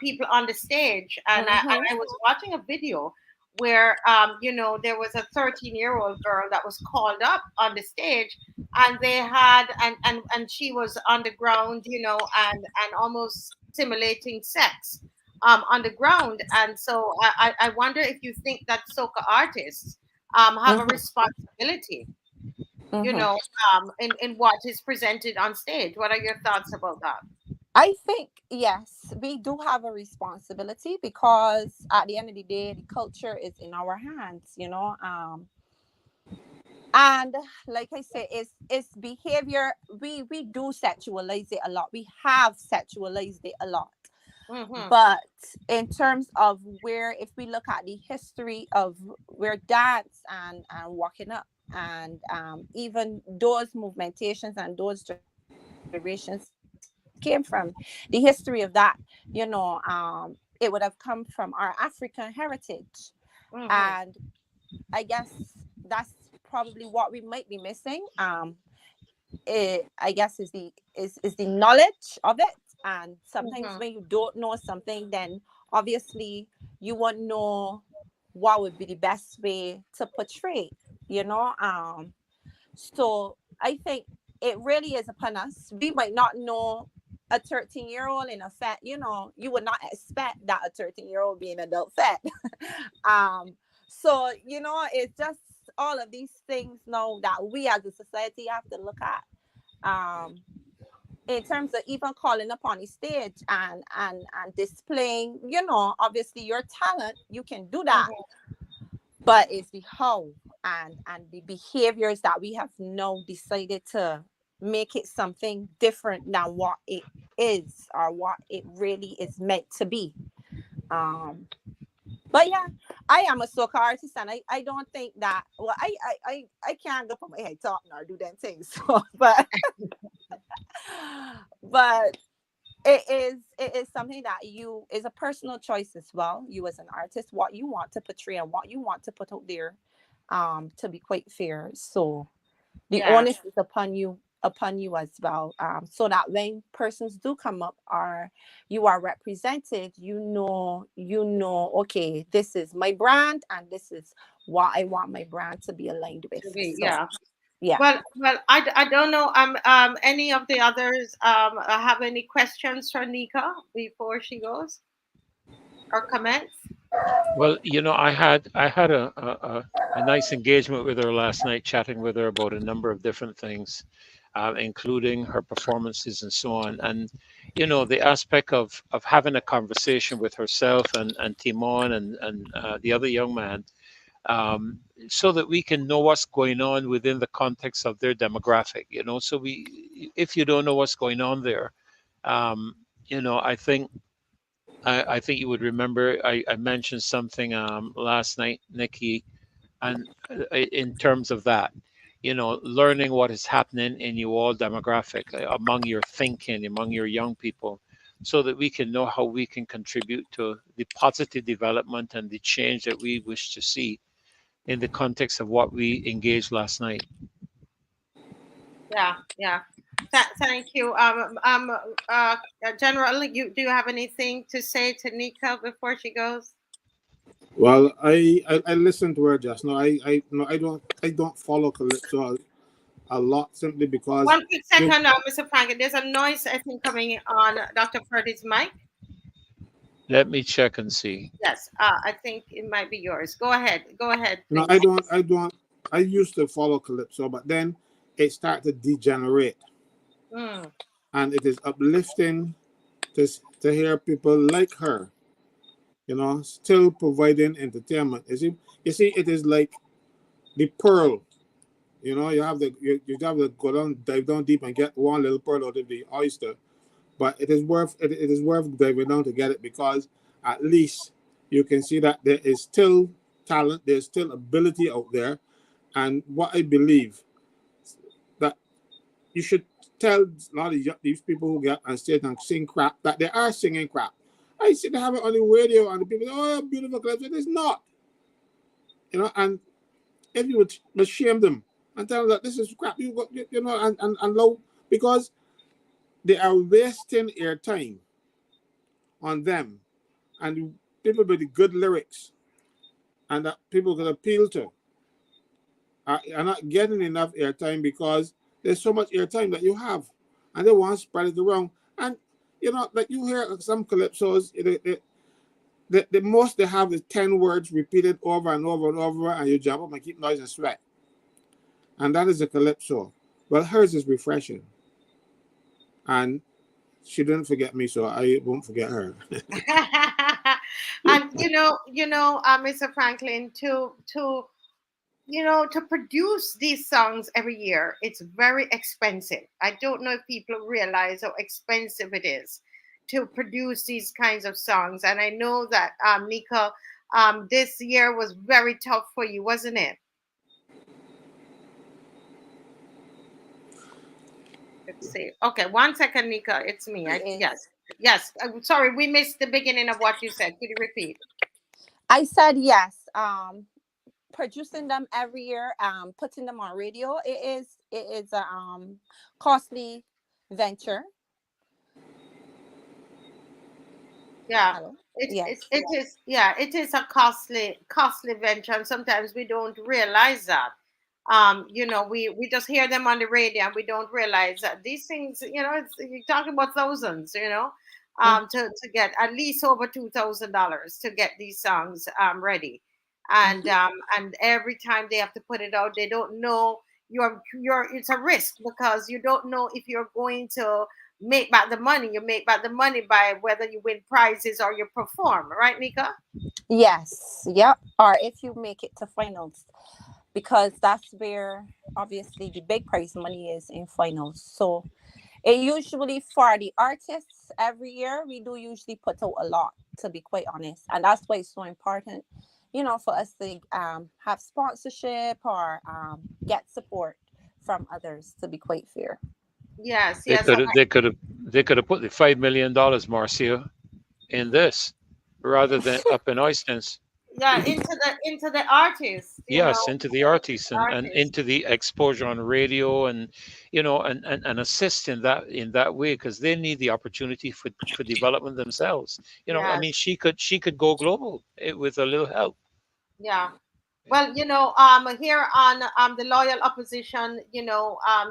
people on the stage, and Mm-hmm. I was watching a video where, there was a 13-year-old girl that was called up on the stage, and they had, and she was on the ground, and almost simulating sex on the ground. And so I wonder if you think that soca artists have a Mm-hmm. responsibility, Mm-hmm. in what is presented on stage. What are your thoughts about that? I think yes, we do have a responsibility, because at the end of the day, the culture is in our hands, and like I said, it's behavior. We do sexualize it a lot. We have sexualized it a lot. Mm-hmm. But in terms of where, if we look at the history of where dance and walking up, and even those movementations and those generations came from, the history of that, it would have come from our African heritage. Mm-hmm. And I guess that's probably what we might be missing. I guess is the knowledge of it. And sometimes Mm-hmm. when you don't know something, then obviously you won't know what would be the best way to portray, you know. So I think it really is upon us. We might not know a 13-year-old in a fat, you would not expect that a 13-year-old be an adult fat. um, so it's just all of these things now that we as a society have to look at. In terms of even calling up on the stage and displaying, obviously your talent, you can do that. Mm-hmm. but it's the how and the behaviors that we have now decided to make it something different than what it is or what it really is meant to be. um but yeah, I am a soca artist, and I don't think that, well, I can't go put my head talking or do them things. So but it is something that you is a personal choice as well, you as an artist, what you want to portray and what you want to put out there, to be quite fair. So the Yeah. onus is upon you as well, so that when persons do come up or you are represented, okay, this is my brand and this is what I want my brand to be aligned with. So Yeah. yeah. Well, I don't know. Any of the others have any questions for Nika before she goes, or comments? Well, I had a nice engagement with her last night, chatting with her about a number of different things, including her performances and so on. And the aspect of having a conversation with herself and Timon and the other young man, um, so that we can know what's going on within the context of their demographic. So if you don't know what's going on there, um, I think I think you would remember I mentioned something last night, Nikki, and in terms of that, learning what is happening in your all demographic, among your thinking, among your young people, so that we can know how we can contribute to the positive development and the change that we wish to see in the context of what we engaged last night. Yeah, yeah. Thank you. General, do you have anything to say to Nika before she goes? Well, I listened to her just now. I no, I don't follow Calypso a lot simply because One quick you second, Mr. Franklin. There's a noise, I think, coming on Dr. Freddy's mic. Let me check and see. Yes, I think it might be yours. Go ahead. Go ahead, know please. I used to follow Calypso, but then it started to degenerate, Mm, and it is uplifting to hear people like her, still providing entertainment. You see, it is like the pearl. You have to go down, dive down deep, and get one little pearl out of the oyster. But it is worth diving down to get it, because at least you can see that there is still talent, there's still ability out there. And what I believe, that you should tell a lot of these people who get on stage and sing crap, that they are singing crap. I see they have it on the radio, and the people say, "Oh, beautiful clips." It is not, and if you would shame them and tell them that this is crap, and low, because they are wasting airtime on them, and people with the good lyrics and that people can appeal to are not getting enough airtime, because there's so much airtime that you have, and they want to spread it around. And like you hear some calypsos, the most they have is 10 words repeated over and over and over, and you jump up and keep noise and sweat. And that is a calypso. Well, hers is refreshing, and she didn't forget me, so I won't forget her. and Mr. Franklin, to produce these songs every year, it's very expensive. I don't know if people realize how expensive it is to produce these kinds of songs. And I know that, Nika, this year was very tough for you, wasn't it? Let's see. Okay, 1 second, Nika. It's me. Yes. Yes. Sorry, we missed the beginning of what you said. Could you repeat? I said yes. Producing them every year, putting them on radio, it is a costly venture. Yeah. Hello? It, Yes. it, it is, yeah, it is a costly venture, and sometimes we don't realize that. We just hear them on the radio, and we don't realize that these things, you're talking about thousands, to get at least over $2,000 to get these songs ready. And every time they have to put it out, they don't know, it's a risk, because you don't know if you're going to make back the money. You make back the money by whether you win prizes or you perform, right, Nika? Yes, yep. Or if you make it to finals, because that's where obviously the big prize money is in finals. So it usually for the artists every year we do usually put out a lot, to be quite honest, and that's why it's so important, for us to have sponsorship or get support from others. To be quite fair. Yes, They yes. could have, they could have, they could have put the $5 million, Marcia, in this rather than up in Oystens. Yeah, into the artists, Yes, into the artists and artists. into the exposure on radio and and assist in that way because they need the opportunity for development themselves. I mean Yes, she could go global with a little help. yeah. Well, here on the loyal opposition,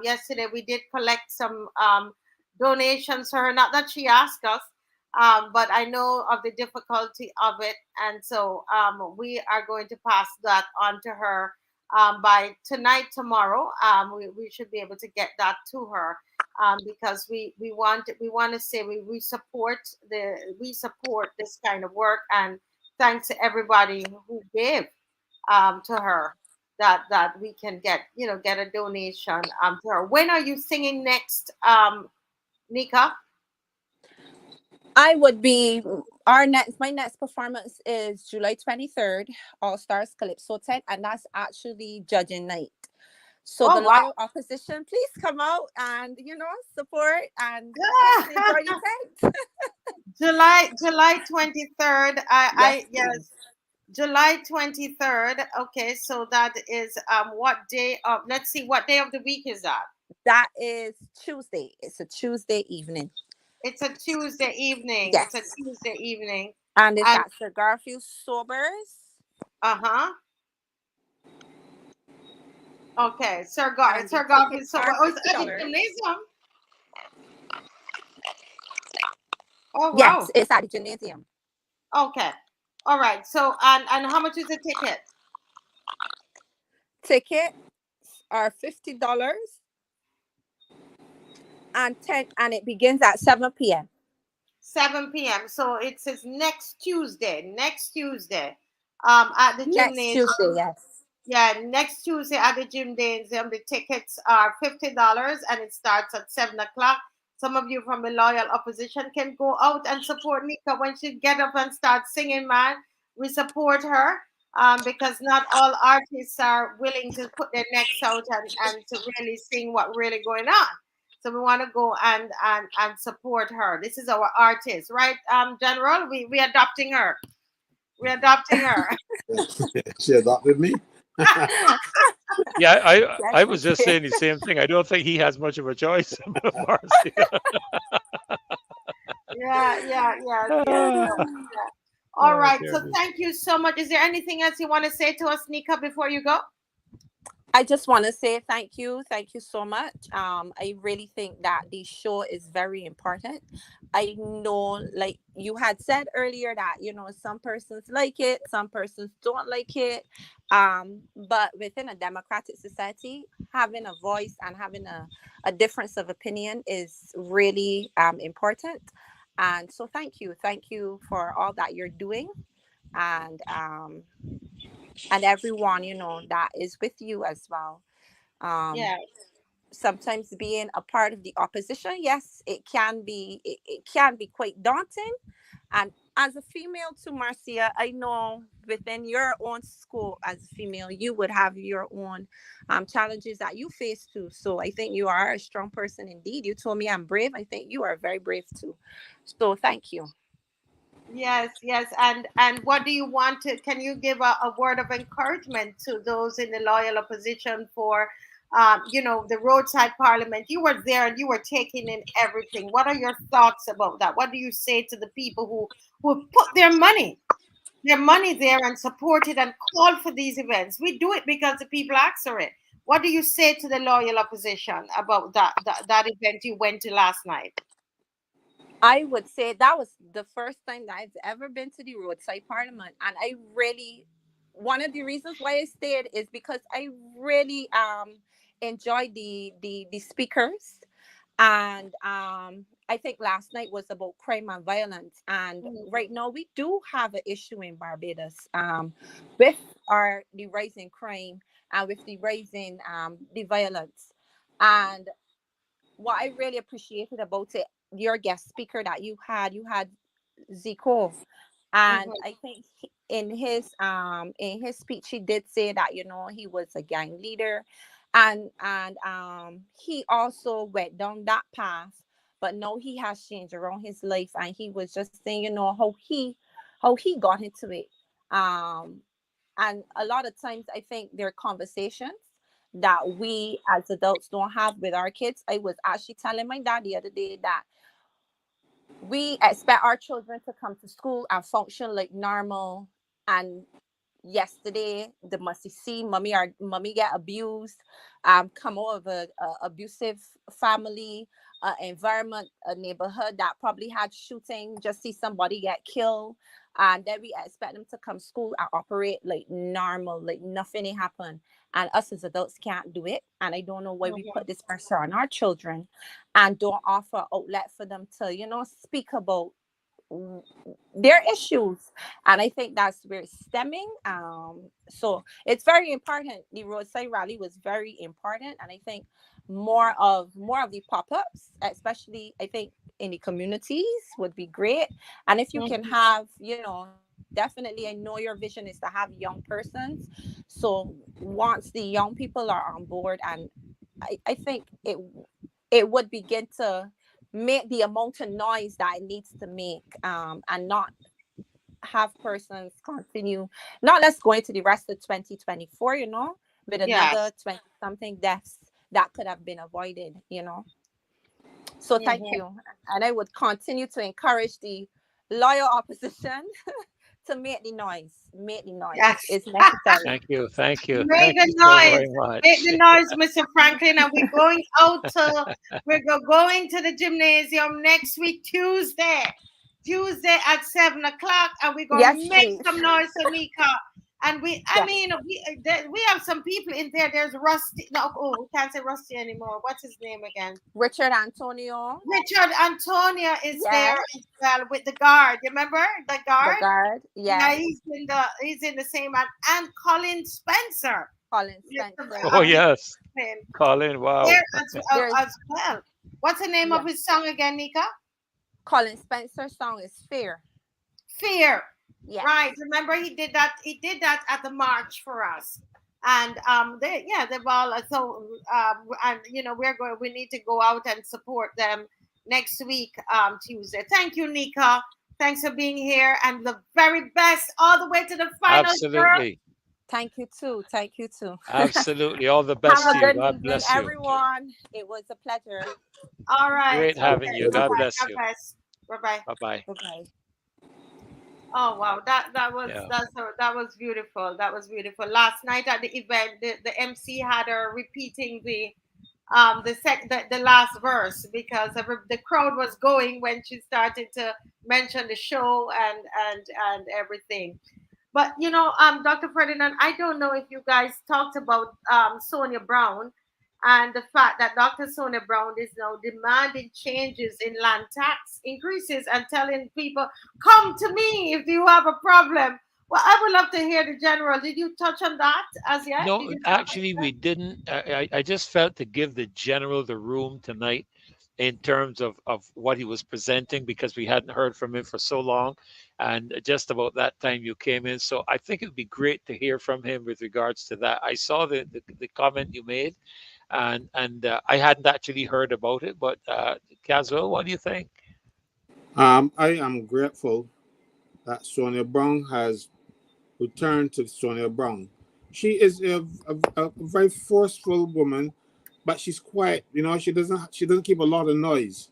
yesterday we did collect some donations for her. Not that she asked us, but I know of the difficulty of it, and so we are going to pass that on to her by tonight, tomorrow. We should be able to get that to her because we want to say we support this kind of work, and thanks to everybody who gave to her, that we can get a donation to her. When are you singing next, Nika? I would be our next my next performance is July 23rd, All Stars Calypso 10, and that's actually judging night. So the Oh, wow. loyal opposition, please come out and support and come and enjoy your tent. July 23rd. Yes, I please. yes, July 23rd. Okay, so that is what day of, let's see, what day of the week is that? That is Tuesday. It's a Tuesday evening. It's a Tuesday evening. It's a Yes. Tuesday evening. And it's And at Sir Garfield Sobers. uh-huh. Okay, And the Sir Garfield. tickets So are oh, it's at the $50. gymnasium. Oh, Yes, wow. it's at the gymnasium. Okay. All right. So and how much is the ticket? Tickets are $50 and it begins at 7 p.m. 7 p.m. So it says next Tuesday. Next Tuesday. At the Next Tuesday, gymnasium. yes. Yeah, next Tuesday at the gymnasium. The tickets are $50 and it starts at 7 o'clock. Some of you from the loyal opposition can go out and support Nika when she get up and start singing, man. We support her because not all artists are willing to put their necks out and to really sing what really going on. So we want to go and support her. This is our artist, right? General, we adopting her. We're adopting her. She adopted me. Yeah, I was just Yes. saying the same thing. I don't think he has much of a choice, Marcia. Yeah, yeah, yes, yes, Ah, yes. Yeah. All oh, right. dear So me. thank you so much. Is there anything else you want to say to us, Nika, before you go? I just want to say thank you. Thank you so much. I really think that the show is very important. I know, like you had said earlier, that, some persons like it, some persons don't like it. But within a democratic society, having a voice and having a difference of opinion is really important. And so thank you. Thank you for all that you're doing. And everyone that is with you as well. um Yeah. Sometimes being a part of the opposition, yes, it can be quite daunting. And as a female to Marcia, I know within your own school as a female you would have your own challenges that you face too. So I think you are a strong person indeed. You told me I'm brave. I think you are very brave too. So thank you. Yes, yes. And what do you want to, can you give a word of encouragement to those in the loyal opposition for the roadside parliament? You were there and you were taking in everything. What are your thoughts about that? What do you say to the people who put their money there and support it and call for these events? We do it because the people ask for it. What do you say to the loyal opposition about that event you went to last night? I would say that was the first time that I've ever been to the roadside parliament, and I really, one of the reasons why I stayed is because I really enjoyed the speakers, and I think last night was about crime and violence, and right now we do have an issue in Barbados, with the rising crime and with the rising the violence. And what I really appreciated about it, your guest speaker that you had Zico, and I think in his speech he did say that, you know, he was a gang leader, and he also went down that path, but now he has changed around his life, and he was just saying, you know, how he got into it. um and a lot of times I think there are conversations that we as adults don't have with our kids. I was actually telling my dad the other day that we expect our children to come to school and function like normal. And yesterday the must see mommy get abused, come out of a abusive family, environment, a neighborhood that probably had shooting, just see somebody get killed, and then we expect them to come school and operate like normal, like nothing ain't happened. And us as adults can't do it, and I don't know why we put this pressure on our children and don't offer outlet for them to, you know, speak about their issues. And I think that's where it's stemming. So it's very important. The roadside rally was very important, and I think more of the pop-ups, especially I think in the communities, would be great. And if you can have, you know, definitely, I know your vision is to have young persons, so once the young people are on board, and I think it would begin to make the amount of noise that it needs to make, and not have persons continue, not let's go into the rest of 2024, you know, with another 20 something deaths that could have been avoided, you know. So thank you. And I would continue to encourage the loyal opposition to make the noise. Yes. It's necessary. Thank you. Thank you. Make Thank the you so noise. very much. Make the noise, Mr. Franklyn. And we're going out to going to the gymnasium next week, Tuesday at 7:00, and we're going to make some noise for Nika. And we have some people in there. There's Rusty. No, we can't say Rusty anymore. What's his name again? Richard Antonio is there as well with the guard. You remember the guard? The guard, yeah. He's in the same and Colin Spencer. Oh yes, Colin. Wow. As well. What's the name of his song again, Nika? Colin Spencer's song is Fear. Yeah. Right. Remember he did that at the march for us. And they've all and you know, we need to go out and support them next week, Tuesday. Thank you, Nika. Thanks for being here, and the very best all the way to the final. Absolutely. Thank you too. Absolutely. All the best to you. God bless you, everyone. It was a pleasure. All right. Great having you. God bless you. Bye-bye. Bye-bye. Bye-bye. Oh wow, that was beautiful. That was beautiful. Last night at the event, the MC had her repeating the last verse, because the crowd was going when she started to mention the show and everything. But you know, Dr. Ferdinand, I don't know if you guys talked about Sonia Browne, and the fact that Dr. Sonia Browne is now demanding changes in land tax increases and telling people, come to me if you have a problem. Well, I would love to hear the general. Did you touch on that as yet? No, actually, we didn't. I just felt to give the general the room tonight in terms of what he was presenting, because we hadn't heard from him for so long. And just about that time you came in. So I think it would be great to hear from him with regards to that. I saw the comment you made, and I hadn't actually heard about it. But Caswell, what do you think? I am grateful that Sonia Browne has returned to Sonia Browne. She is a very forceful woman, but she's quiet. You know, she doesn't keep a lot of noise.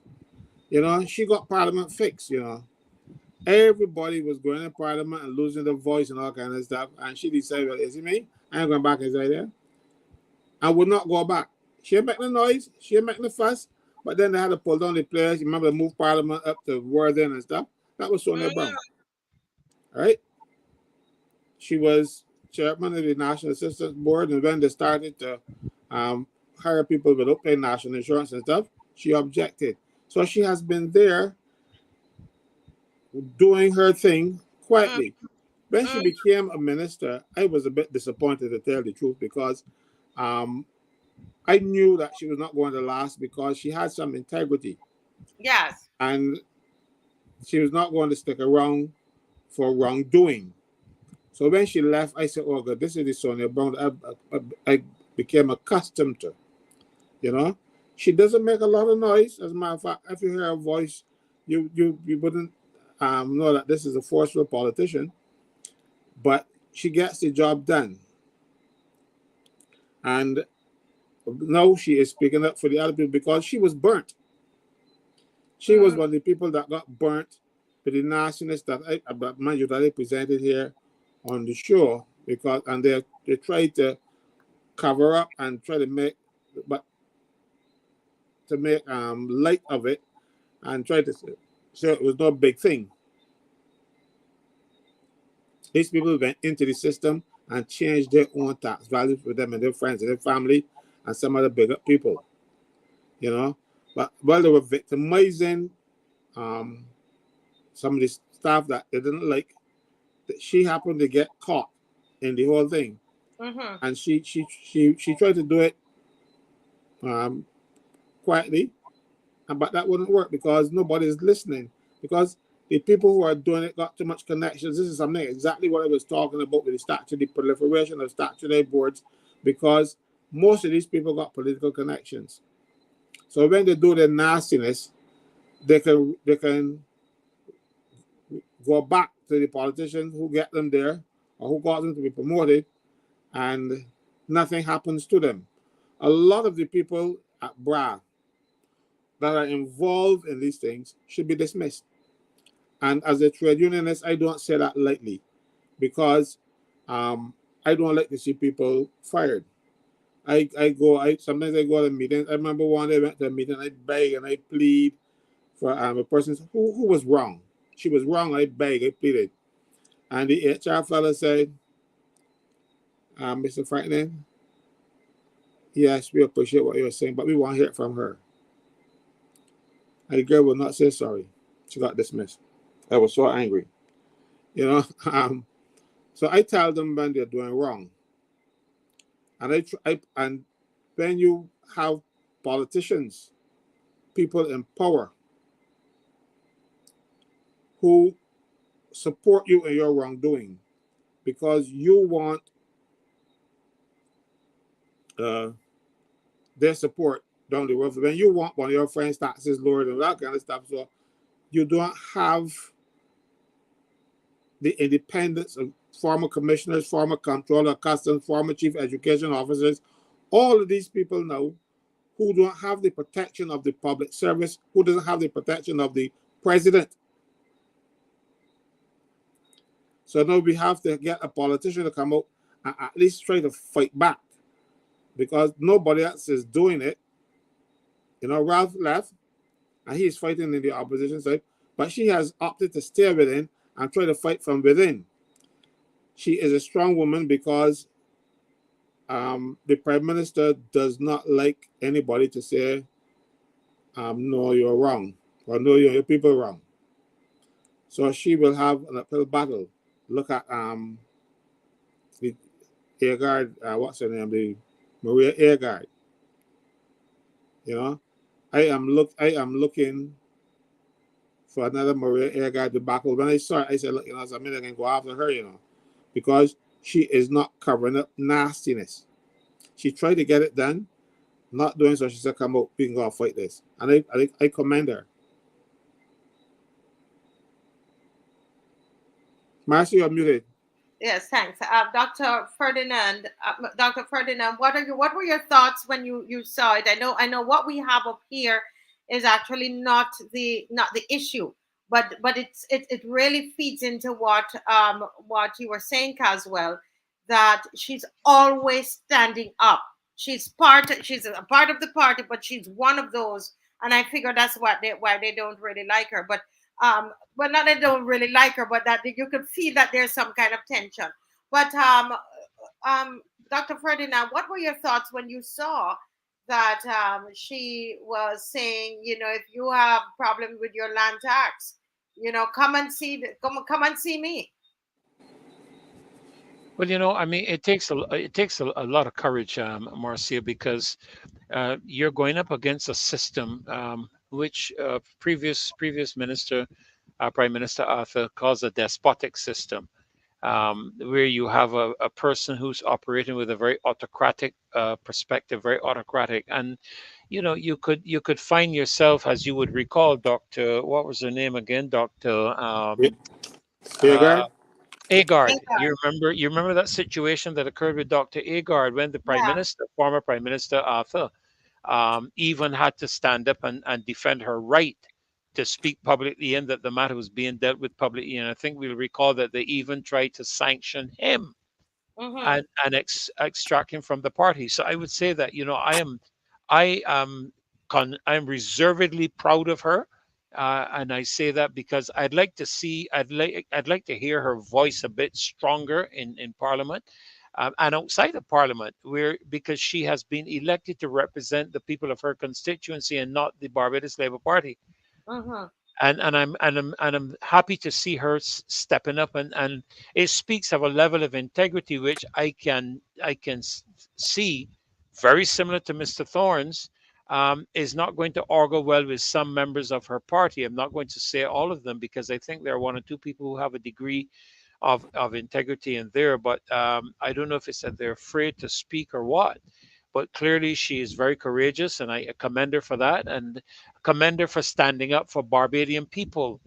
You know, she got Parliament fixed. You know, everybody was going to Parliament and losing their voice and all kind of stuff, and she decided, well, is it me? I ain't going back inside there. I would not go back. She ain't making the noise. She ain't making the fuss. But then they had to pull down the players. You remember they moved Parliament up to Worthing and stuff? That was Sonia Browne. Right? She was chairman of the National Assistance Board, and when they started to hire people without paying national insurance and stuff, she objected. So she has been there doing her thing Mm, quietly. When she mm, became a minister, I was a bit disappointed, to tell the truth, because um, I knew that she was not going to last, because she had some integrity yes. and she was not going to stick around for wrongdoing. So when she left, I said, "Oh God, this is the Sonia Browne I became accustomed to." You know, she doesn't make a lot of noise. As a matter of fact, if you hear her voice, you wouldn't know that this is a forceful politician. But she gets the job done, and now she is speaking up for the other people because she was burnt. She was Mm, one of the people that got burnt with the nastiness that mind you, that I presented here on the show, because and they tried to cover up and try to make, but to make light of it, and try to say it was no big thing. These people went into the system and changed their own tax values for them and their friends and their family and some other bigger people, you know. But while they were victimizing um, some of the staff that they didn't like, that she happened to get caught in the whole thing, mm-hmm. and she tried to do it um, quietly, but that wouldn't work because nobody's listening. Because the people who are doing it got too much connections. This is something exactly what I was talking about with the statute, the proliferation of statutory boards, because most of these people got political connections. So when they do their nastiness, they can go back to the politicians who get them there or who got them to be promoted, and nothing happens to them. A lot of the people at Browne that are involved in these things should be dismissed. And as a trade unionist, I don't say that lightly, because I don't like to see people fired. I sometimes I go to meetings. I remember one day I went to a meeting, I beg and I plead for a person who was wrong. She was wrong, I beg, I pleaded. And the HR fellow said, Mr. Franklyn, yes, we appreciate what you're saying, but we want to hear it from her. And the girl will not say sorry. She got dismissed. I was so angry. You know, so I tell them when they're doing wrong. And and when you have politicians, people in power who support you in your wrongdoing because you want uh, their support down the road. When you want one of your friends' taxes lowered and that kind of stuff, so you don't have the independence of former commissioners, former comptroller of customs, former chief education officers, all of these people now who don't have the protection of the public service, who doesn't have the protection of the president. So now we have to get a politician to come out and at least try to fight back, because nobody else is doing it. You know, Ralph left and he's fighting in the opposition side, but she has opted to stay within and try to fight from within. She is a strong woman because the prime minister does not like anybody to say, no, you're wrong, or no, your people wrong. So she will have an uphill battle. Look at the air guard, what's her name, the Maria Air Guard. You know, I am looking for another Maria Air Guard to battle. When I saw it, I said, look, you know, I mean, I can go after her, you know, because she is not covering up nastiness. She tried to get it done, not doing so. She said, come out, we can go and fight this. And I commend her. Marcy, you're muted. Yes, thanks. Dr. Ferdinand, what were your thoughts when you saw it? I know what we have up here is actually not the issue, but it really feeds into what you were saying, Caswell, that she's always standing up. She's a part of the party, but she's one of those, and I figure that's why they don't really like her. But not that they don't really like her, but that you could feel that there's some kind of tension. But um, Dr. Ferdinand, what were your thoughts when you saw that she was saying, if you have problem with your land tax, come and come and see me. Well, I mean, it takes a lot of courage, Marcia, because you're going up against a system which previous minister, Prime Minister Arthur, calls a despotic system, where you have a person who's operating with a very autocratic perspective, very autocratic, and you could find yourself, as you would recall, Doctor, what was her name again, Doctor Yeah. uh, Agard? Agard. Later. You remember that situation that occurred with Doctor Agard when the Prime Yeah. Minister, former Prime Minister Arthur, even had to stand up and defend her right to speak publicly and that the matter was being dealt with publicly. And I think we'll recall that they even tried to sanction him Mm-hmm. and extract him from the party. So I would say that I am reservedly proud of her, and I say that because I'd like to hear her voice a bit stronger in Parliament. And outside of Parliament, where because she has been elected to represent the people of her constituency and not the Barbados Labour Party, Mm-hmm. and I'm happy to see her stepping up, and it speaks of a level of integrity which I can see very similar to Mr. Thorne's. Is not going to augur well with some members of her party. I'm not going to say all of them because I think there are one or two people who have a degree of integrity in there, but I don't know if it's that they're afraid to speak or what. But clearly, she is very courageous, and I commend her for that, and commend her for standing up for Barbadian people.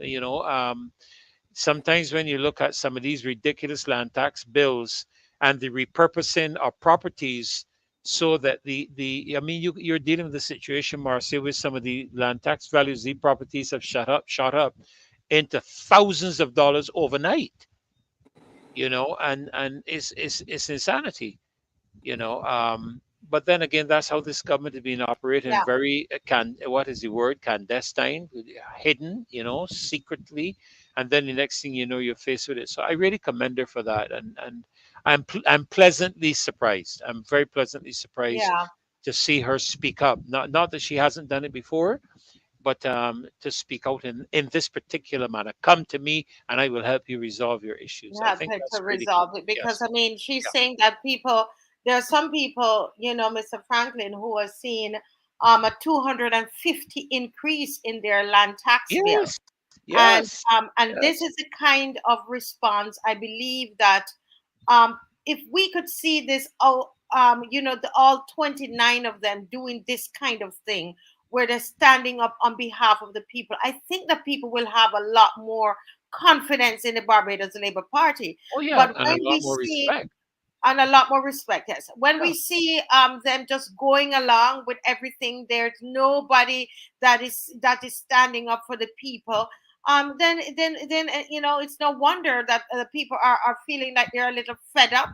Sometimes when you look at some of these ridiculous land tax bills and the repurposing of properties so that I mean, you're dealing with the situation, Marcia, with some of the land tax values. The properties have shot up into thousands of dollars overnight, and it's insanity, you know. But then again, that's how this government has been operating, Yeah. very what is the word, clandestine, hidden, secretly, and then the next thing you know, you're faced with it. So I really commend her for that, and I'm pleasantly surprised. I'm very pleasantly surprised Yeah. to see her speak up. Not that she hasn't done it before, but to speak out in this particular manner. Come to me, and I will help you resolve your issues. I Yeah, think to that's really good. resolve it, because Yes. I mean, she's Yeah. saying that there are some people, Mr. Franklin, who are seeing a 250 increase in their land tax bill. Yes. and Yes. and this Yes. is the kind of response I believe that um if we could see this all 29 of them doing this kind of thing, where they're standing up on behalf of the people, I think that people will have a lot more confidence in the Barbados Labour Party. Oh yeah, But and a when lot we more see, respect. and a lot more respect, yes, when Yeah. we see them just going along with everything, there's nobody that is standing up for the people. Then it's no wonder that the people are feeling like they're a little fed up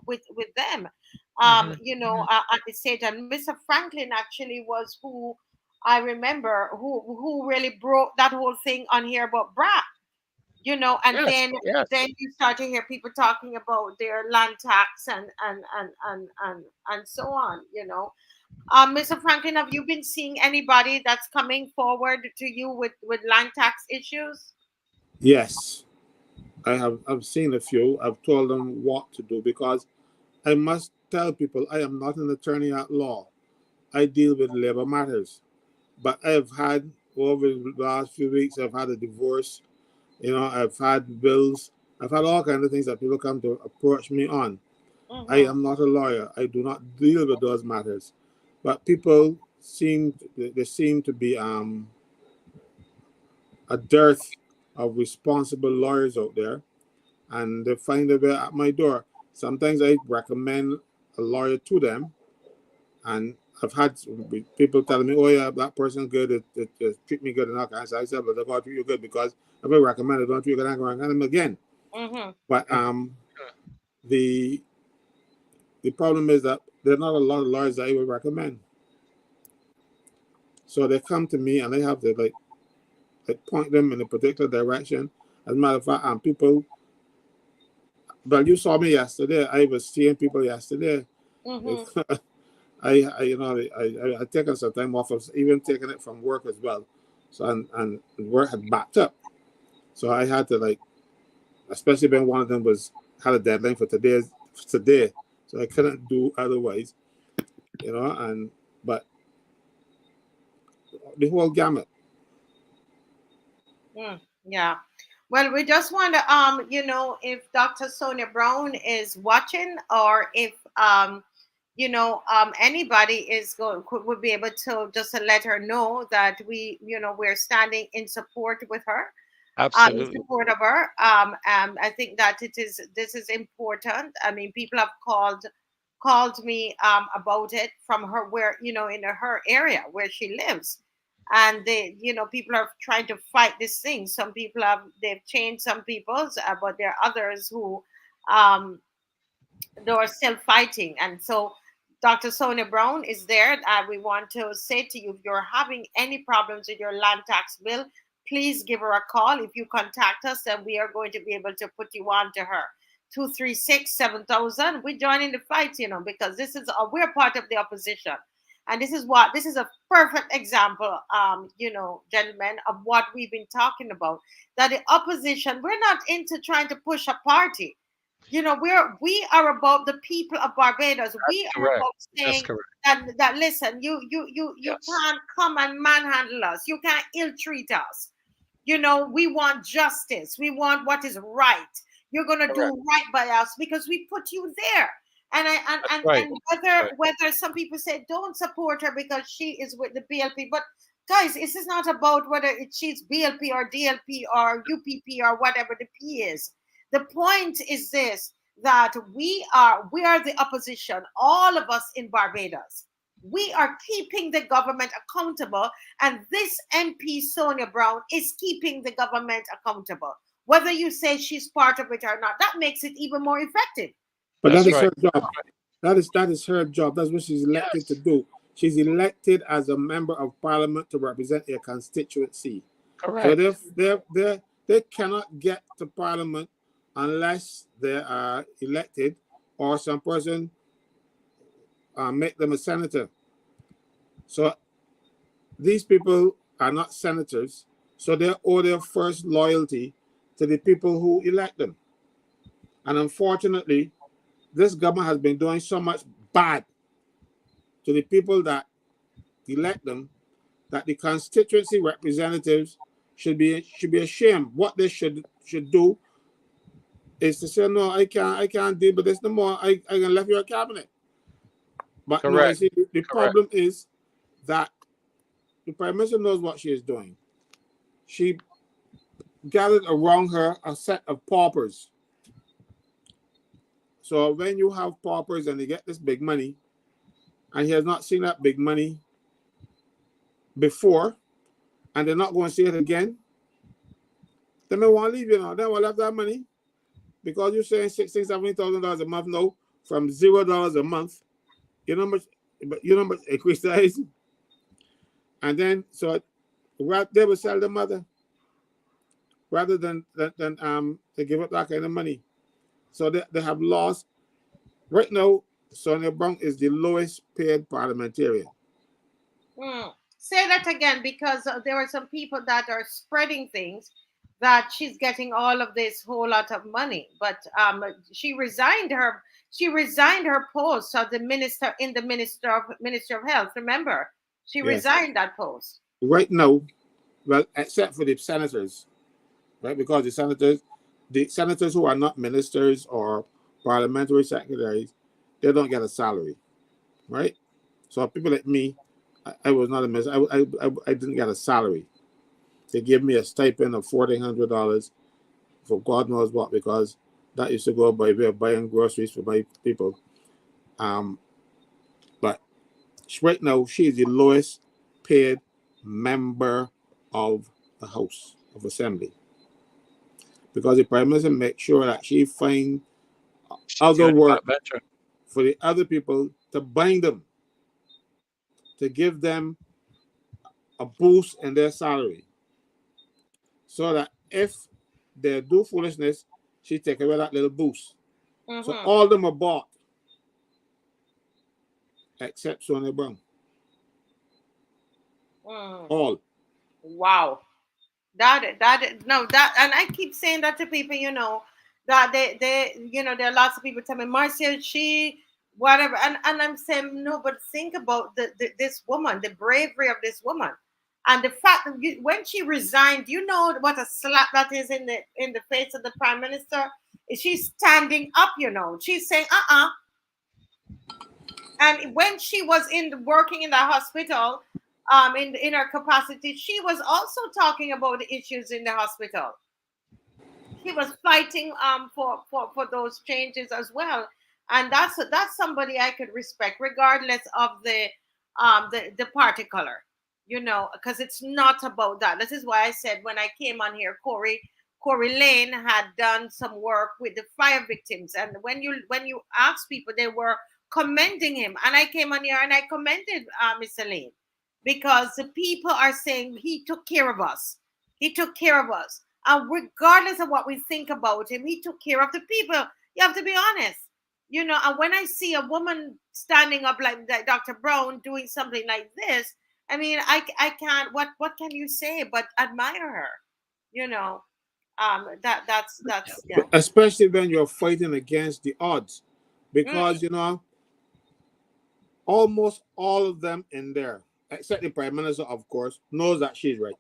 with them. Hmm. Hmm. At the same time, Mr. Franklin actually was who I remember who really broke that whole thing on here about brat. And Yes. then Yes. you start to hear people talking about their land tax and so on. Mr. Franklin, have you been seeing anybody that's coming forward to you with land tax issues? Yes, I've seen a few. I've told them what to do because I must tell people I am not an attorney at law. I deal with labor matters. But I've had, over the last few weeks, I've had a divorce. I've had bills. I've had all kinds of things that people come to approach me on. I Mm-hmm. am not a lawyer. I do not deal with those matters. But people seem to be a dearth of responsible lawyers out there, and they find a way at my door. Sometimes I recommend a lawyer to them, and I've had people telling me, "Oh yeah, that person's good. It treat me good enough." And I said, "But they're going to treat you good because if I recommend it, don't treat you good, I'm going to recommend them again." Mm-hmm. But the the problem is that there are not a lot of lawyers that I would recommend. So they come to me and I have to like point them in a particular direction. As a matter of fact, people. Well, you saw me yesterday. I was seeing people yesterday. Mm-hmm. I taken some time off, of even taking it from work as well. So and work had backed up, so I had to, like, especially when one of them had a deadline for today, so I couldn't do otherwise, but the whole gamut. Yeah. Well, we just want to, if Dr. Sonia Browne is watching, or if, anybody is would be able to just to let her know that we're standing in support with her, in Absolutely. support of her. I think that this is important. I mean, people have called me about it from her, where in her area where she lives, and people are trying to fight this thing. Some people they've changed some people's, but there are others who um, they are still fighting. And so Dr. Sonia Browne is there. We want to say to you, if you're having any problems with your land tax bill, please give her a call. If you contact us, then we are going to be able to put you on to her. 236-7000. We join in the fight, because we're part of the opposition. And this is a perfect example, gentlemen, of what we've been talking about. That the opposition, we're not into trying to push a party. We are about the people of Barbados. We are Correct. about That's saying correct. that listen, you Yes. can't come and manhandle us. You can't ill treat us. We want justice. We want what is right. You're gonna Correct. do right by us because we put you there. And That's right. whether some people say don't support her because she is with the BLP, but guys, this is not about whether she's BLP or DLP or UPP or whatever the P is. The point is this, that we are the opposition, all of us in Barbados. We are keeping the government accountable, and this MP Sonia Browne is keeping the government accountable. Whether you say she's part of it or not, that makes it even more effective. But That's that is right. her job. That is her job. That's what she's elected to do. She's elected as a member of parliament to represent a constituency. So Correct. they cannot get to parliament unless they are elected or some person make them a senator. So these people are not senators, so they owe their first loyalty to the people who elect them. And unfortunately, this government has been doing so much bad to the people that elect them that the constituency representatives should be ashamed. What they should do is to say, no, I can't deal with this no more. I can left your cabinet. But no, you Correct. see, the Correct. problem is that the Prime Minister knows what she is doing. She gathered around her a set of paupers. So when you have paupers and they get this big money, and he has not seen that big money before, and they're not going to see it again, they may want to leave, They will have that money because you're saying $16,000, $17,000 a month now from $0 a month. You know how much increase that is? And then so they will sell the mother rather than to give up that kind of money. So they have lost. Right now, Sonia Browne is the lowest paid parliamentarian. Say that again, because there are some people that are spreading things that she's getting all of this whole lot of money, but she resigned her post as the minister in the minister of health. Remember, she resigned that post. Right now, well, except for the senators, right? Because the senators who are not ministers or parliamentary secretaries, they don't get a salary, right? So people like me, I was not a minister. I didn't get a salary. They gave me a stipend of $1,400 for God knows what, because that used to go by way of buying groceries for my people. But right now, she is the lowest paid member of the House of Assembly, because the Prime Minister makes sure that she finds other work for the other people to bind them, to give them a boost in their salary, so that if they do foolishness, she take away that little boost. So all of them are bought. except Sonia Browne. Mm. All. Wow. That no, that, and I keep saying that to people, that there are lots of people tell me, Marcia, she whatever, and I'm saying no, but think about this woman, the bravery of this woman, and the fact that when she resigned, what a slap that is in the face of the prime minister. She's standing up, she's saying and when she was working in the hospital, in her capacity, she was also talking about the issues in the hospital. She was fighting for those changes as well, and that's somebody I could respect, regardless of the party color, because it's not about that. This is why I said when I came on here, Corey Lane had done some work with the fire victims, and when you ask people, they were commending him, and I came on here and I commended Mr. Lane, because the people are saying he took care of us. He took care of us. And regardless of what we think about him, he took care of the people. You have to be honest. And when I see a woman standing up like Dr. Browne doing something like this, I mean, I can't, what can you say but admire her? That's yeah. Especially when you're fighting against the odds. Because, almost all of them in there, except the Prime Minister, of course, knows that she's right.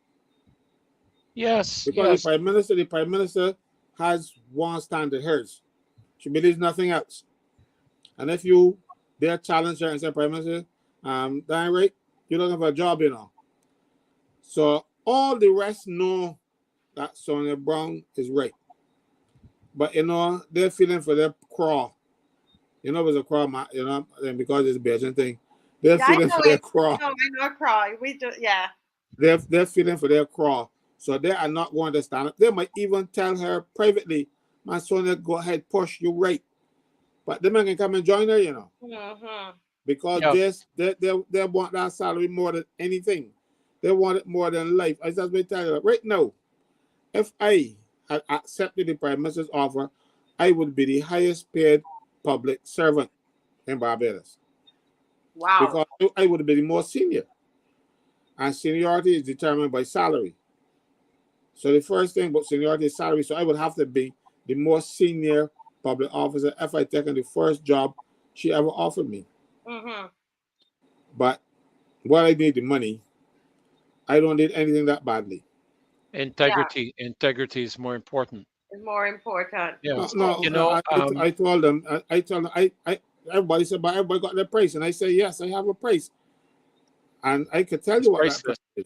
Yes. Because Yes. the Prime Minister has one standard, hers. She believes nothing else. And if you dare challenge her and say, Prime Minister, that right, you're looking for a job, So all the rest know that Sonia Browne is right. But, they're feeling for their craw. It was a craw, and because it's a Belgian thing, they're Yeah, I feeling know for their it. craw. No, I know cry. We do, yeah. They're feeling for their craw. So they are not going to stand up. They might even tell her privately, my Sonia, go ahead, push, you right. But the man can come and join her, Mm-hmm. because they want that salary more than anything. They want it more than life. I just been telling you, right now, if I had accepted the Prime Minister's offer, I would be the highest paid public servant in Barbados. Wow. Because I would be the most senior. And seniority is determined by salary. So the first thing about seniority is salary. So I would have to be the most senior public officer if I taken the first job she ever offered me. Mm-hmm. But while I need the money, I don't need anything that badly. Integrity. Integrity is more important. It's more important. Yes. I told them, everybody said, but everybody got their price. And I say, yes, I have a price. And I could tell It's you what that priceless. price is.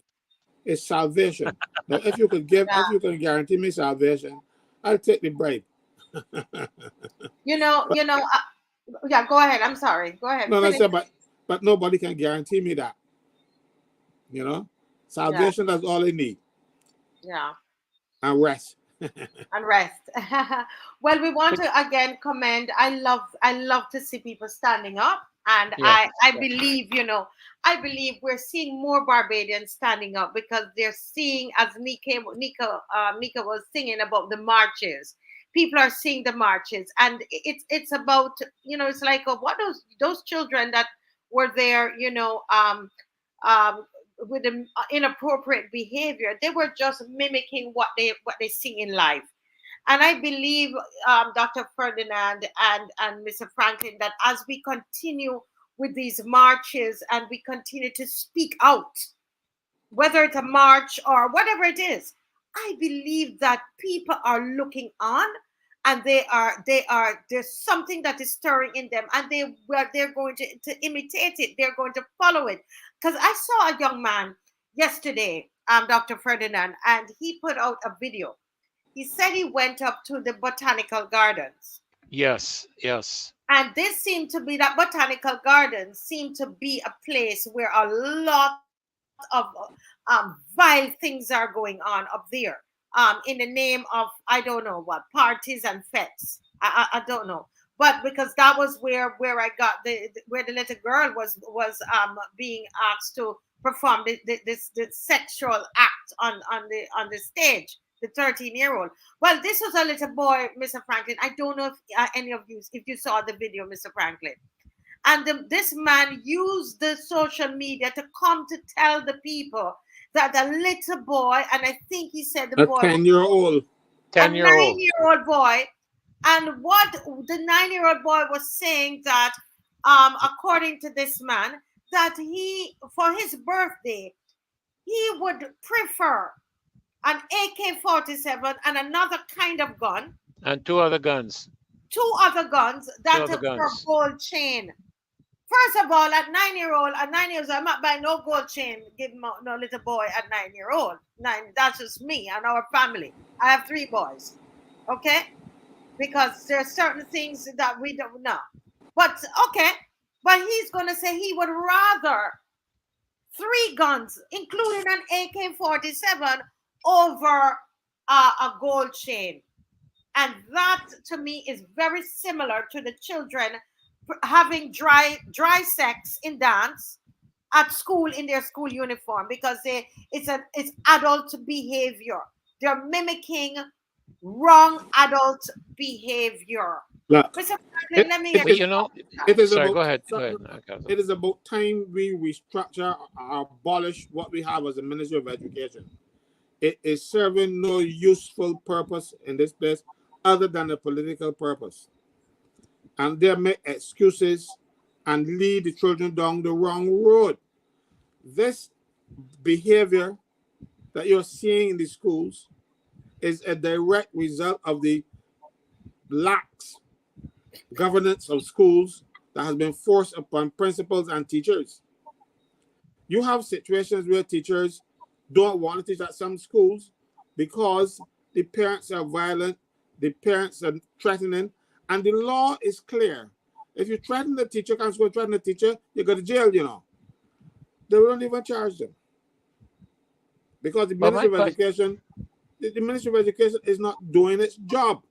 It's salvation. Now, if you can guarantee me salvation, I'll take the bribe. Yeah, go ahead. I'm sorry. Go ahead. No, I Finish. said, but nobody can guarantee me that. Salvation, that's all I need. Yeah. And rest. And rest. Well, we want to again commend. I love to see people standing up, and Yes. I believe I believe we're seeing more Barbadians standing up, because they're seeing, as Nika was singing about the marches. People are seeing the marches, and it's about it's like what those children that were there with the inappropriate behavior. They were just mimicking what they see in life. And I believe, Dr. Ferdinand and Mr. Franklyn, that as we continue with these marches and we continue to speak out, whether it's a march or whatever it is, I believe that people are looking on, and there's something that is stirring in them, and they're going to imitate it. They're going to follow it. Because I saw a young man yesterday, Dr. Ferdinand, and he put out a video. He said he went up to the botanical gardens. Yes. Yes. And that botanical gardens seemed to be a place where a lot of vile things are going on up there, in the name of, I don't know what, parties and fetes. I don't know. But because that was where I got where the little girl was being asked to perform this sexual act on the stage, the 13-year-old. Well, this was a little boy, Mr. Franklyn. I don't know if any of you, if you saw the video, Mr. Franklyn. And this man used the social media to come to tell the people that a little boy, and I think he said the A boy, 10-year-old. a 10-year-old. 9-year-old boy, and what the 9-year-old boy was saying that, according to this man, that he, for his birthday, he would prefer an AK-47 and another kind of gun, And two other guns. two other guns Two that other for guns. gold chain. First of all, at 9-year-old, at 9 years old, I'm not buying no gold chain. Give no little boy at 9-year-old. That's just me and our family. I have 3 boys. Okay? Because there are certain things that we don't know. But okay. But he's gonna say he would rather 3 guns, including an AK-47, over a gold chain. And that to me is very similar to the children having dry sex in dance at school in their school uniform, because it's adult behavior. They're mimicking wrong adult behavior. Look, Mr. Franklyn, let me it But is, you know, it is sorry, about go ahead. Go ahead. Caswell. it is about time we restructure or abolish what we have as a Ministry of Education. It is serving no useful purpose in this place other than a political purpose. And they make excuses and lead the children down the wrong road. This behavior that you're seeing in the schools is a direct result of the lax governance of schools that has been forced upon principals and teachers. You have situations where teachers don't want to teach at some schools because the parents are violent, the parents are threatening, and the law is clear. If you threaten the teacher, comes go threaten the teacher, you go to jail, you know. They won't even charge them. Because the But Ministry my of question, Education, the Ministry of Education is not doing its job.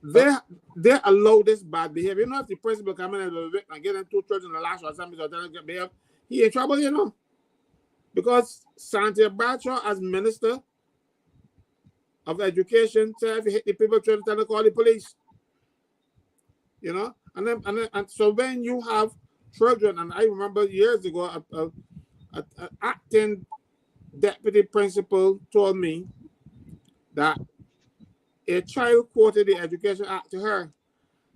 They allow this bad behavior. You know, if the principal come in and get them 2 children in the last or something, or tell them to behave, he in trouble, you know. Because Santa Bradshaw, as Minister of Education, said if you hit the people, try to tell them to call the police. You know, and so when you have children, and I remember years ago, an acting deputy principal told me that a child quoted the Education Act to her,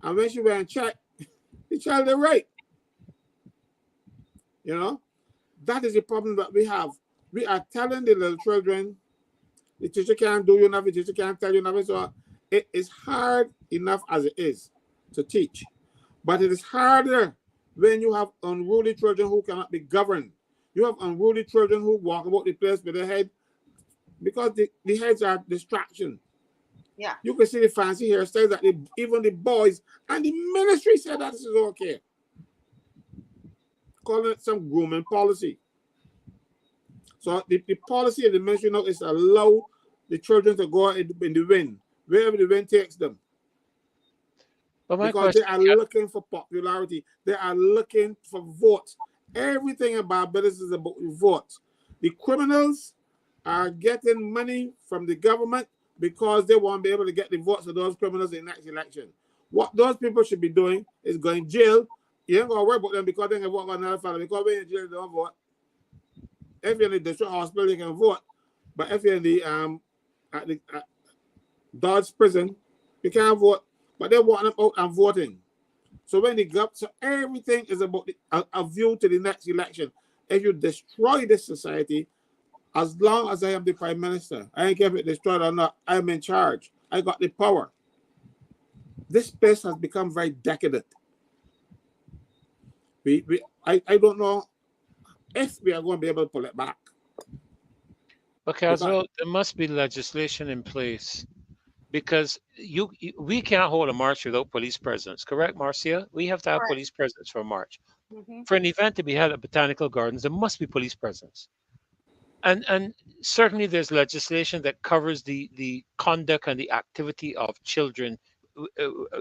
and when she went and checked, the child is right. You know, that is the problem that we have. We are telling the little children, the teacher can't do you nothing, the teacher can't tell you nothing. So it is hard enough as it is to teach. But it is harder when you have unruly children who cannot be governed. You have unruly children who walk about the place with their head, because the heads are distraction. Yeah. You can see the fancy hairstyles that even the boys and the ministry said that this is okay. Calling it some grooming policy. So the policy of the ministry now is to allow the children to go in the wind, wherever the wind takes them. but my Because they question, are looking for popularity. They are looking for votes. Everything about Barbados is about votes. The criminals are getting money from the government because they won't be able to get the votes of those criminals in the next election. What those people should be doing is going to jail. You ain't going to worry about them because they can vote on another fellow. Because when you're in jail, they don't vote. If you're in the district hospital, you can vote. But if you're in the at Dodge prison, you can't vote. But they want them out and voting. So when so everything is about a view to the next election. If you destroy this society, as long as I am the prime minister, I don't care if it destroyed or not, I'm in charge. I got the power. This place has become very decadent. I don't know if we are going to be able to pull it back. okay, as well, there must be legislation in place because we can't hold a march without police presence, correct, Marcia? We have to have Correct. police presence for a march. Mm-hmm. For an event to be held at Botanical Gardens, there must be police presence. And certainly there's legislation that covers the conduct and the activity of children,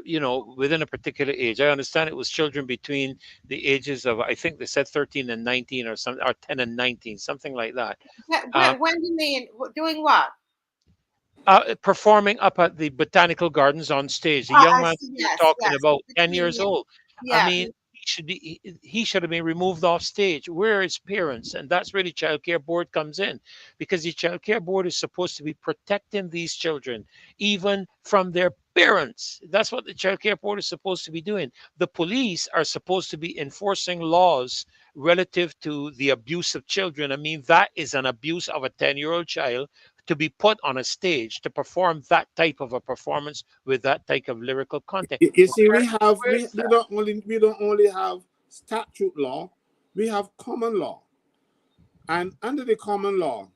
you know, within a particular age. I understand it was children between the ages of, I think they said 13 and 19 or something, or 10 and 19, something like that. When do you mean doing what? Performing up at the Botanical Gardens on stage. The young I man see. you're Yes, talking yes. about, 10 Between years old. I Yeah. mean, he should have been removed off stage. Where are his parents? And that's where the child care board comes in, because the child care board is supposed to be protecting these children even from their parents. That's what the child care board is supposed to be doing. The police are supposed to be enforcing laws relative to the abuse of children. I mean, that is an abuse of a 10-year-old child to be put on a stage to perform that type of a performance with that type of lyrical content. You see, Where's that? we don't only have statute law, we have common law. And under the common law,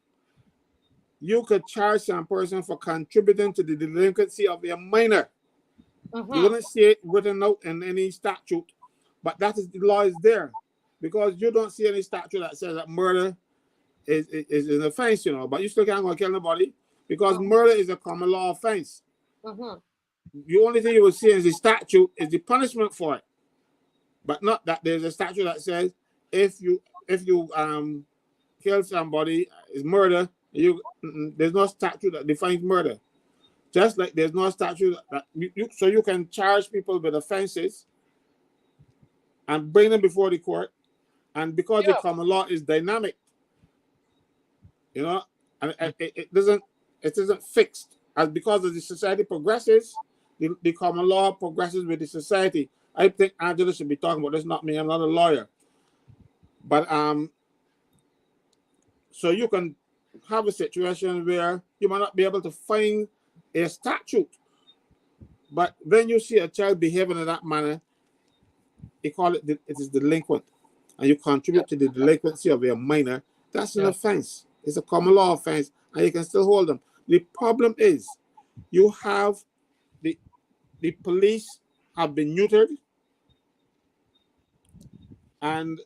you could charge some person for contributing to the delinquency of a minor. You wouldn't see it written out in any statute, but that is the law is there, because you don't see any statute that says that murder is an offense, you know, but you still can't go kill nobody because murder is a common law offense. The only thing you will see in the statute is the punishment for it, but not that there's a statute that says if you kill somebody, is murder. There's no statute that defines murder. Just like there's no statute that so you can charge people with offenses and bring them before the court, and because the common law is dynamic, you know, and it isn't fixed. As because as the society progresses, the common law progresses with the society. I think Angela should be talking about this, not me. I'm not a lawyer, but so you can have a situation where you might not be able to find a statute, but when you see a child behaving in that manner, they call it it is delinquent, and you contribute to the delinquency of a minor. That's an offense. It's a common law offense, and you can still hold them. The problem is, you have the police have been neutered, and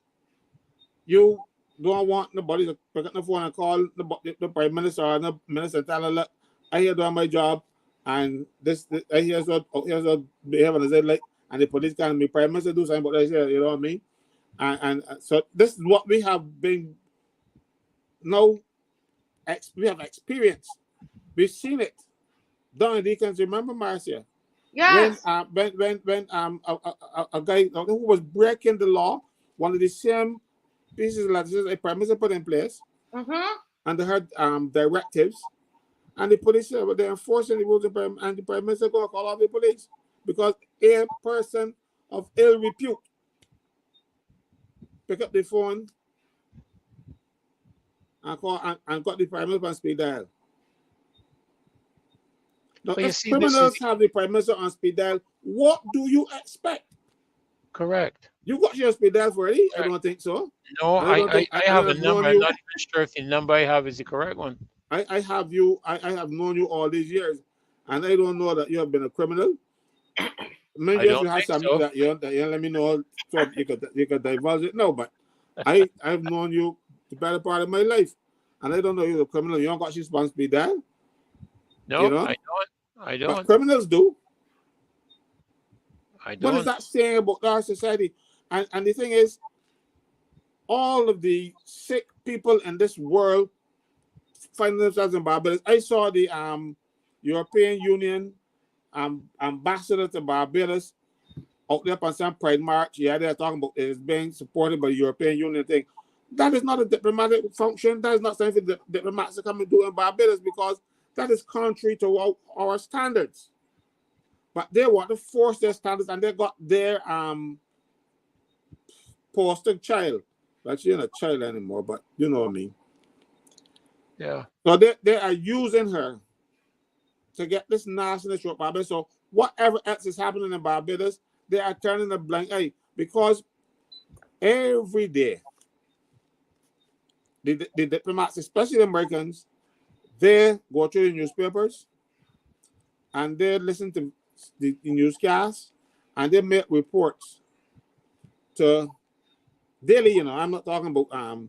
you don't want nobody to pick up the phone and call the prime minister or the minister and tell her, look, I here doing my job, and here's what behavior is like, and the police can be prime minister do something, but they say, you know what I mean? And so this is what we have been now. We have experienced. We've seen it. Don Deacons, remember Marcia? Yes. When a guy who was breaking the law, one of the same pieces of legislation a prime minister put in place, and they had directives, and the police said, well, they're enforcing the rules, and the prime minister going to call off the police because a person of ill repute pick up the phone and call and got the prime minister on speed dial. Now, if criminals have the prime minister on speed dial, what do you expect? Correct. You got your speed dial already? I don't think so. No, I have a number. I'm not even sure if the number I have is the correct one. I have known you all these years, and I don't know that you have been a criminal. Maybe if you have something that you let me know so you could divulge it. No, but I've known you the better part of my life, and I don't know you're a criminal. You don't got your response speed dial. No, you know? I don't. But criminals do. I don't. What is that saying about our society? And the thing is, all of the sick people in this world find themselves in Barbados. I saw the European Union ambassador to Barbados out there on some Pride March. Yeah, they're talking about it is being supported by the European Union thing. That is not a diplomatic function. That is not something that diplomats are coming to do in Barbados, because that is contrary to our standards. But they want to force their standards, and they got their poster child. But she's not a child anymore, but you know what I mean. Yeah. So they are using her to get this nastiness from Barbados. So whatever else is happening in Barbados, they are turning a blind eye, because every day the diplomats, especially the Americans, they go through the newspapers and they listen to the newscasts and they make reports to daily. You know, I'm not talking about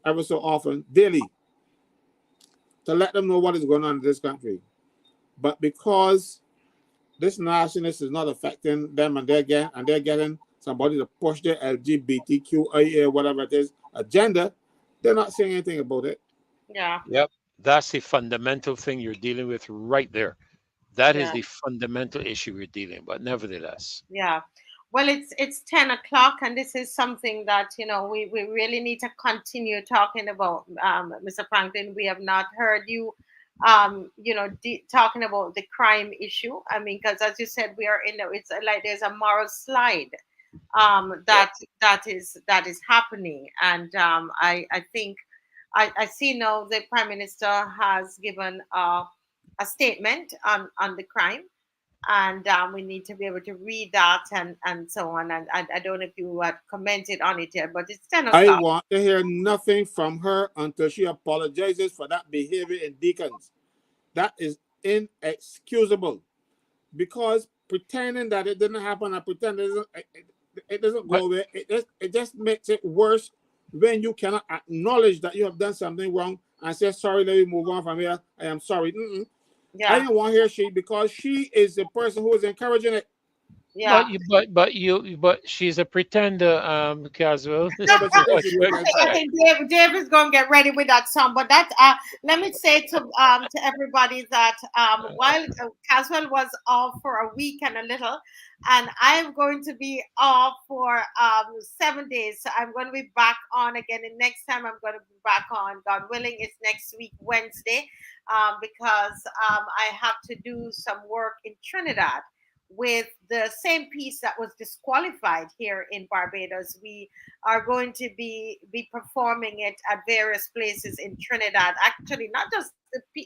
ever so often, daily, to let them know what is going on in this country. But because this nastiness is not affecting them, and they're getting somebody to push their LGBTQIA, whatever it is, agenda, they're not saying anything about it. Yeah. Yep. That's the fundamental thing you're dealing with right there. That is the fundamental issue we're dealing with, but nevertheless. Yeah. Well, it's 10 o'clock, and this is something that we really need to continue talking about, Mr. Franklin. We have not heard you, talking about the crime issue. I mean, because as you said, we are it's like there's a moral slide, Yep. that is happening, and I think I see now the Prime Minister has given a statement on the crime, and we need to be able to read that and so on. And I don't know if you had commented on it yet, but it's 10 I o'clock. want to hear nothing from her until she apologizes for that behavior in Deacons. That is inexcusable, because pretending that it didn't happen and pretending it doesn't go But away. It just makes it worse when you cannot acknowledge that you have done something wrong and say, sorry, let me move on from here. I am sorry. I Yeah, didn't want to hear she, because she is the person who is encouraging it. yeah. but she's a pretender, Caswell. This Yeah, is but she what thinks she's you doing it. I expect. think Dave is gonna get ready with that song. But that let me say to everybody that while Caswell was off for a week and a little, and I am going to be off for 7 days. So I'm going to be back on again. And next time I'm going to be back on, God willing, it's next week Wednesday, because I have to do some work in Trinidad with the same piece that was disqualified here in Barbados. We are going to be performing it at various places in Trinidad. Actually, not just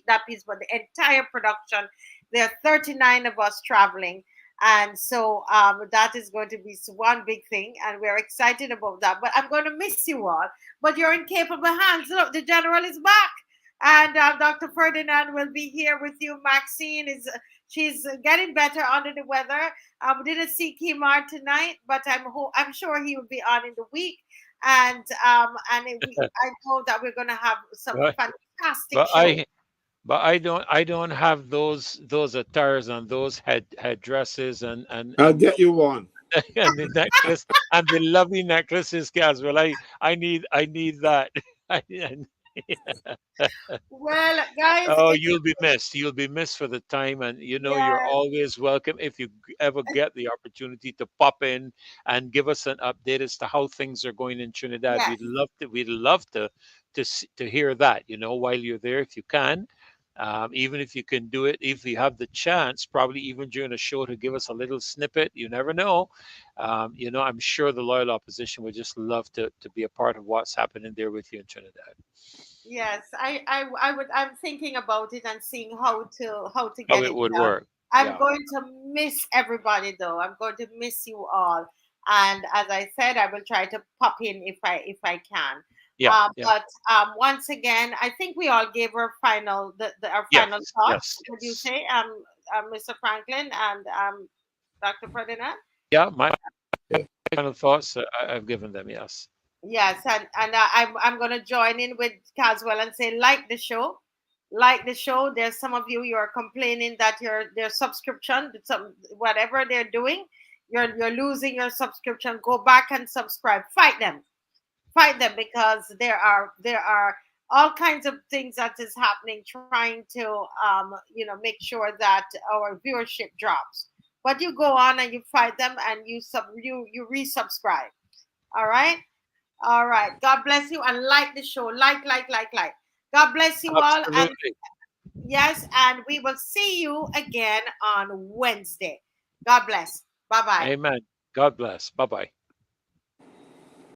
that piece, but the entire production. There are 39 of us traveling. And so that is going to be one big thing, and we're excited about that. But I'm going to miss you all. But you're in capable hands. Look, the general is back, and Dr. Ferdinand will be here with you. Maxine is she's getting better under the weather. We didn't see Kimar tonight, but I'm sure he will be on in the week. I know that we're going to have some But fantastic but shows. I but I don't have those attires and those headdresses I'll and get you one. and the necklace and the lovely necklaces, Caswell. I need that. I- Well, guys, Oh, it's you'll be missed. You'll be missed for the time, and you're yes, always welcome if you ever get the opportunity to pop in and give us an update as to how things are going in Trinidad. yes. We'd love to hear that. While you're there, if you can, even if you can do it, if you have the chance, probably even during a show to give us a little snippet. You never know. I'm sure the loyal opposition would just love to be a part of what's happening there with you in Trinidad. Yes, I would. I'm thinking about it and seeing how to How get it it would done. work. I'm Yeah. going to miss everybody though. I'm going to miss you all. And as I said, I will try to pop in if I can. Yeah. Yeah. But once again, I think we all gave our our final Yes, thoughts. yes, Would you yes. say, Mr. Franklin and Dr. Ferdinand? Yeah, my Yeah. final thoughts, I've given them, yes. Yes, and I'm gonna join in with Caswell and say like the show. There's some of you are complaining that their subscription, some whatever they're doing, you're losing your subscription. Go back and subscribe. Fight them because there are all kinds of things that is happening, trying to make sure that our viewership drops. But you go on and you fight them and you resubscribe. All right. All right. God bless you and like the show. Like. God bless you all. And Absolutely. yes, and we will see you again on Wednesday. God bless. Bye bye. Amen. God bless. Bye bye.